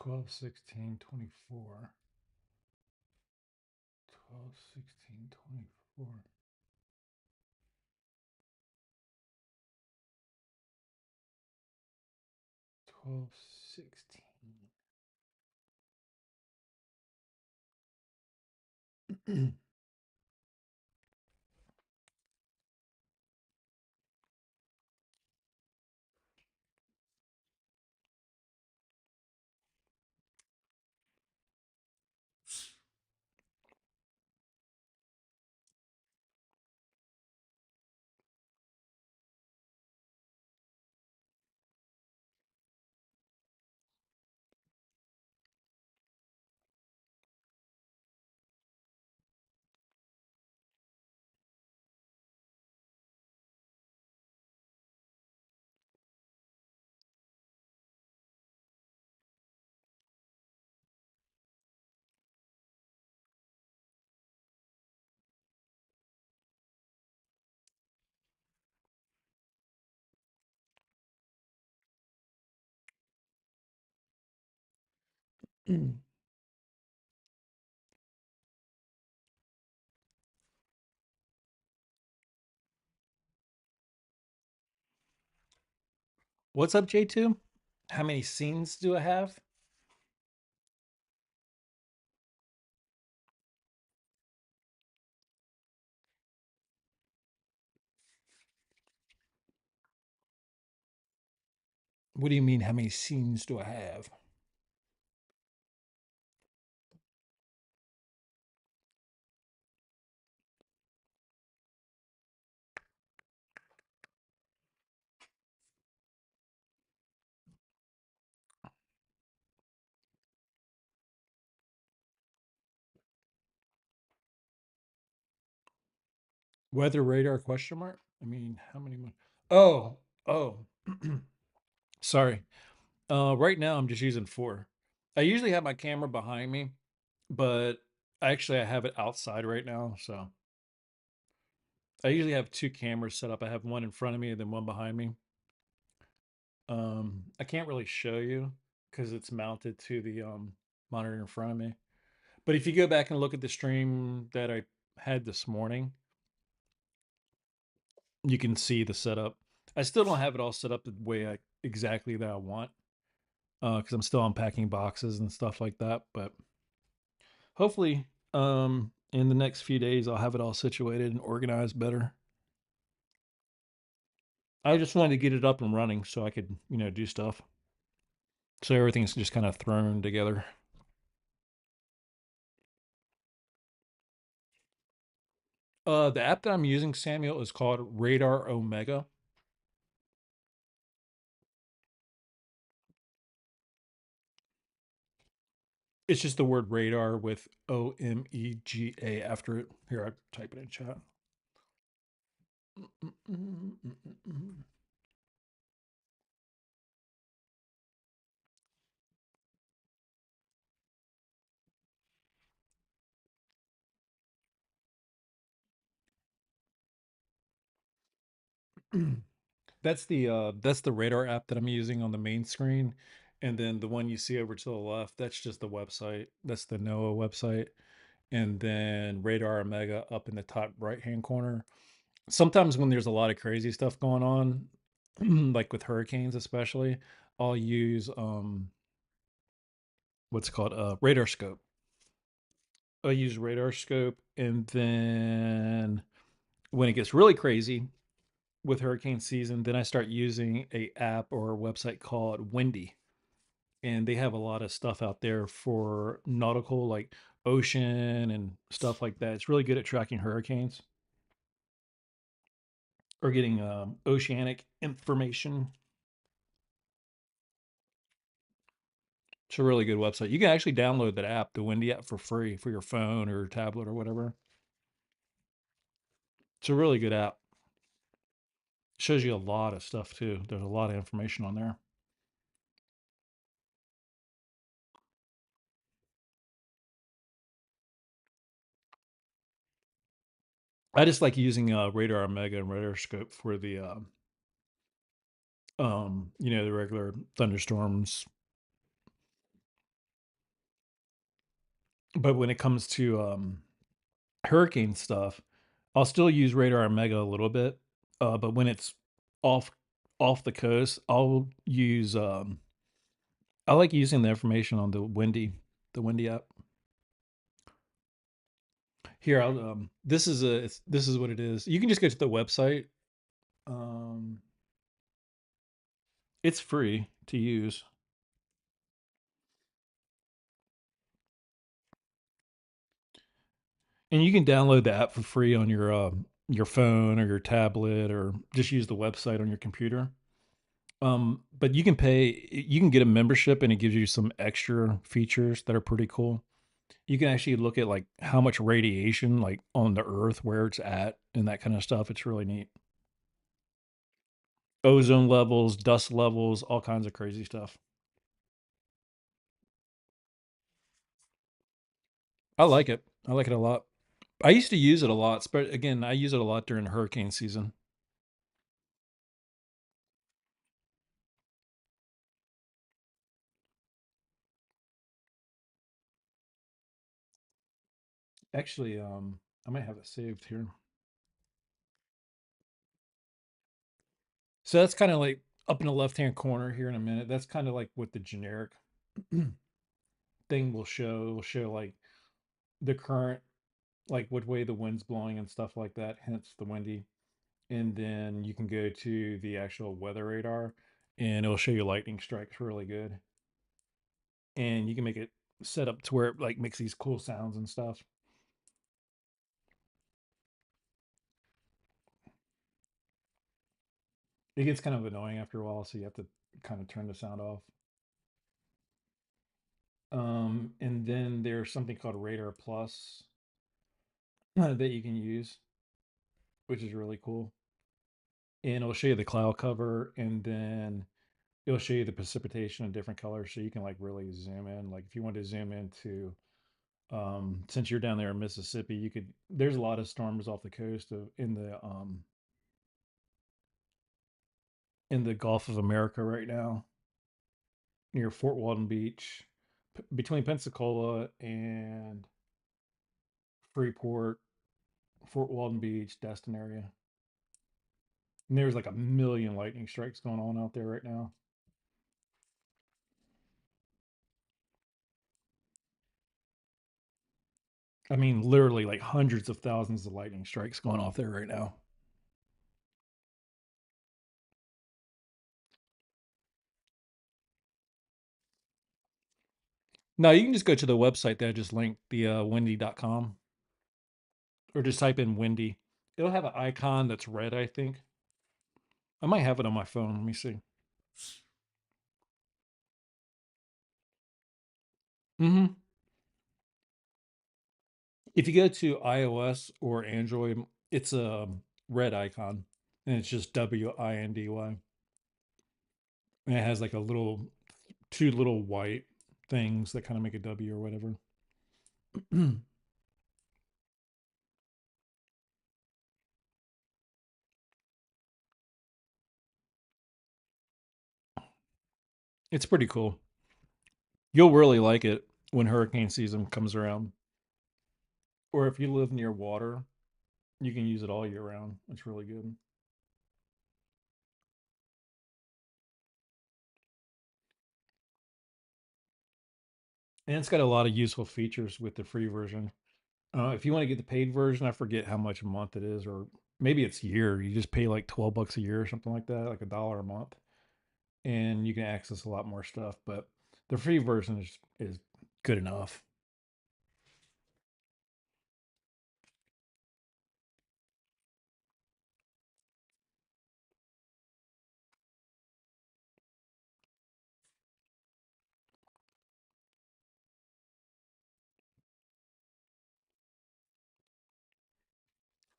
12, 16, 24. 12, 16, 24. 12, 16. What's up, J2? How many scenes do I have? What do you mean, how many scenes do I have? Weather radar question mark? I mean, how many more? Oh, oh. Sorry. Right now I'm just using 4. I usually have my camera behind me, but actually I have it outside right now, so I usually have 2 cameras set up. I have one in front of me and then one behind me. I can't really show you because it's mounted to the monitor in front of me. But if you go back and look at the stream that I had this morning, you can see the setup. I still don't have it all set up the way I exactly that I want because I'm still unpacking boxes and stuff like that. But hopefully, in the next few days, I'll have it all situated and organized better. I just wanted to get it up and running so I could, do stuff. So everything's just kind of thrown together. The app that I'm using, Samuel, is called Radar Omega. It's just the word radar with OMEGA after it. Here, I type it in chat. That's the radar app that I'm using on the main screen, and then the one you see over to the left, that's just the website. That's the NOAA website, and then Radar Omega up in the top right hand corner. Sometimes when there's a lot of crazy stuff going on, like with hurricanes especially, I'll use what's called a radar scope. I use radar scope, and then when it gets really crazy with hurricane season, then I start using a app or a website called Windy, and they have a lot of stuff out there for nautical, like ocean and stuff like that. It's really good at tracking hurricanes or getting oceanic information. It's a really good website. You can actually download that app, the Windy app, for free for your phone or tablet or whatever. It's a really good app. Shows you a lot of stuff too. There's a lot of information on there. I just like using Radar Omega and Radar Scope for the the regular thunderstorms. But when it comes to hurricane stuff, I'll still use Radar Omega a little bit. But when it's off off the coast, I like using the information on the Windy app. Here, I'll this is what it is. You can just go to the website. Um, it's free to use. And you can download the app for free on your phone or your tablet, or just use the website on your computer. But you can pay. You can get a membership, and it gives you some extra features that are pretty cool. You can actually look at like how much radiation, like on the Earth, where it's at, and that kind of stuff. It's really neat. Ozone levels, dust levels, all kinds of crazy stuff. I like it. I like it a lot. I used to use it a lot, but again, I use it a lot during hurricane season. Actually, I might have it saved here. So that's kind of like up in the left hand corner here in a minute. That's kind of like what the generic thing will show. It will show like the current, like what way the wind's blowing and stuff like that, hence the windy. And then you can go to the actual weather radar and it'll show you lightning strikes really good. And you can make it set up to where it like makes these cool sounds and stuff. It gets kind of annoying after a while, so you have to kind of turn the sound off. And then there's something called Radar Plus that you can use, which is really cool. And it'll show you the cloud cover, and then it'll show you the precipitation in different colors, so you can like really zoom in. Like if you want to zoom into, since you're down there in Mississippi, you could. There's a lot of storms off the coast of in the Gulf of America right now, near Fort Walton Beach, between Pensacola and Freeport, Fort Walton Beach, Destin area. And there's like a million lightning strikes going on out there right now. I mean, literally like hundreds of thousands of lightning strikes going off there right now. No, you can just go to the website that I just linked, the windy.com, or just type in windy. It'll have an icon that's red, I think. I might have it on my phone. Let me see. Hmm. If you go to iOS or Android, it's a red icon and it's just WINDY. And it has like a little, two little white things that kind of make a W or whatever. It's pretty cool. You'll really like it when hurricane season comes around. Or if you live near water, you can use it all year round. It's really good. And it's got a lot of useful features with the free version. If you want to get the paid version, I forget how much a month it is, or maybe it's year. You just pay like 12 bucks a year or something like that, like $1 a month, and you can access a lot more stuff. But the free version is good enough.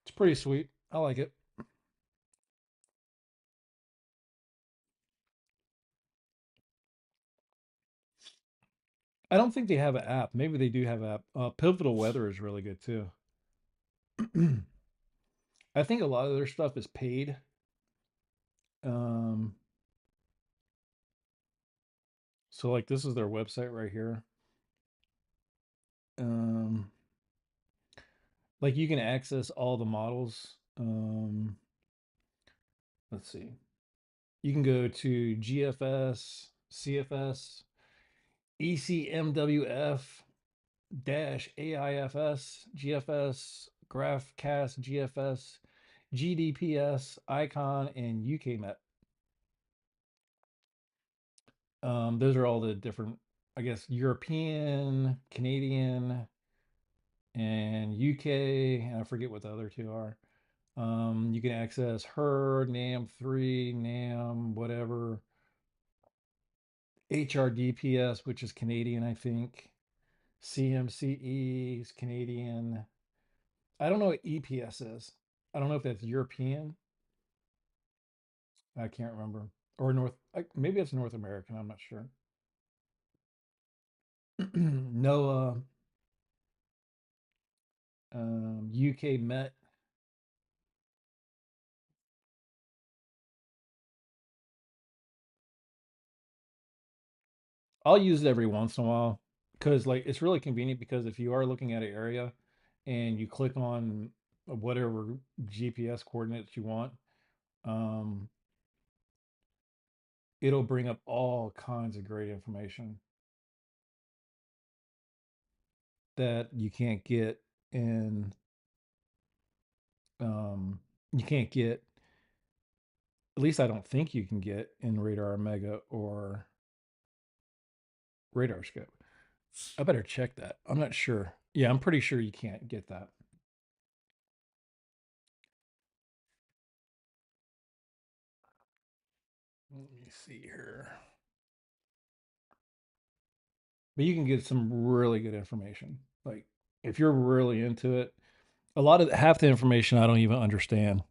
It's pretty sweet. I like it. I don't think they have an app. Maybe they do have an app. Pivotal Weather is really good too. I think a lot of their stuff is paid. Um, so like this is their website right here. Um, like you can access all the models. Let's see. You can go to GFS, CFS, ECMWF dash AIFS, GFS, GraphCast, GFS, GDPS, Icon, and UKMet. Those are all the different, I guess, European, Canadian, and UK. And I forget what the other two are. You can access her, NAM3, NAM, whatever, HRDPS, which is Canadian, I think. CMCE is Canadian. I don't know what EPS is. I don't know if that's European. I can't remember. Or maybe it's North American. I'm not sure. NOAA, UK Met. I'll use it every once in a while because like it's really convenient because if you are looking at an area and you click on whatever GPS coordinates you want, um, it'll bring up all kinds of great information that you can't get in you can't get, at least I don't think you can get in Radar Omega or Radar Scope. I better check that. I'm not sure. Yeah, I'm pretty sure you can't get that. Let me see here. But you can get some really good information. Like if you're really into it, a lot of half the information I don't even understand.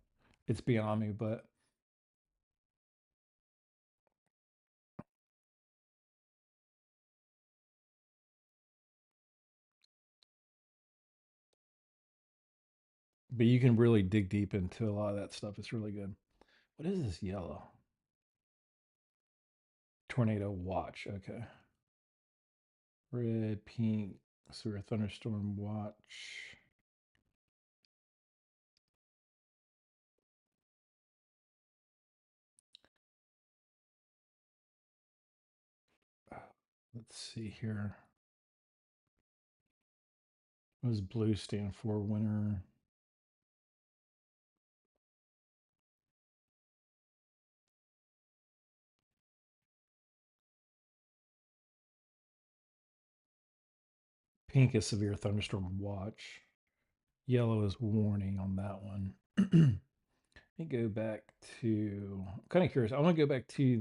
It's beyond me, but you can really dig deep into a lot of that stuff. It's really good. What is this yellow? Tornado watch. Okay. Red, pink, severe thunderstorm watch. Let's see here. What does blue stand for? Winter. Pink is severe thunderstorm watch. Yellow is warning on that one. Let me go back to. I'm kind of curious. I want to go back to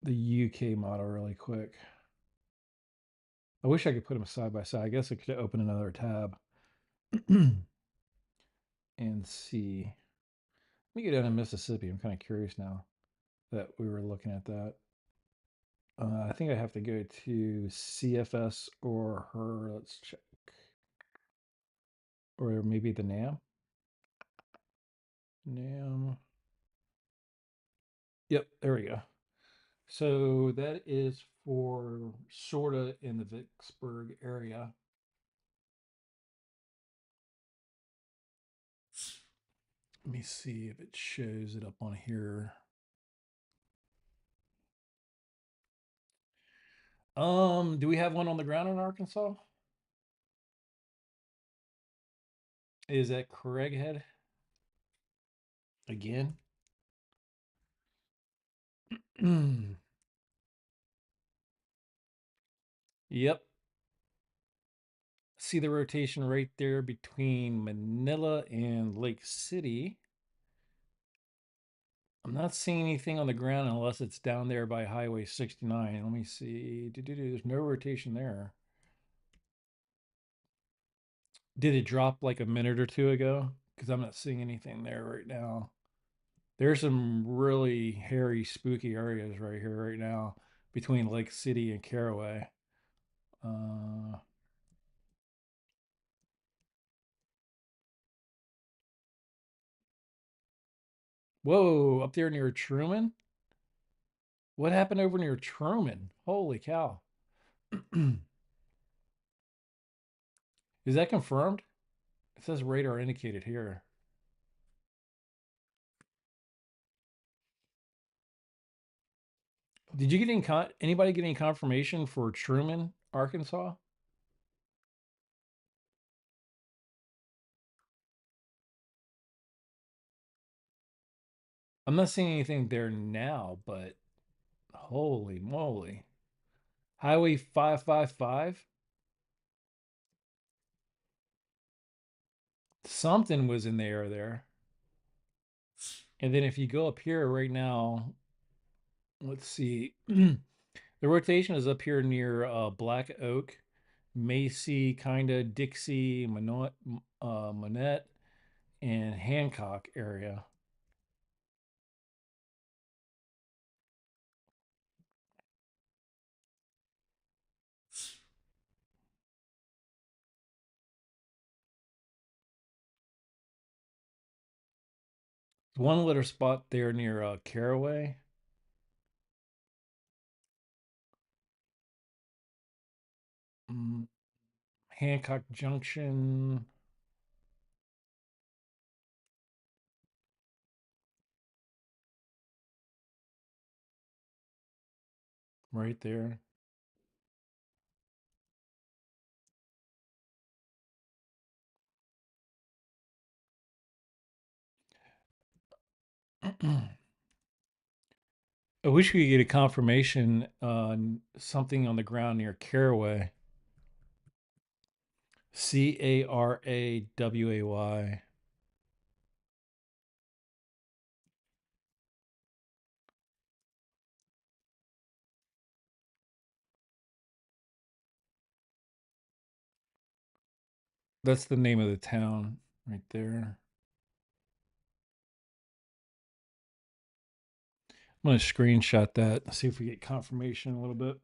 the UK model really quick. I wish I could put them side by side. I guess I could open another tab and see. Let me go down to Mississippi. I'm kind of curious now that we were looking at that. I think I have to go to CFS or her. Let's check. Or maybe the NAM. NAM. Yep, there we go. So that is for sorta in the Vicksburg area. Let me see if it shows it up on here. Do we have one on the ground in Arkansas? Is that Craighead again? Yep. See the rotation right there between Manila and Lake City. I'm not seeing anything on the ground unless it's down there by Highway 69. Let me see. There's no rotation there. Did it drop like a minute or two ago? Because I'm not seeing anything there right now. There's some really hairy, spooky areas right here, right now, between Lake City and Caraway. Uh, whoa, up there near Truman? What happened over near Truman? Holy cow. Is that confirmed? It says radar indicated here. Did you get anybody get any confirmation for Truman, Arkansas? I'm not seeing anything there now, but holy moly. Highway 555? Something was in the air there. And then if you go up here right now, let's see. The rotation is up here near Black Oak, Macy, kinda Dixie, Monette, and Hancock area. One little spot there near Caraway. mm, Hancock Junction, right there. I wish we could get a confirmation on something on the ground near Caraway. Caraway. That's the name of the town right there. I'm going to screenshot that, see if we get confirmation a little bit.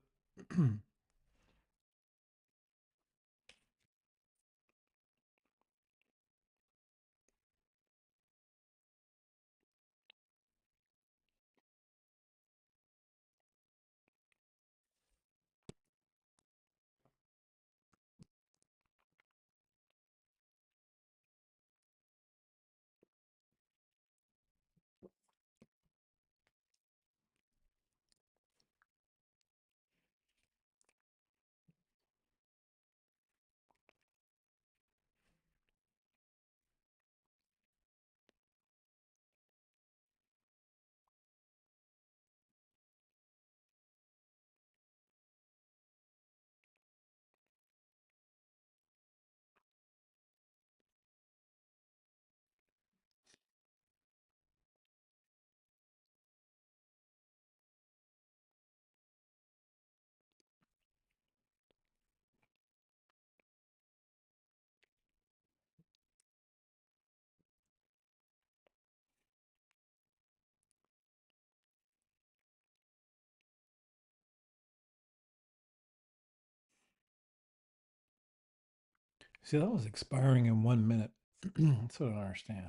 See, that was expiring in 1 minute. That's what I don't understand.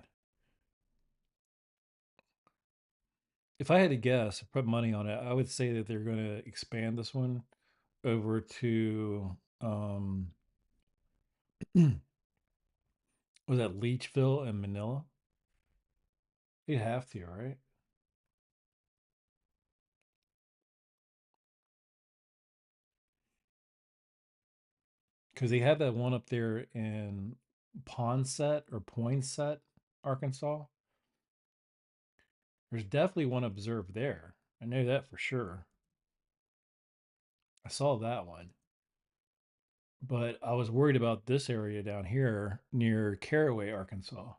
If I had to guess, put money on it, I would say that they're going to expand this one over to, was that Leechville and Manila? You'd have to, right? Because they had that one up there in Ponset or Poinsett, Arkansas. There's definitely one observed there. I know that for sure. I saw that one. But I was worried about this area down here near Caraway, Arkansas.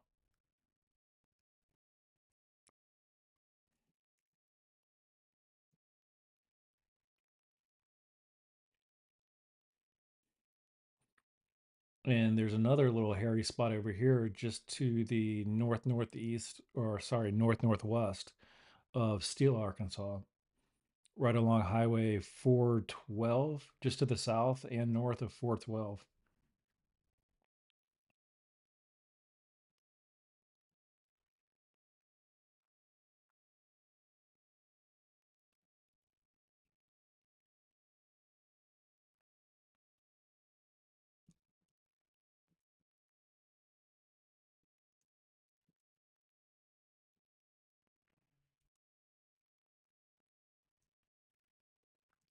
And there's another little hairy spot over here just to the northeast, or sorry, northwest of Steele, Arkansas, right along Highway 412, just to the south and north of 412.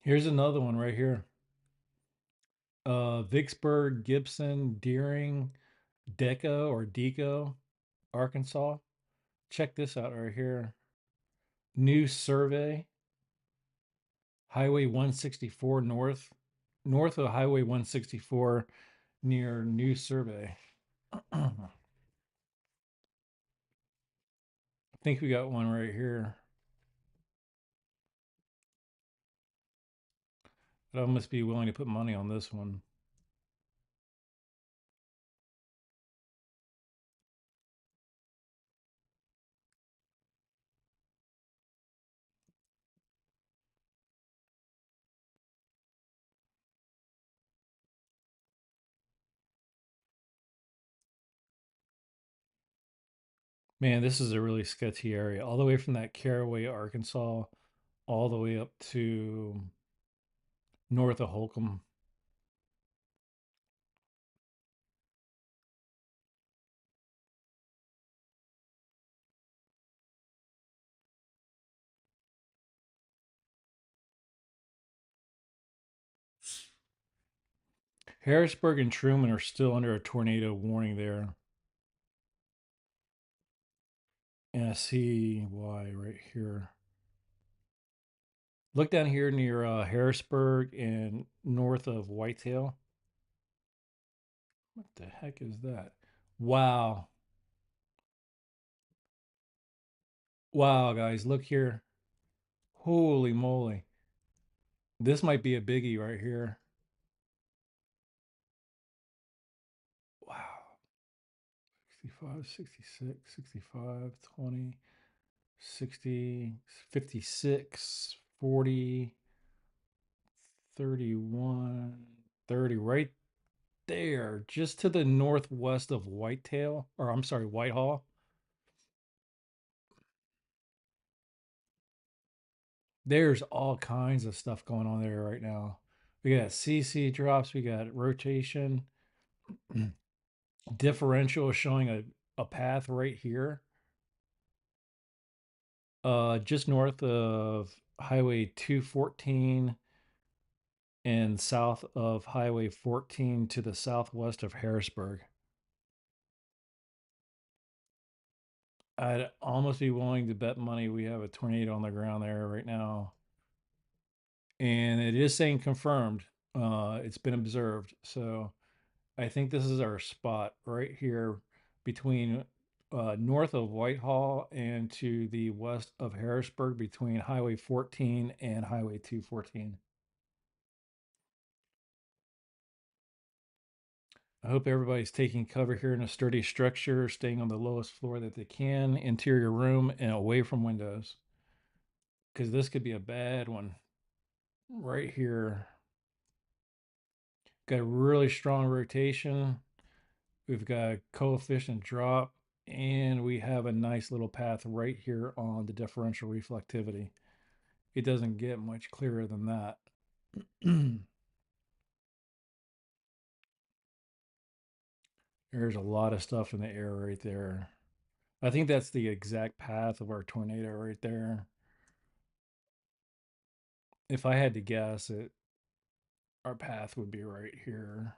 Here's another one right here. Vicksburg, Gibson, Deering, Deco, Arkansas. Check this out right here. New survey, Highway 164 north of Highway 164 near New Survey. I think we got one right here. But I must be willing to put money on this one. Man, this is a really sketchy area. All the way from that Caraway, Arkansas, all the way up to north of Holcomb. Harrisburg and Truman are still under a tornado warning there. And I see why right here. Look down here near Harrisburg and north of Whitetail. What the heck is that? Wow. Wow, guys, look here. Holy moly. This might be a biggie right here. Wow. 65, 66, 65, 20, 60, 56, 40, 31, 30, right there, just to the northwest of Whitetail, or I'm sorry, Whitehall. There's all kinds of stuff going on there right now. We got CC drops, we got rotation, differential showing a path right here, just north of Highway 214 and south of Highway 14 to the southwest of Harrisburg. I'd almost be willing to bet money we have a tornado on the ground there right now. And it is saying confirmed. It's been observed. So I think this is our spot right here between north of Whitehall and to the west of Harrisburg between Highway 14 and Highway 214. I hope everybody's taking cover here in a sturdy structure, staying on the lowest floor that they can, interior room, and away from windows. Because this could be a bad one right here. Got a really strong rotation. We've got coefficient drop, and we have a nice little path right here on the differential reflectivity. It doesn't get much clearer than that. There's a lot of stuff in the air right there. I think that's the exact path of our tornado right there. If I had to guess it, our path would be right here.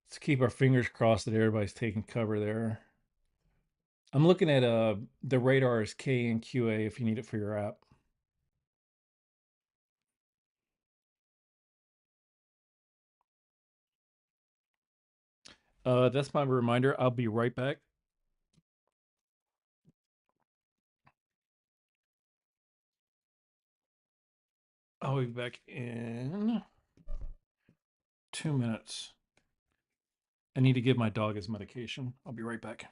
Let's keep our fingers crossed that everybody's taking cover there. I'm looking at the radar is K and QA if you need it for your app. That's my reminder. I'll be right back. I'll be back in 2 minutes. I need to give my dog his medication. I'll be right back.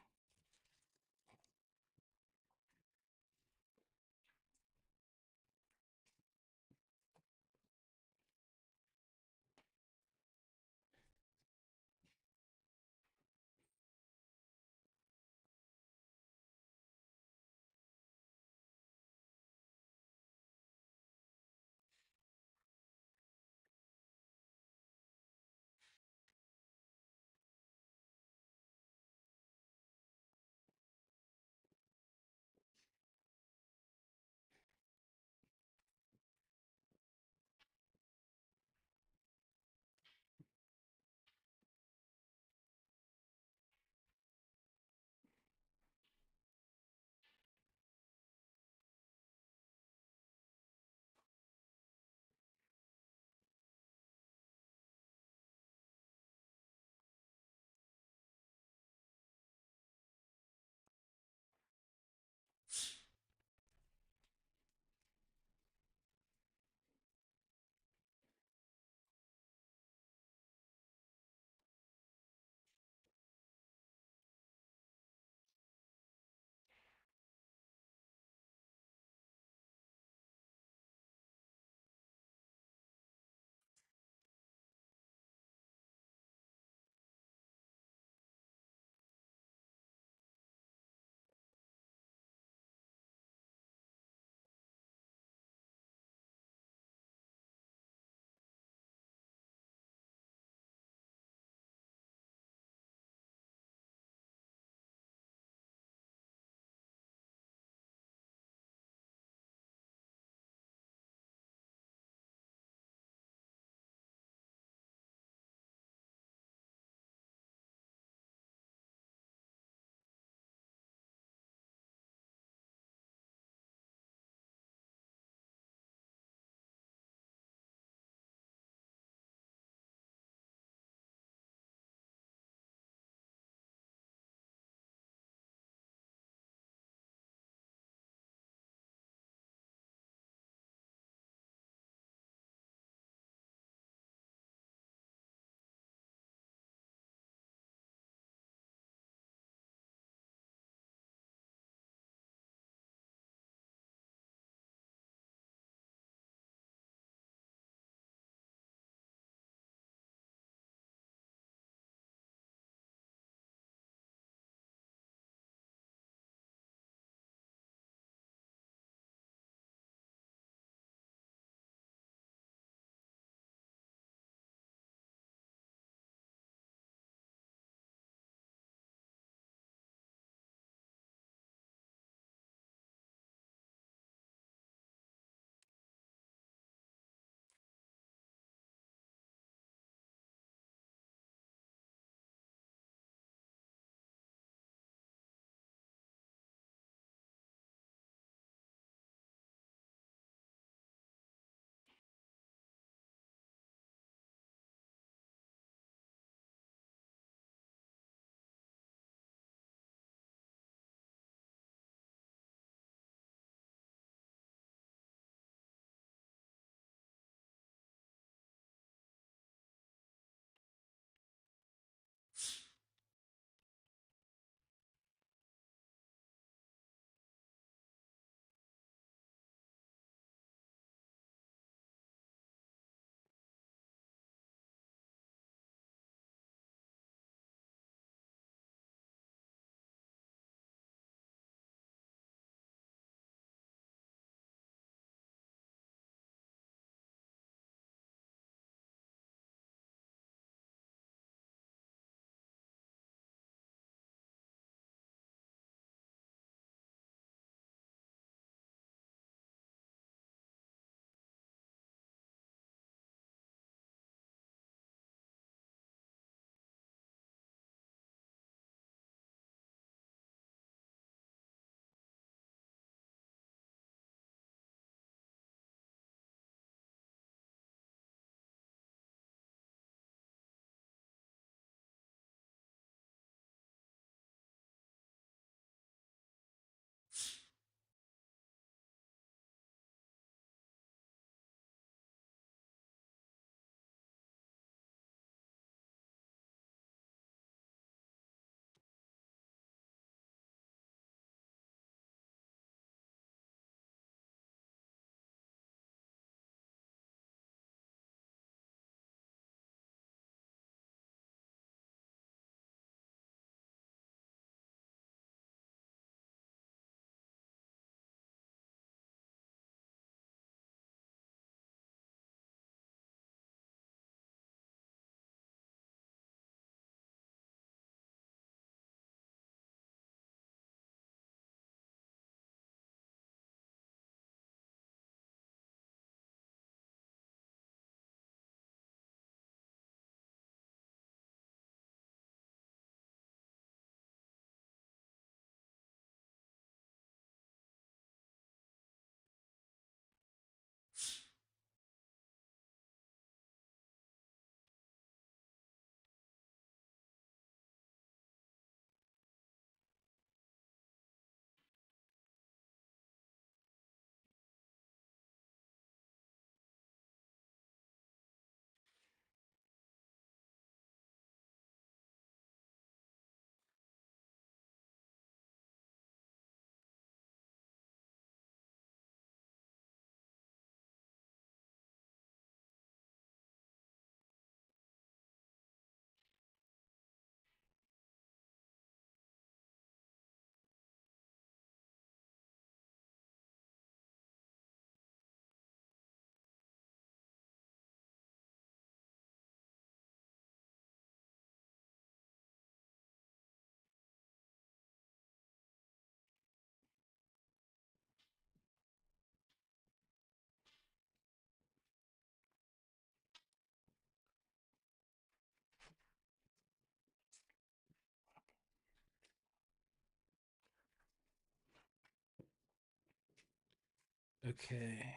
Okay.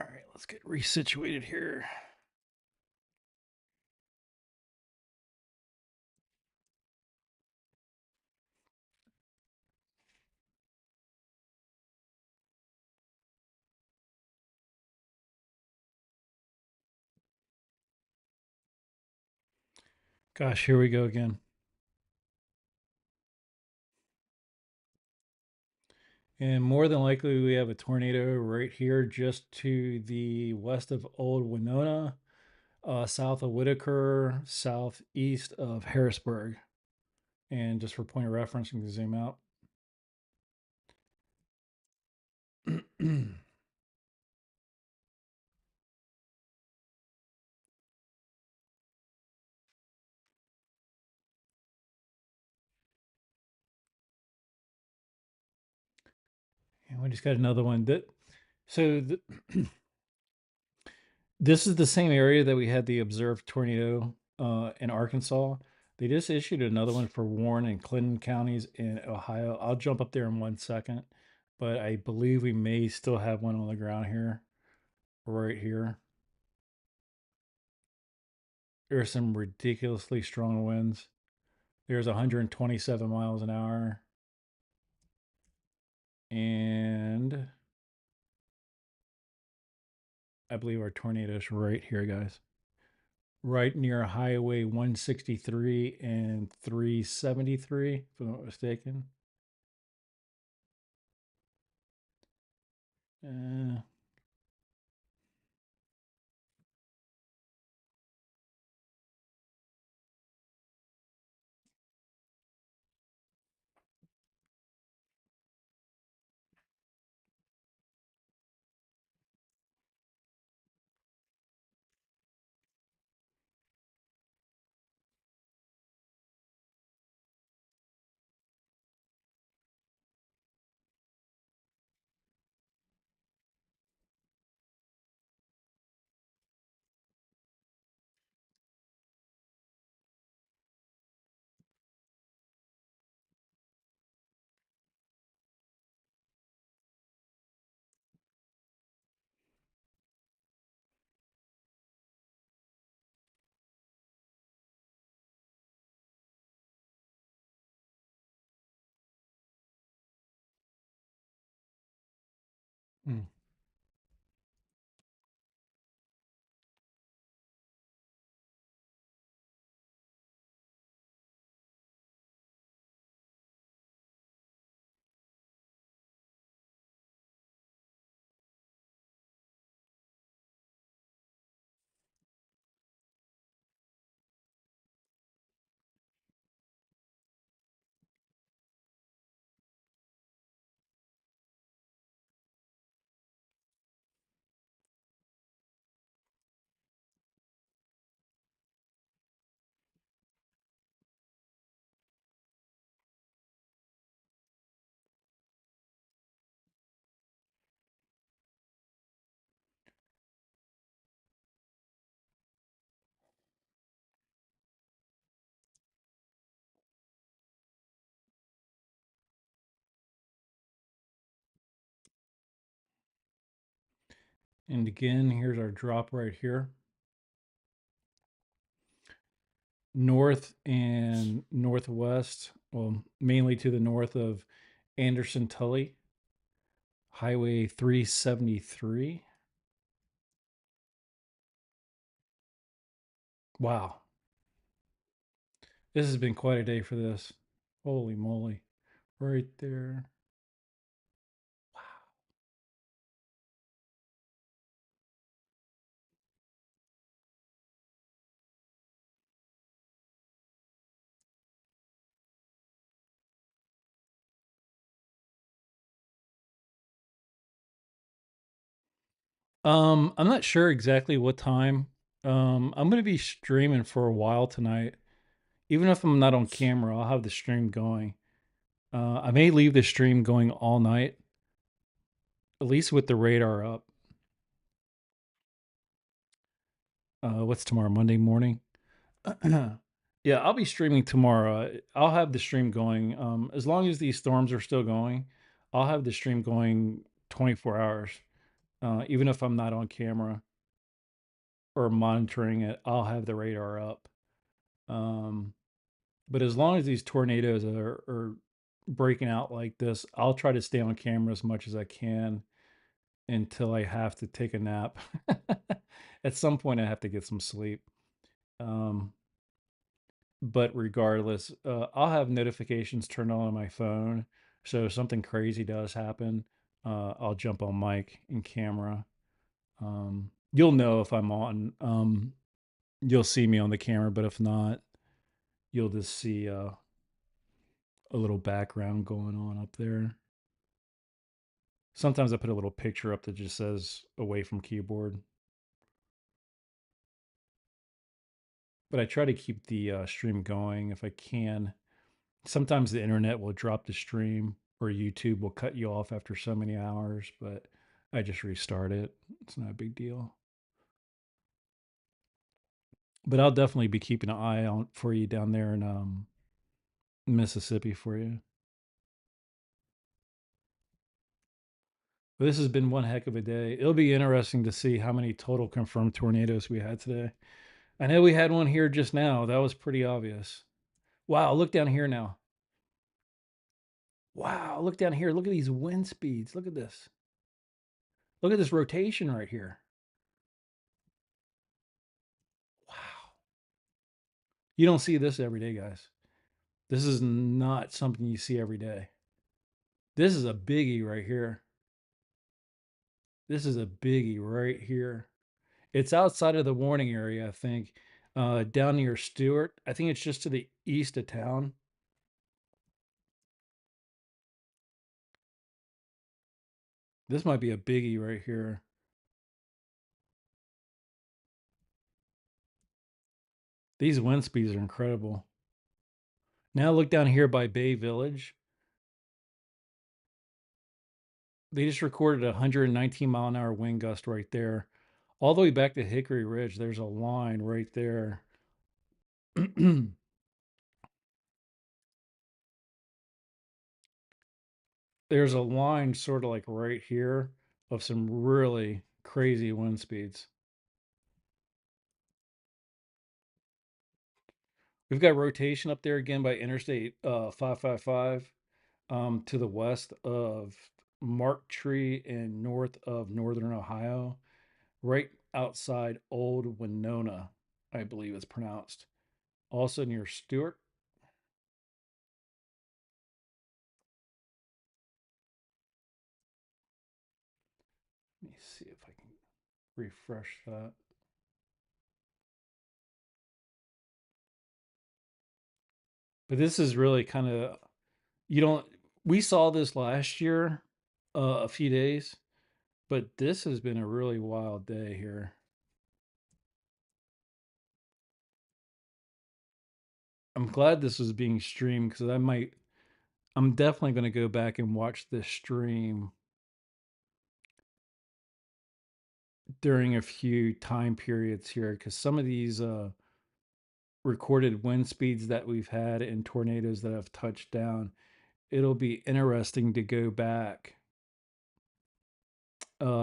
All right, let's get resituated here. Gosh, here we go again. And more than likely, we have a tornado right here just to the west of Old Winona, south of Whitaker, southeast of Harrisburg. And just for point of reference, you can zoom out. And we just got another one. So this is the same area that we had the observed tornado in Arkansas. They just issued another one for Warren and Clinton counties in Ohio. I'll jump up there in 1 second, but I believe we may still have one on the ground here, right here. There are some ridiculously strong winds. There's 127 miles an hour. And I believe our tornado is right here, guys. Right near Highway 163 and 373, if I'm not mistaken. Uh, hmm. And again, here's our drop right here. North and northwest, well, mainly to the north of Anderson Tully, Highway 373. Wow, this has been quite a day for this. Holy moly. Right there. I'm not sure exactly what time. I'm gonna be streaming for a while tonight. Even if I'm not on camera, I'll have the stream going. I may leave the stream going all night, at least with the radar up. What's tomorrow? Monday morning. Yeah, I'll be streaming tomorrow. I'll have the stream going. As long as these storms are still going, I'll have the stream going 24 hours. Even if I'm not on camera or monitoring it, I'll have the radar up. Um, but as long as these tornadoes are breaking out like this, I'll try to stay on camera as much as I can until I have to take a nap. At some point, I have to get some sleep. Um, but regardless, I'll have notifications turned on my phone. So if something crazy does happen, I'll jump on mic and camera. You'll know if I'm on. You'll see me on the camera, but if not, you'll just see a little background going on up there. Sometimes I put a little picture up that just says away from keyboard. But I try to keep the stream going if I can. Sometimes the internet will drop the stream or YouTube will cut you off after so many hours, but I just restart it. It's not a big deal. But I'll definitely be keeping an eye out for you down there in Mississippi for you. But this has been one heck of a day. It'll be interesting to see how many total confirmed tornadoes we had today. I know we had one here just now. That was pretty obvious. Wow, look down here now. Wow, look down here. Look at these wind speeds. Look at this. Look at this rotation right here. Wow. You don't see this every day, guys. This is not something you see every day. This is a biggie right here. This is a biggie right here. It's outside of the warning area, I think, down near Stewart. I think it's just to the east of town. This might be a biggie right here. These wind speeds are incredible. Now look down here by Bay Village. They just recorded a 119-mile-an-hour wind gust right there. All the way back to Hickory Ridge, there's a line right there. There's a line sort of like right here of some really crazy wind speeds. We've got rotation up there again by Interstate 555 to the west of Mark Tree and north of Northern Ohio, right outside Old Winona, I believe it's pronounced. Also near Stewart. Let me see if I can refresh that. But this is really kind of, you don't, we saw this last year, a few days, but this has been a really wild day here. I'm glad this was being streamed because I'm definitely going to go back and watch this stream during a few time periods here because some of these recorded wind speeds that we've had and tornadoes that have touched down, it'll be interesting to go back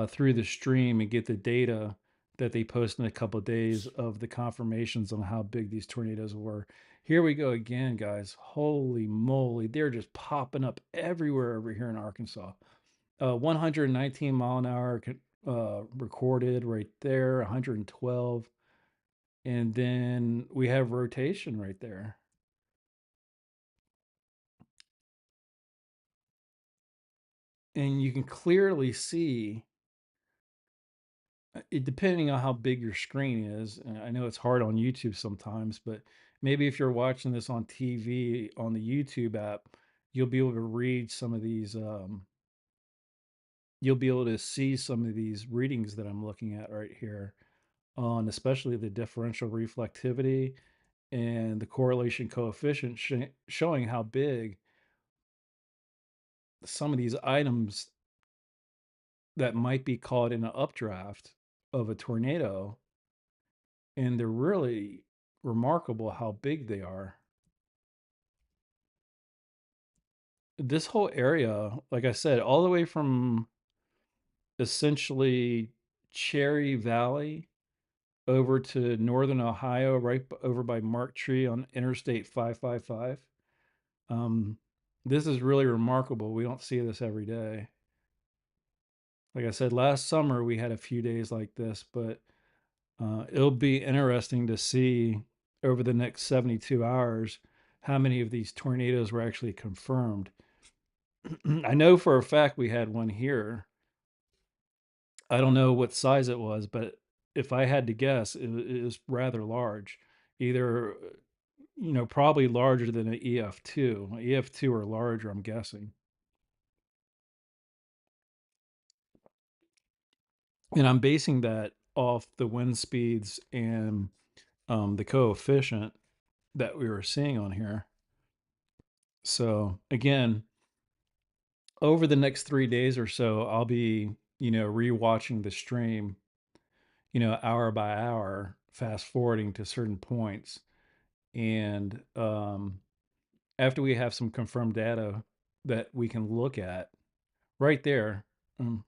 through the stream and get the data that they post in a couple of days of the confirmations on how big these tornadoes were. Here we go again, guys. Holy moly, they're just popping up everywhere over here in Arkansas. 119 mile an hour recorded right there, 112. And then we have rotation right there. And you can clearly see it, depending on how big your screen is. And I know it's hard on YouTube sometimes, but maybe if you're watching this on TV on the YouTube app, you'll be able to read some of these. You'll be able to see some of these readings that I'm looking at right here on especially the differential reflectivity and the correlation coefficient showing how big some of these items that might be caught in an updraft of a tornado, and they're really remarkable how big they are. This whole area, like I said, all the way from essentially Cherry Valley over to northern Ohio, right over by Mark Tree on Interstate 555. Um, this is really remarkable. We don't see this every day. Like I said, last summer we had a few days like this, but it'll be interesting to see over the next 72 hours how many of these tornadoes were actually confirmed. I know for a fact we had one here. I don't know what size it was, but if I had to guess, it was rather large. Either, probably larger than an EF2. EF2 or larger, I'm guessing. And I'm basing that off the wind speeds and the coefficient that we were seeing on here. So again, over the next 3 days or so, I'll be, rewatching the stream, hour by hour, fast forwarding to certain points. And after we have some confirmed data that we can look at right there, um,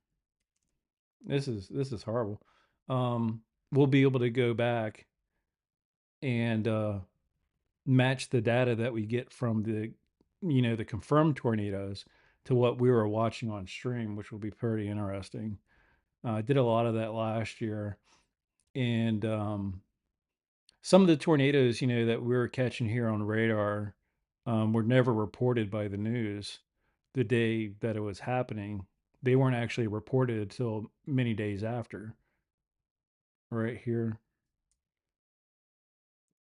this is horrible. We'll be able to go back and match the data that we get from the confirmed tornadoes to what we were watching on stream, which will be pretty interesting. I did a lot of that last year, and some of the tornadoes, that we were catching here on radar, were never reported by the news the day that it was happening. They weren't actually reported until many days after, right here.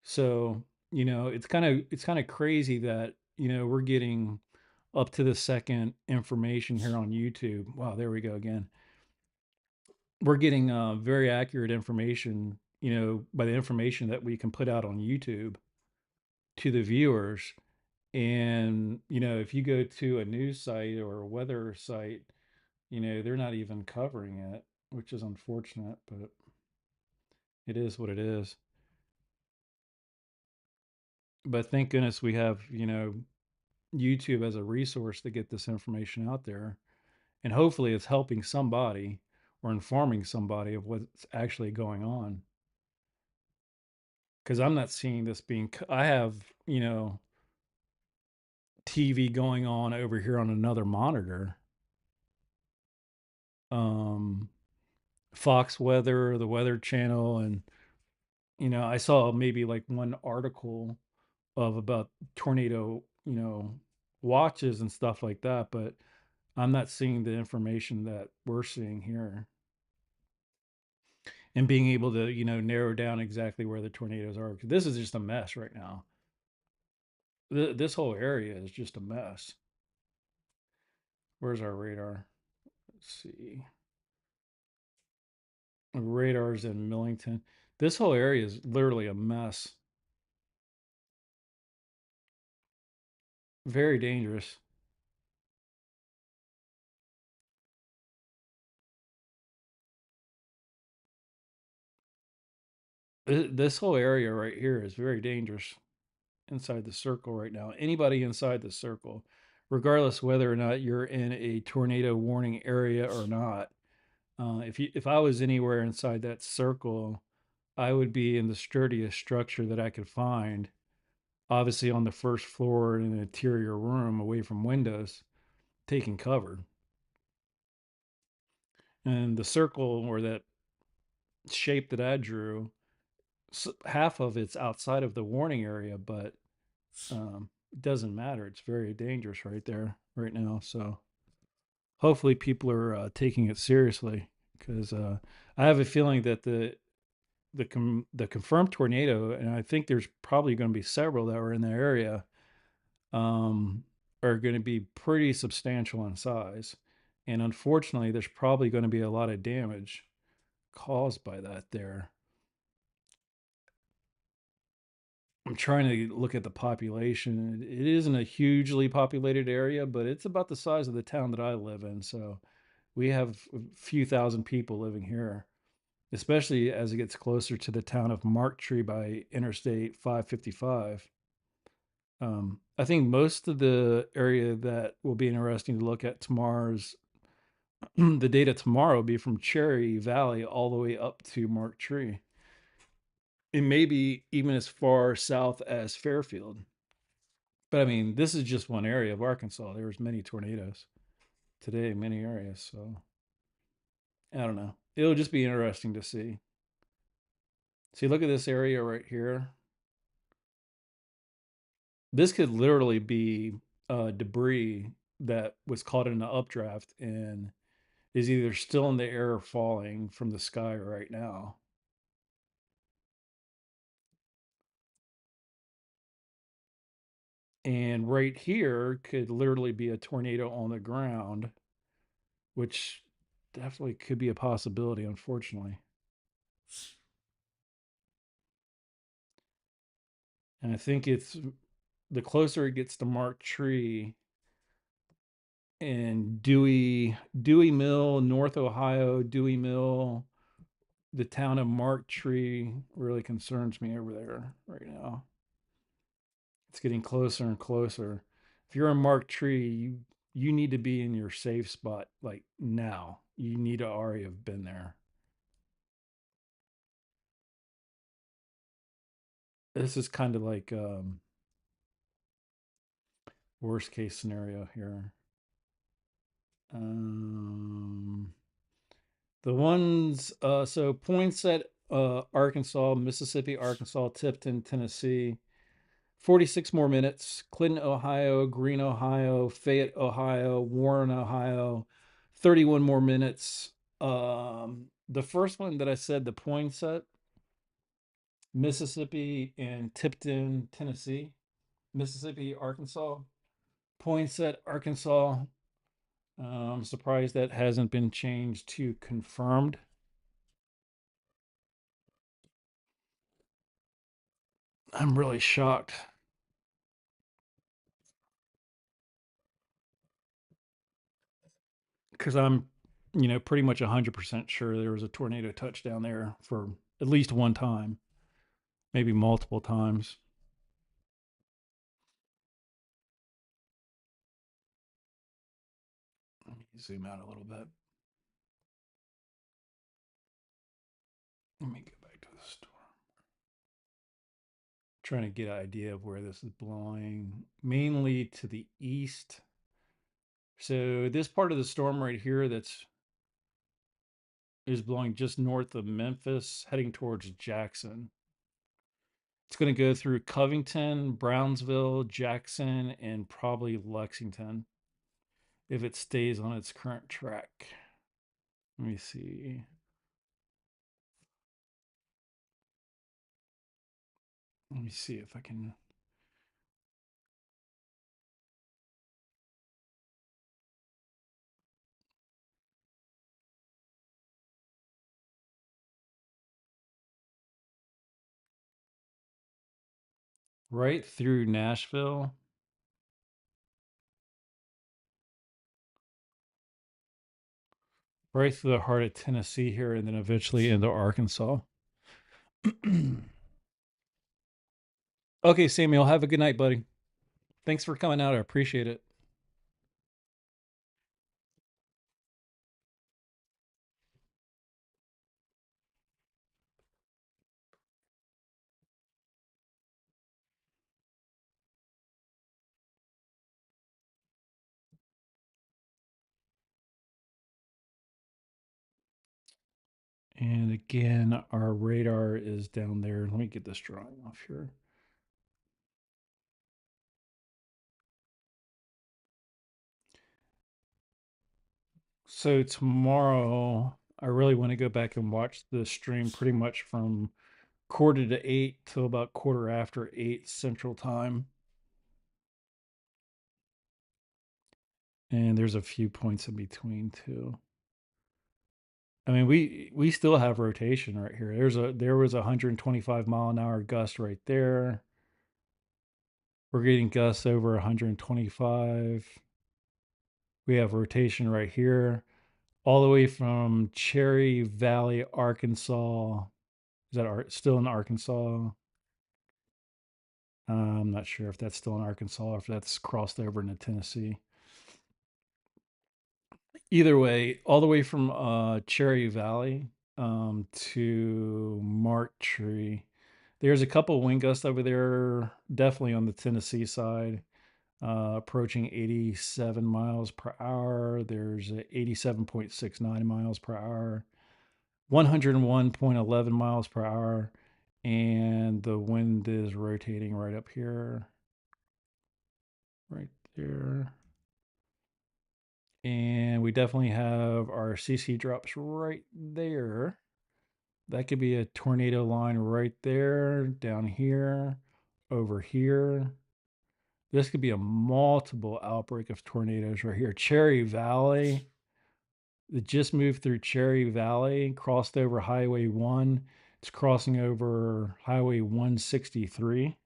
So, it's kind of crazy that, we're getting up to the second information here on YouTube. Wow, there we go again. We're getting very accurate information, by the information that we can put out on YouTube to the viewers. And, if you go to a news site or a weather site, they're not even covering it, which is unfortunate, but it is what it is. But thank goodness we have, YouTube as a resource to get this information out there. And hopefully it's helping somebody or informing somebody of what's actually going on. Because I'm not seeing this being, I have, TV going on over here on another monitor. Um, Fox Weather, the Weather Channel, and I saw maybe like one article of about tornado, watches and stuff like that, but I'm not seeing the information that we're seeing here and being able to, narrow down exactly where the tornadoes are. 'Cause this is just a mess right now. This whole area is just a mess. Where's our radar? Let's see. Radar's in Millington. This whole area is literally a mess. Very dangerous. This whole area right here is very dangerous inside the circle right now. Anybody inside the circle, regardless whether or not you're in a tornado warning area or not, if I was anywhere inside that circle, I would be in the sturdiest structure that I could find. Obviously, on the first floor in an interior room, away from windows, taking cover. And the circle or that shape that I drew, half of it's outside of the warning area, but it doesn't matter. It's very dangerous right there, right now. So hopefully people are taking it seriously because I have a feeling that the confirmed tornado, and I think there's probably going to be several that were in the area, um, are going to be pretty substantial in size. And unfortunately, there's probably going to be a lot of damage caused by that there. I'm trying to look at the population. It isn't a hugely populated area, but it's about the size of the town that I live in. So we have a few thousand people living here. especially as it gets closer to the town of Marktree by Interstate 555. I think most of the area that will be interesting to look at tomorrow's the data tomorrow will be from Cherry Valley all the way up to Marktree. And maybe even as far south as Fairfield. But I mean, this is just one area of Arkansas. There was many tornadoes today, many areas. So I don't know. It'll just be interesting to see. See, look at this area right here. This could literally be debris that was caught in an updraft and is either still in the air or falling from the sky right now. And right here could literally be a tornado on the ground, which definitely could be a possibility, unfortunately. And I think it's the closer it gets to Marktree and Dewey Mill, North Ohio, Dewey Mill, the town of Marktree really concerns me over there right now. It's getting closer and closer. If you're in Marktree, you need to be in your safe spot like now. You need to already have been there. This is kind of like worst case scenario here. Um, the ones, so Poinsett, Arkansas, Mississippi, Arkansas, Tipton, Tennessee, 46 more minutes. Clinton, Ohio, Greene, Ohio, Fayette, Ohio, Warren, Ohio, 31 more minutes. The first one that I said, the Poinsett, Mississippi, and Tipton, Tennessee, Mississippi, Arkansas, Poinsett, Arkansas. I'm surprised that hasn't been changed to confirmed. I'm really shocked because I'm pretty much 100% sure there was a tornado touchdown there for at least one time, maybe multiple times. Let me zoom out a little bit. Let me go back to the storm. Trying to get an idea of where this is blowing, mainly to the east. So this part of the storm right here that's is blowing just north of Memphis, heading towards Jackson. It's going to go through Covington, Brownsville, Jackson, and probably Lexington if it stays on its current track. Let me see. Let me see if I can. Right through Nashville. Right through the heart of Tennessee here, and then eventually into Arkansas. Okay, Samuel, have a good night, buddy. Thanks for coming out. I appreciate it. And again, our radar is down there. Let me get this drawing off here. So tomorrow, I really want to go back and watch the stream pretty much from quarter to 8 till about quarter after 8 Central Time. And there's a few points in between too. I mean, we still have rotation right here. There was a 125-mile-an-hour gust right there. We're getting gusts over 125. We have rotation right here. all the way from Cherry Valley, Arkansas. Is that still in Arkansas? I'm not sure if that's still in Arkansas or if that's crossed over into Tennessee. Either way, all the way from Cherry Valley to Mark Tree. There's a couple wind gusts over there, definitely on the Tennessee side, approaching 87 miles per hour. There's 87.69 miles per hour, 101.11 miles per hour, and the wind is rotating right up here, right there. And we definitely have our CC drops right there. That could be a tornado line right there, down here, over here. This could be a multiple outbreak of tornadoes right here. Cherry Valley. It just moved through Cherry Valley, crossed over Highway 1. It's crossing over Highway 163.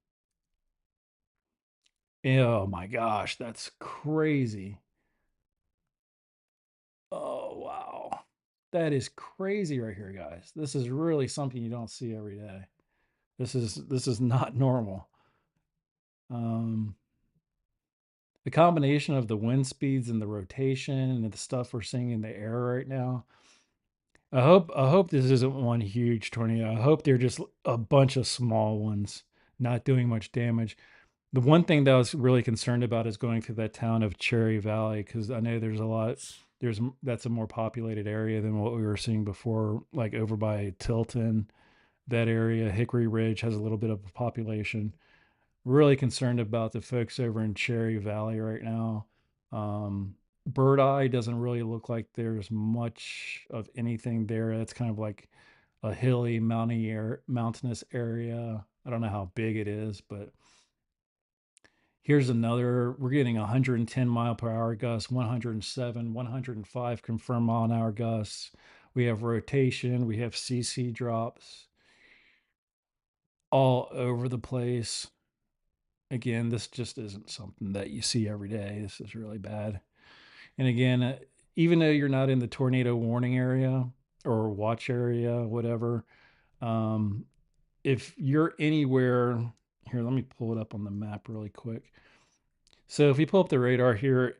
Oh my gosh, that's crazy. Oh, wow. That is crazy right here, guys. This is really something you don't see every day. This is not normal. Um, the combination of the wind speeds and the rotation and the stuff we're seeing in the air right now. I hope this isn't one huge tornado. I hope they're just a bunch of small ones, not doing much damage. The one thing that I was really concerned about is going through that town of Cherry Valley because I know there's a lot. That's a more populated area than what we were seeing before, like over by Tilton. That area, Hickory Ridge, has a little bit of a population. Really concerned about the folks over in Cherry Valley right now. Bird Eye doesn't really look like there's much of anything there. It's kind of like a hilly, mountainous area. I don't know how big it is, but here's another. We're getting 110 mile per hour gusts, 107, 105 confirmed mile an hour gusts. We have rotation. We have CC drops all over the place. Again, this just isn't something that you see every day. This is really bad. And again, even though you're not in the tornado warning area or watch area, whatever, um, if you're anywhere, here, let me pull it up on the map really quick. So if you pull up the radar here,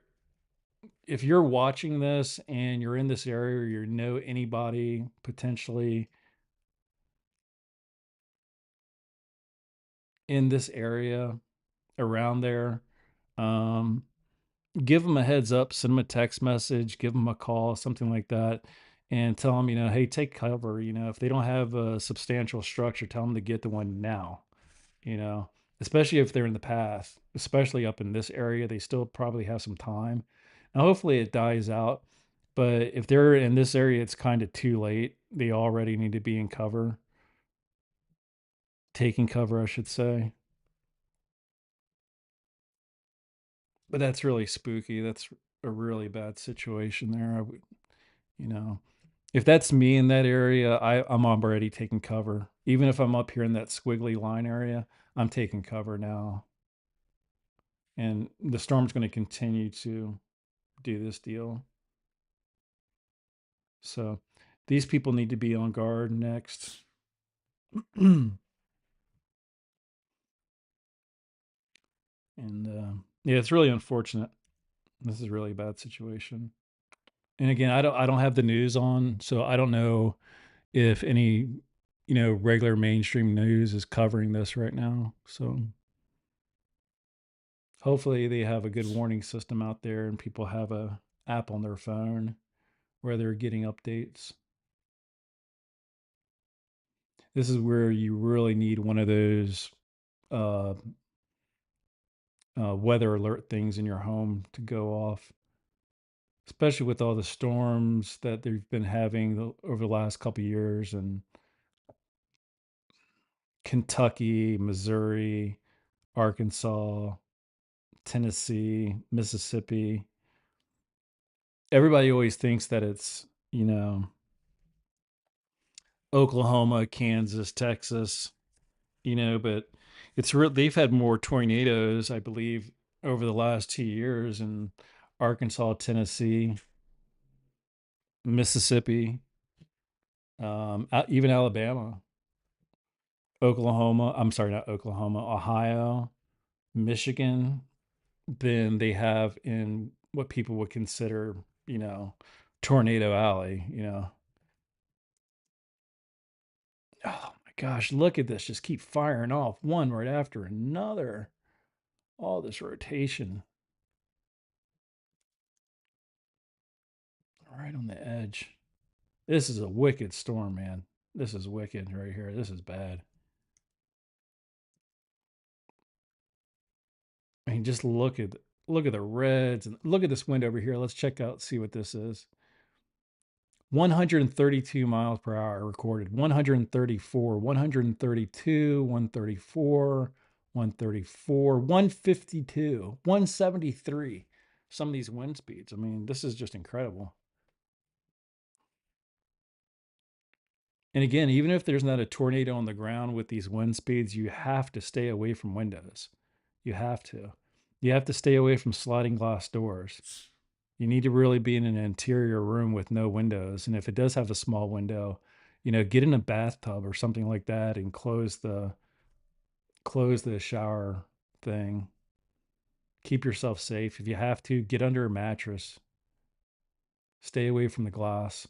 if you're watching this and you're in this area or you know anybody potentially in this area around there, um, give them a heads up, send them a text message, give them a call, something like that, and tell them, hey, take cover. If they don't have a substantial structure, tell them to get the one now, you know, especially if they're in the path, especially up in this area, they still probably have some time. Now, hopefully it dies out, but if they're in this area, it's kind of too late. They already need to be in cover, taking cover, I should say. But that's really spooky. That's a really bad situation there. You know, if that's me in that area, I'm already taking cover. Even if I'm up here in that squiggly line area, I'm taking cover now. And the storm's going to continue to do this deal. So these people need to be on guard next. And yeah, it's really unfortunate. This is a really bad situation. And again, I don't have the news on, so I don't know if any regular mainstream news is covering this right now. So hopefully they have a good warning system out there and people have a app on their phone where they're getting updates. This is where you really need one of those uh, weather alert things in your home to go off, especially with all the storms that they've been having over the last couple of years in Kentucky, Missouri, Arkansas, Tennessee, Mississippi. Everybody always thinks that it's, Oklahoma, Kansas, Texas, but they've had more tornadoes, I believe, over the last 2 years in Arkansas, Tennessee. Mississippi, even Alabama, Oklahoma. I'm sorry, not Oklahoma, Ohio, Michigan. Than they have in what people would consider, you know, Tornado Alley, you know. Oh my gosh, look at this. Just keep firing off one right after another. All this rotation right on the edge. This is a wicked storm, man. This is wicked right here. This is bad. I mean, just look at the reds and look at this wind over here. Let's check out, see what this is. 132 miles per hour recorded, 134, 132, 134, 134, 152, 173. Some of these wind speeds. I mean, this is just incredible. And again, even if there's not a tornado on the ground with these wind speeds, you have to stay away from windows. You have to. You have to stay away from sliding glass doors. You need to really be in an interior room with no windows. And if it does have a small window, you know, get in a bathtub or something like that and close the shower thing. Keep yourself safe. If you have to, get under a mattress. Stay away from the glass.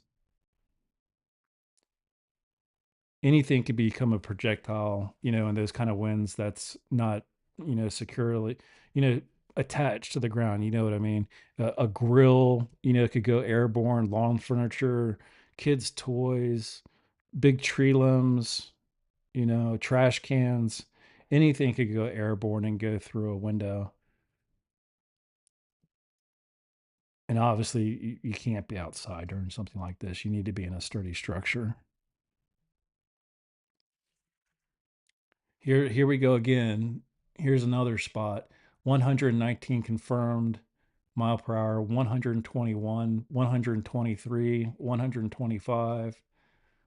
Anything could become a projectile, you know, in those kind of winds that's not, you know, securely, you know, attached to the ground. You know what I mean? A grill, you know, could go airborne, lawn furniture, kids' toys, big tree limbs, you know, trash cans, anything could go airborne and go through a window. And obviously, you can't be outside during something like this. You need to be in a sturdy structure. Here we go again. Here's another spot. 119 confirmed mile per hour, 121, 123, 125,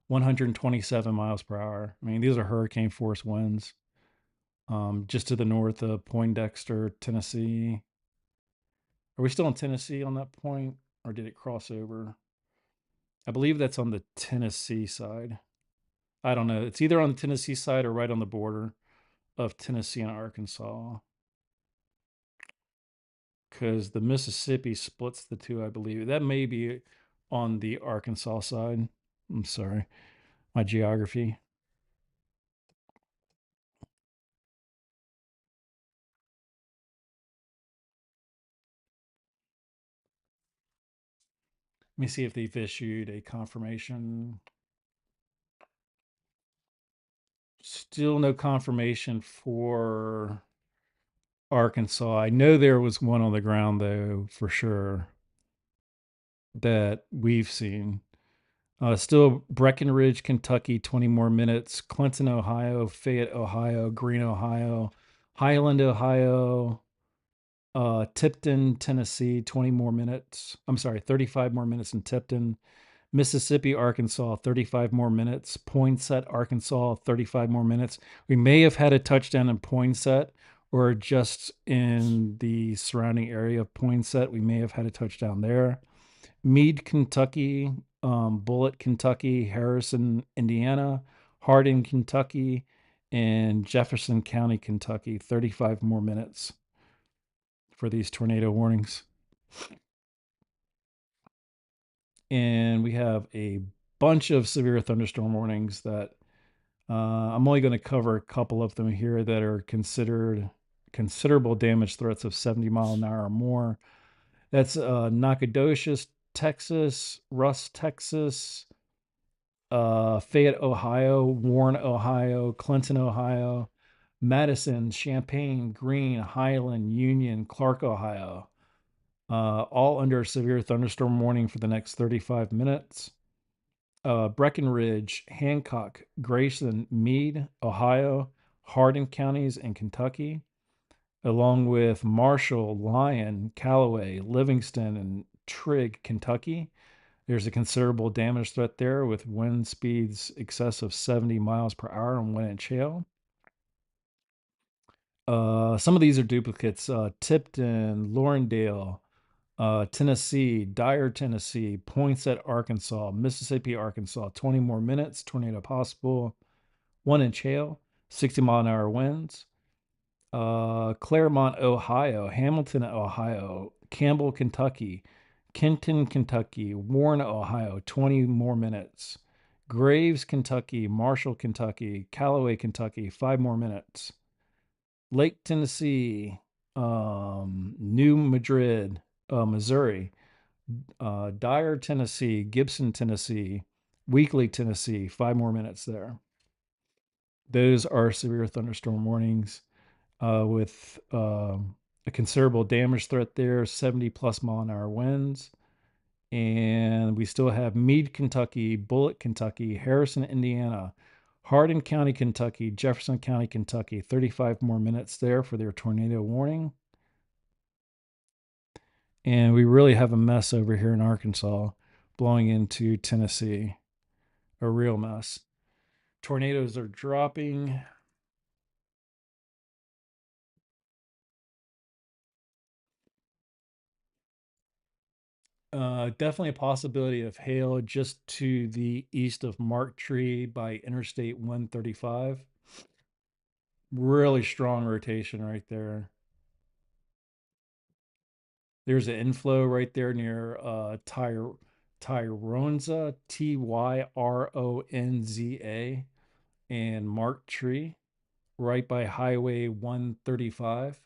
127 miles per hour. I mean, these are hurricane force winds. Just to the north of Poindexter, Tennessee. Are we still in Tennessee on that point, or did it cross over? I believe that's on the Tennessee side. I don't know. It's either on the Tennessee side or right on the border of Tennessee and Arkansas. Because the Mississippi splits the two, I believe. That may be on the Arkansas side. I'm sorry, my geography. Let me see if they've issued a confirmation. Still no confirmation for Arkansas. I know there was one on the ground, though, for sure, that we've seen. Still Breckenridge, Kentucky, 20 more minutes. Clinton, Ohio, Fayette, Ohio, Greene, Ohio, Highland, Ohio, Tipton, Tennessee, 20 more minutes. I'm sorry, 35 more minutes in Tipton. Mississippi, Arkansas, 35 more minutes. Poinsett, Arkansas, 35 more minutes. We may have had a touchdown in Poinsett or just in the surrounding area of Poinsett. We may have had a touchdown there. Meade, Kentucky, Bullitt, Kentucky, Harrison, Indiana, Hardin, Kentucky, and Jefferson County, Kentucky, 35 more minutes for these tornado warnings. And we have a bunch of severe thunderstorm warnings that I'm only going to cover a couple of them here that are considered considerable damage threats of 70-mile-an-hour or more. That's Nacogdoches, Texas, Russ, Texas, Fayette, Ohio, Warren, Ohio, Clinton, Ohio, Madison, Champaign, Greene, Highland, Union, Clark, Ohio, all under severe thunderstorm warning for the next 35 minutes. Breckenridge, Hancock, Grayson, Meade, Ohio, Hardin counties, and Kentucky, along with Marshall, Lyon, Callaway, Livingston, and Trigg, Kentucky. There's a considerable damage threat there with wind speeds excess of 70 miles per hour and 1-inch hail. Some of these are duplicates. Tipton, Laurendale, Tennessee, Dyer, Tennessee, Poinsett, Arkansas, Mississippi, Arkansas, 20 more minutes, tornado possible, 1 inch hail, 60-mile-an-hour winds. Claremont, Ohio, Hamilton, Ohio, Campbell, Kentucky, Kenton, Kentucky, Warren, Ohio, 20 more minutes. Graves, Kentucky, Marshall, Kentucky, Callaway, Kentucky, 5 more minutes. Lake, Tennessee, New Madrid, Missouri, Dyer, Tennessee, Gibson, Tennessee, Weekly, Tennessee, 5 more minutes there. Those are severe thunderstorm warnings with a considerable damage threat there, 70+ mile-an-hour winds. And we still have Meade, Kentucky, Bullitt, Kentucky, Harrison, Indiana, Hardin County, Kentucky, Jefferson County, Kentucky, 35 more minutes there for their tornado warning. And we really have a mess over here in Arkansas blowing into Tennessee. A real mess. Tornadoes are dropping. Definitely a possibility of hail just to the east of Mark Tree by Interstate 135. Really strong rotation right there. There's an inflow right there near Tyronza, Tyronza, and Mark Tree, right by Highway 135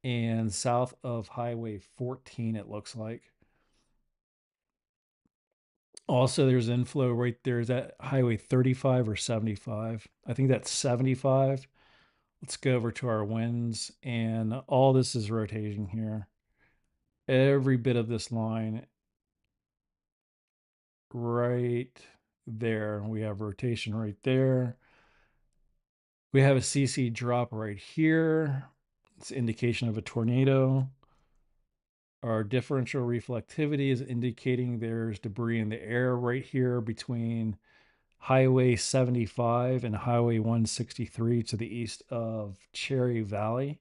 and south of Highway 14, it looks like. Also, there's inflow right there. Is that Highway 35 or 75? I think that's 75. Let's go over to our winds, and all this is rotating here. Every bit of this line right there. We have rotation right there. We have a CC drop right here. It's an indication of a tornado. Our differential reflectivity is indicating there's debris in the air right here between Highway 75 and Highway 163 to the east of Cherry Valley.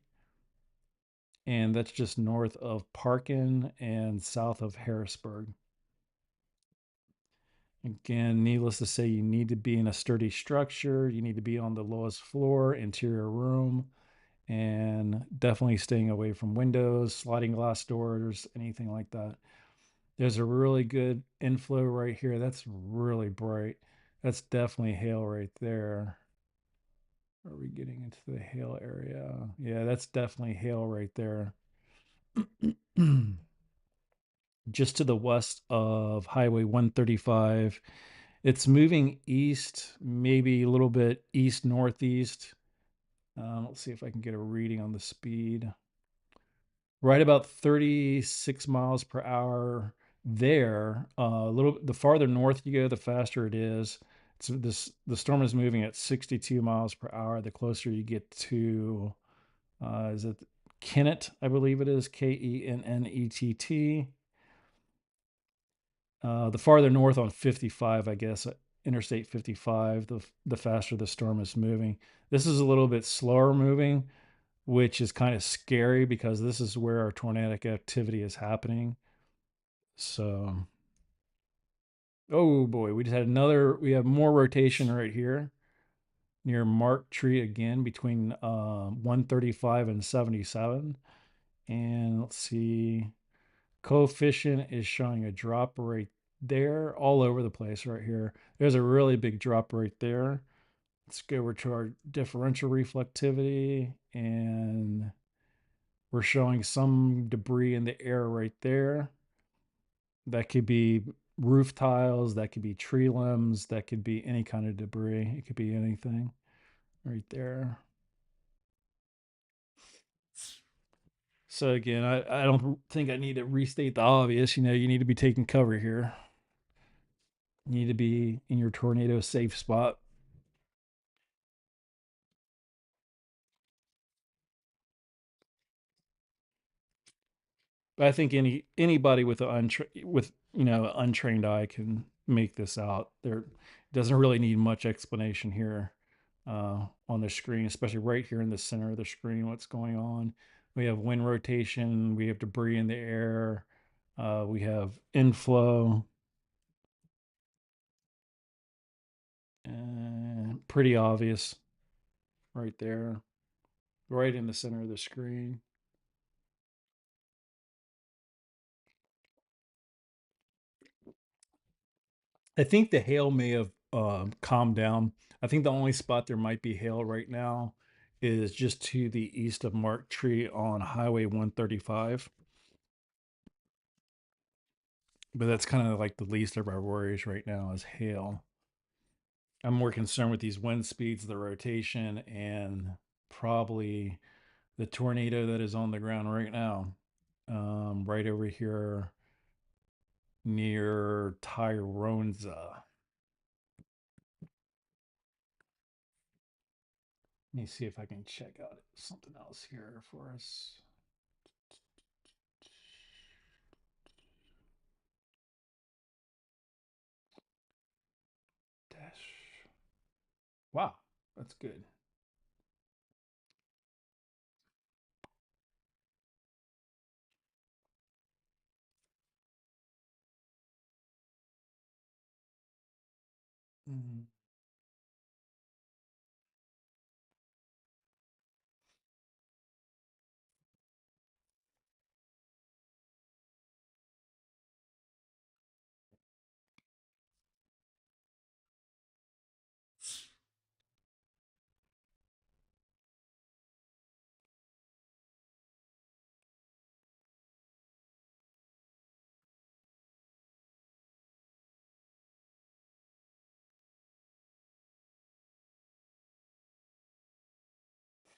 And that's just north of Parkin and south of Harrisburg. Again, needless to say, you need to be in a sturdy structure. You need to be on the lowest floor, interior room, and definitely staying away from windows, sliding glass doors, anything like that. There's a really good inflow right here. That's really bright. That's definitely hail right there. Are we getting into the hail area? Yeah, that's definitely hail right there. Just to the west of Highway 135. It's moving east, maybe a little bit east northeast. Let's see if I can get a reading on the speed. Right about 36 miles per hour there. A little the farther north you go, the faster it is. The storm is moving at 62 miles per hour. The closer you get to is it Kennett, I believe it is, Kennett. The farther north on 55, I guess, Interstate 55, the faster the storm is moving. This is a little bit slower moving, which is kind of scary because this is where our tornadic activity is happening. So, oh boy, we have more rotation right here near Mark Tree again between 135 and 77. And let's see, coefficient is showing a drop right there all over the place right here. There's a really big drop right there. Let's go over to our differential reflectivity, and we're showing some debris in the air right there. That could be roof tiles, that could be tree limbs, that could be any kind of debris. It could be anything right there. So again, I don't think I need to restate the obvious. You need to be taking cover here. You need to be in your tornado safe spot. But I think anybody with an untrained eye can make this out. There doesn't really need much explanation here on the screen, especially right here in the center of the screen. What's going on? We have wind rotation. We have debris in the air. We have inflow. Pretty obvious right there, right in the center of the screen. I think the hail may have calmed down. I think the only spot there might be hail right now is just to the east of Mark Tree on Highway 135. But that's kind of like the least of our worries right now is hail. I'm more concerned with these wind speeds, the rotation, and probably the tornado that is on the ground right now, right over here near Tyronza. Let me see if I can check out something else here for us. Dash. Wow, that's good. Mm.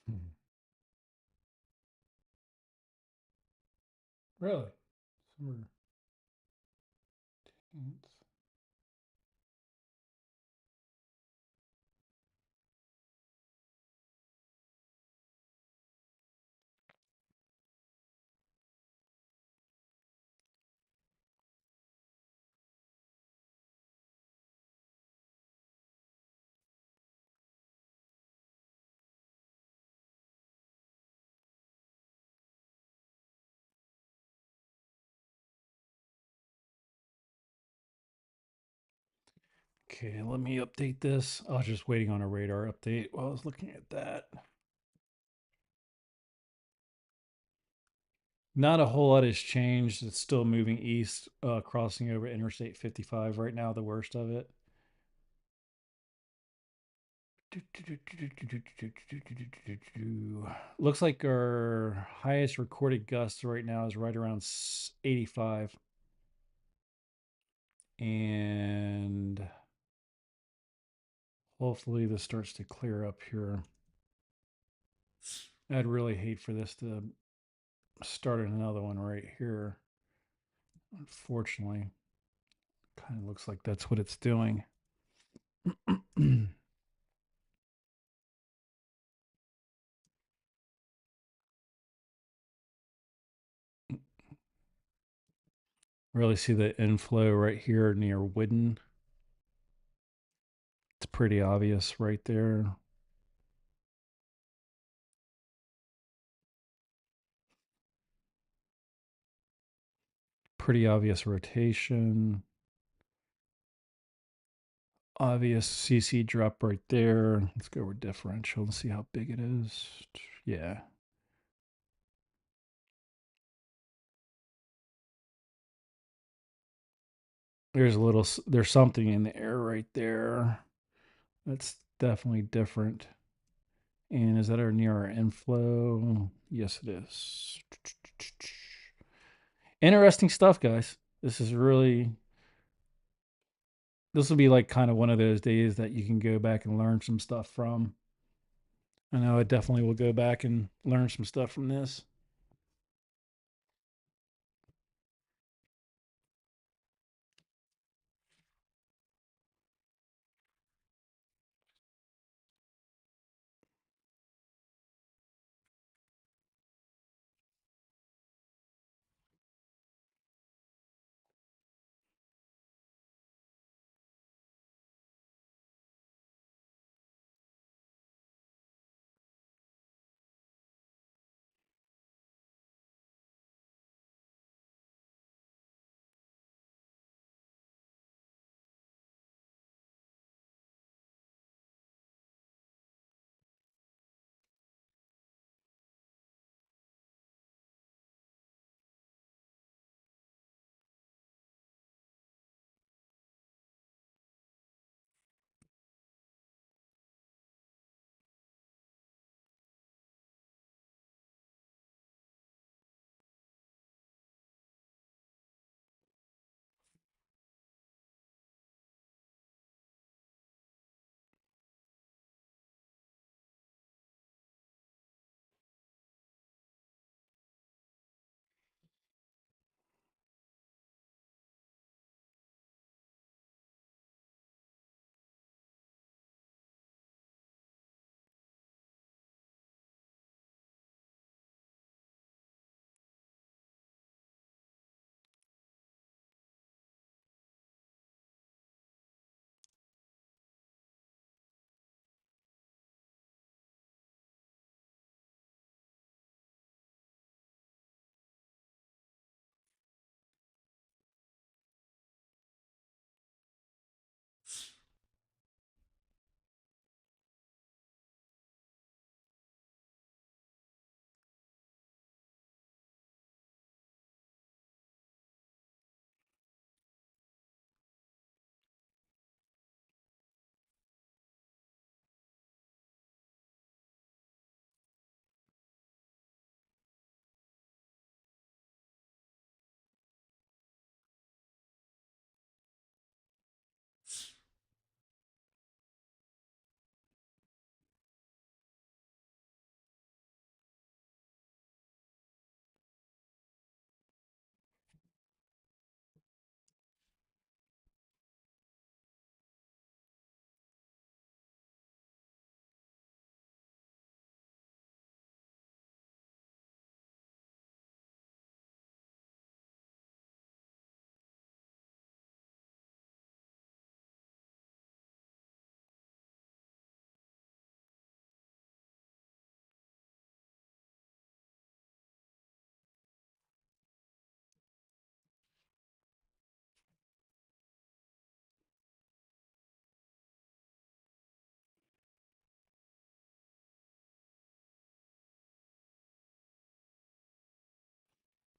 Hmm. Really? Summer 10th. Okay, let me update this. I was just waiting on a radar update while I was looking at that. Not a whole lot has changed. It's still moving east, crossing over Interstate 55 right now, the worst of it. Looks like our highest recorded gust right now is right around 85. And hopefully this starts to clear up here. I'd really hate for this to start another one right here. Unfortunately, kind of looks like that's what it's doing. Really see the inflow right here near Wooden. It's pretty obvious right there. Pretty obvious rotation. Obvious CC drop right there. Let's go over differential and see how big it is. Yeah. There's something in the air right there. That's definitely different. And is that our near our inflow? Yes, it is. Interesting stuff, guys. This will be like kind of one of those days that you can go back and learn some stuff from. I know I definitely will go back and learn some stuff from this.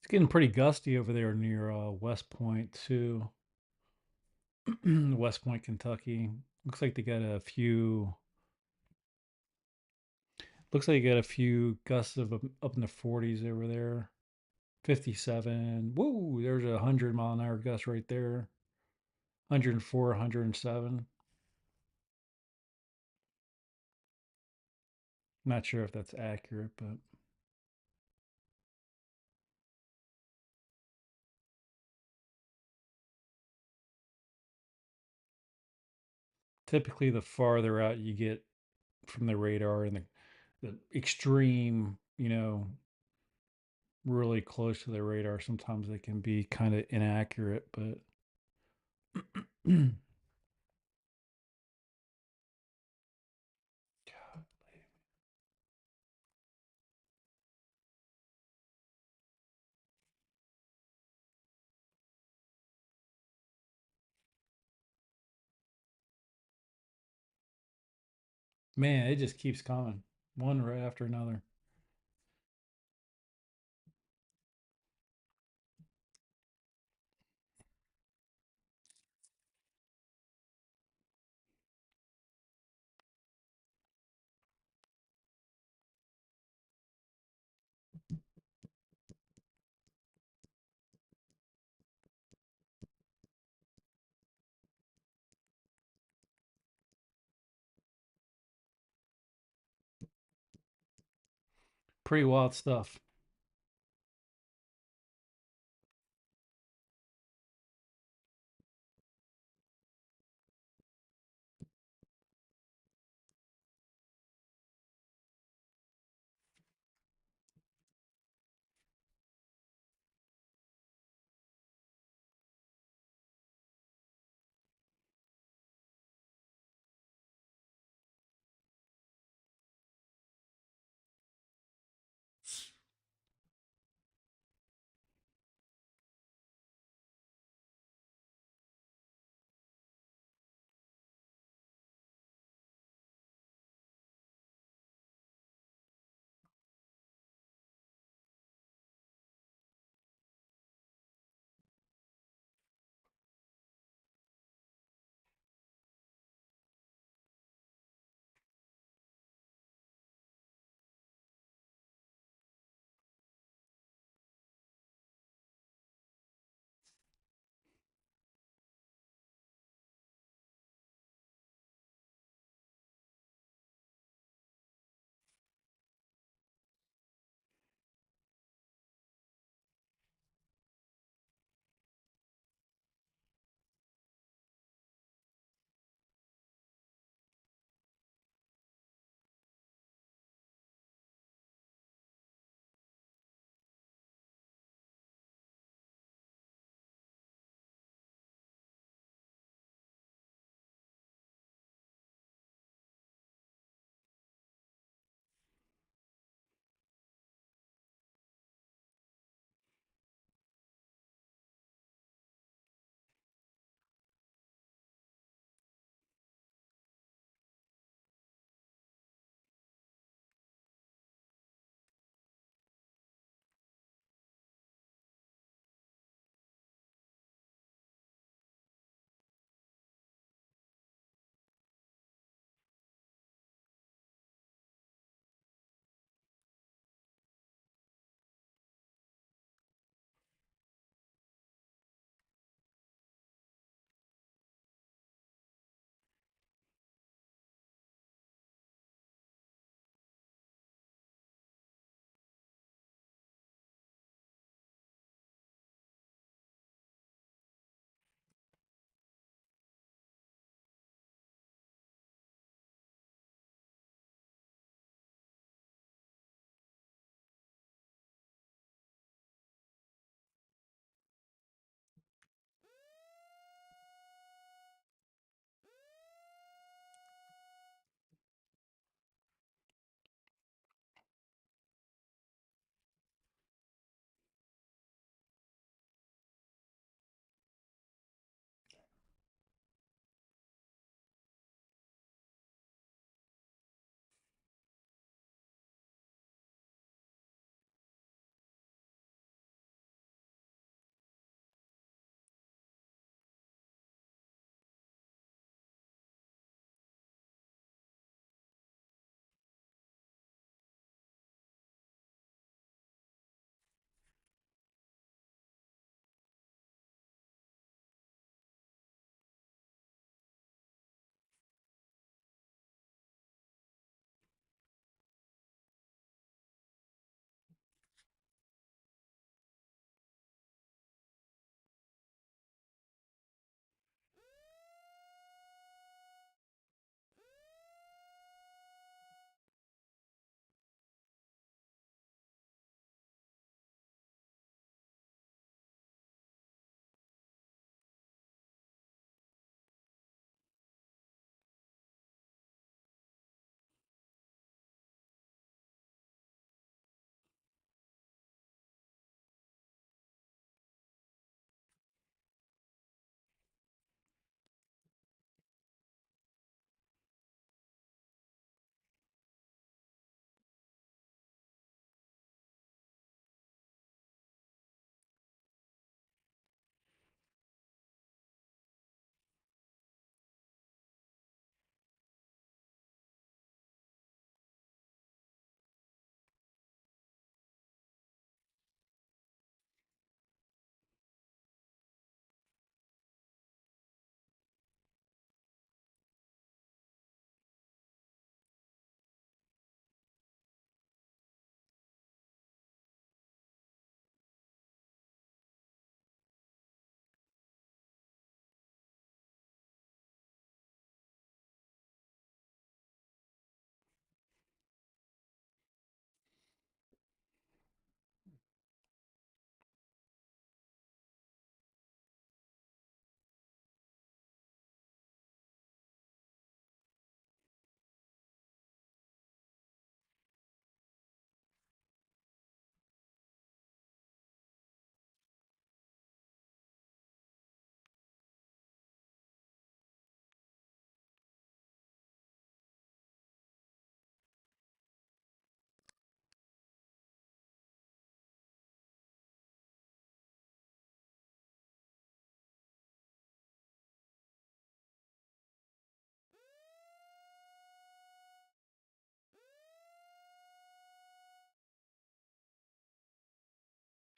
It's getting pretty gusty over there near West Point too. West Point, Kentucky. Looks like they got a few. Looks like they got a few gusts of up in the 40s over there. 57. Whoa, there's a 100-mile-an-hour gust right there. 104, 107. Not sure if that's accurate, but typically the farther out you get from the radar and the extreme, really close to the radar, sometimes they can be kind of inaccurate, but man, it just keeps coming, one right after another. Pretty wild stuff.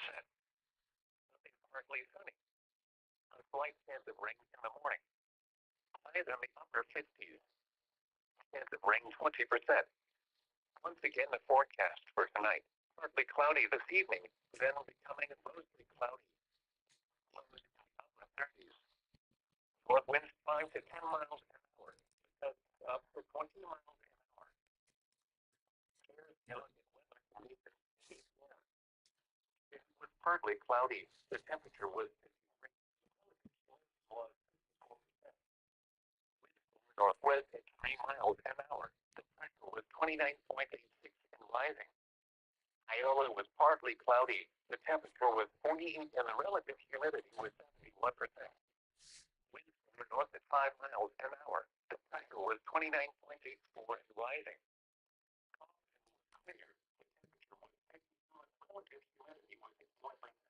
Sunday, partly sunny. A slight chance of rain in the morning. Highs in the upper 50s. Chance of rain 20%. Once again, the forecast for tonight. Partly cloudy this evening, then becoming mostly cloudy. Lows in the upper 30s. North winds 5 to 10 miles an hour. That's up to 20 miles an hour. Here's delicate weather conditions at 8 p.m. It was partly cloudy. The temperature was 53. Was 4%. Northwest at 3 miles an hour. The pressure was 29.86 and rising. Iowa was partly cloudy. The temperature was 48 and the relative humidity was 71%. Winds from the north at 5 miles an hour. The pressure was 29.84 and rising. Calm and clear. The temperature was 52 and the relative humidity was 61%.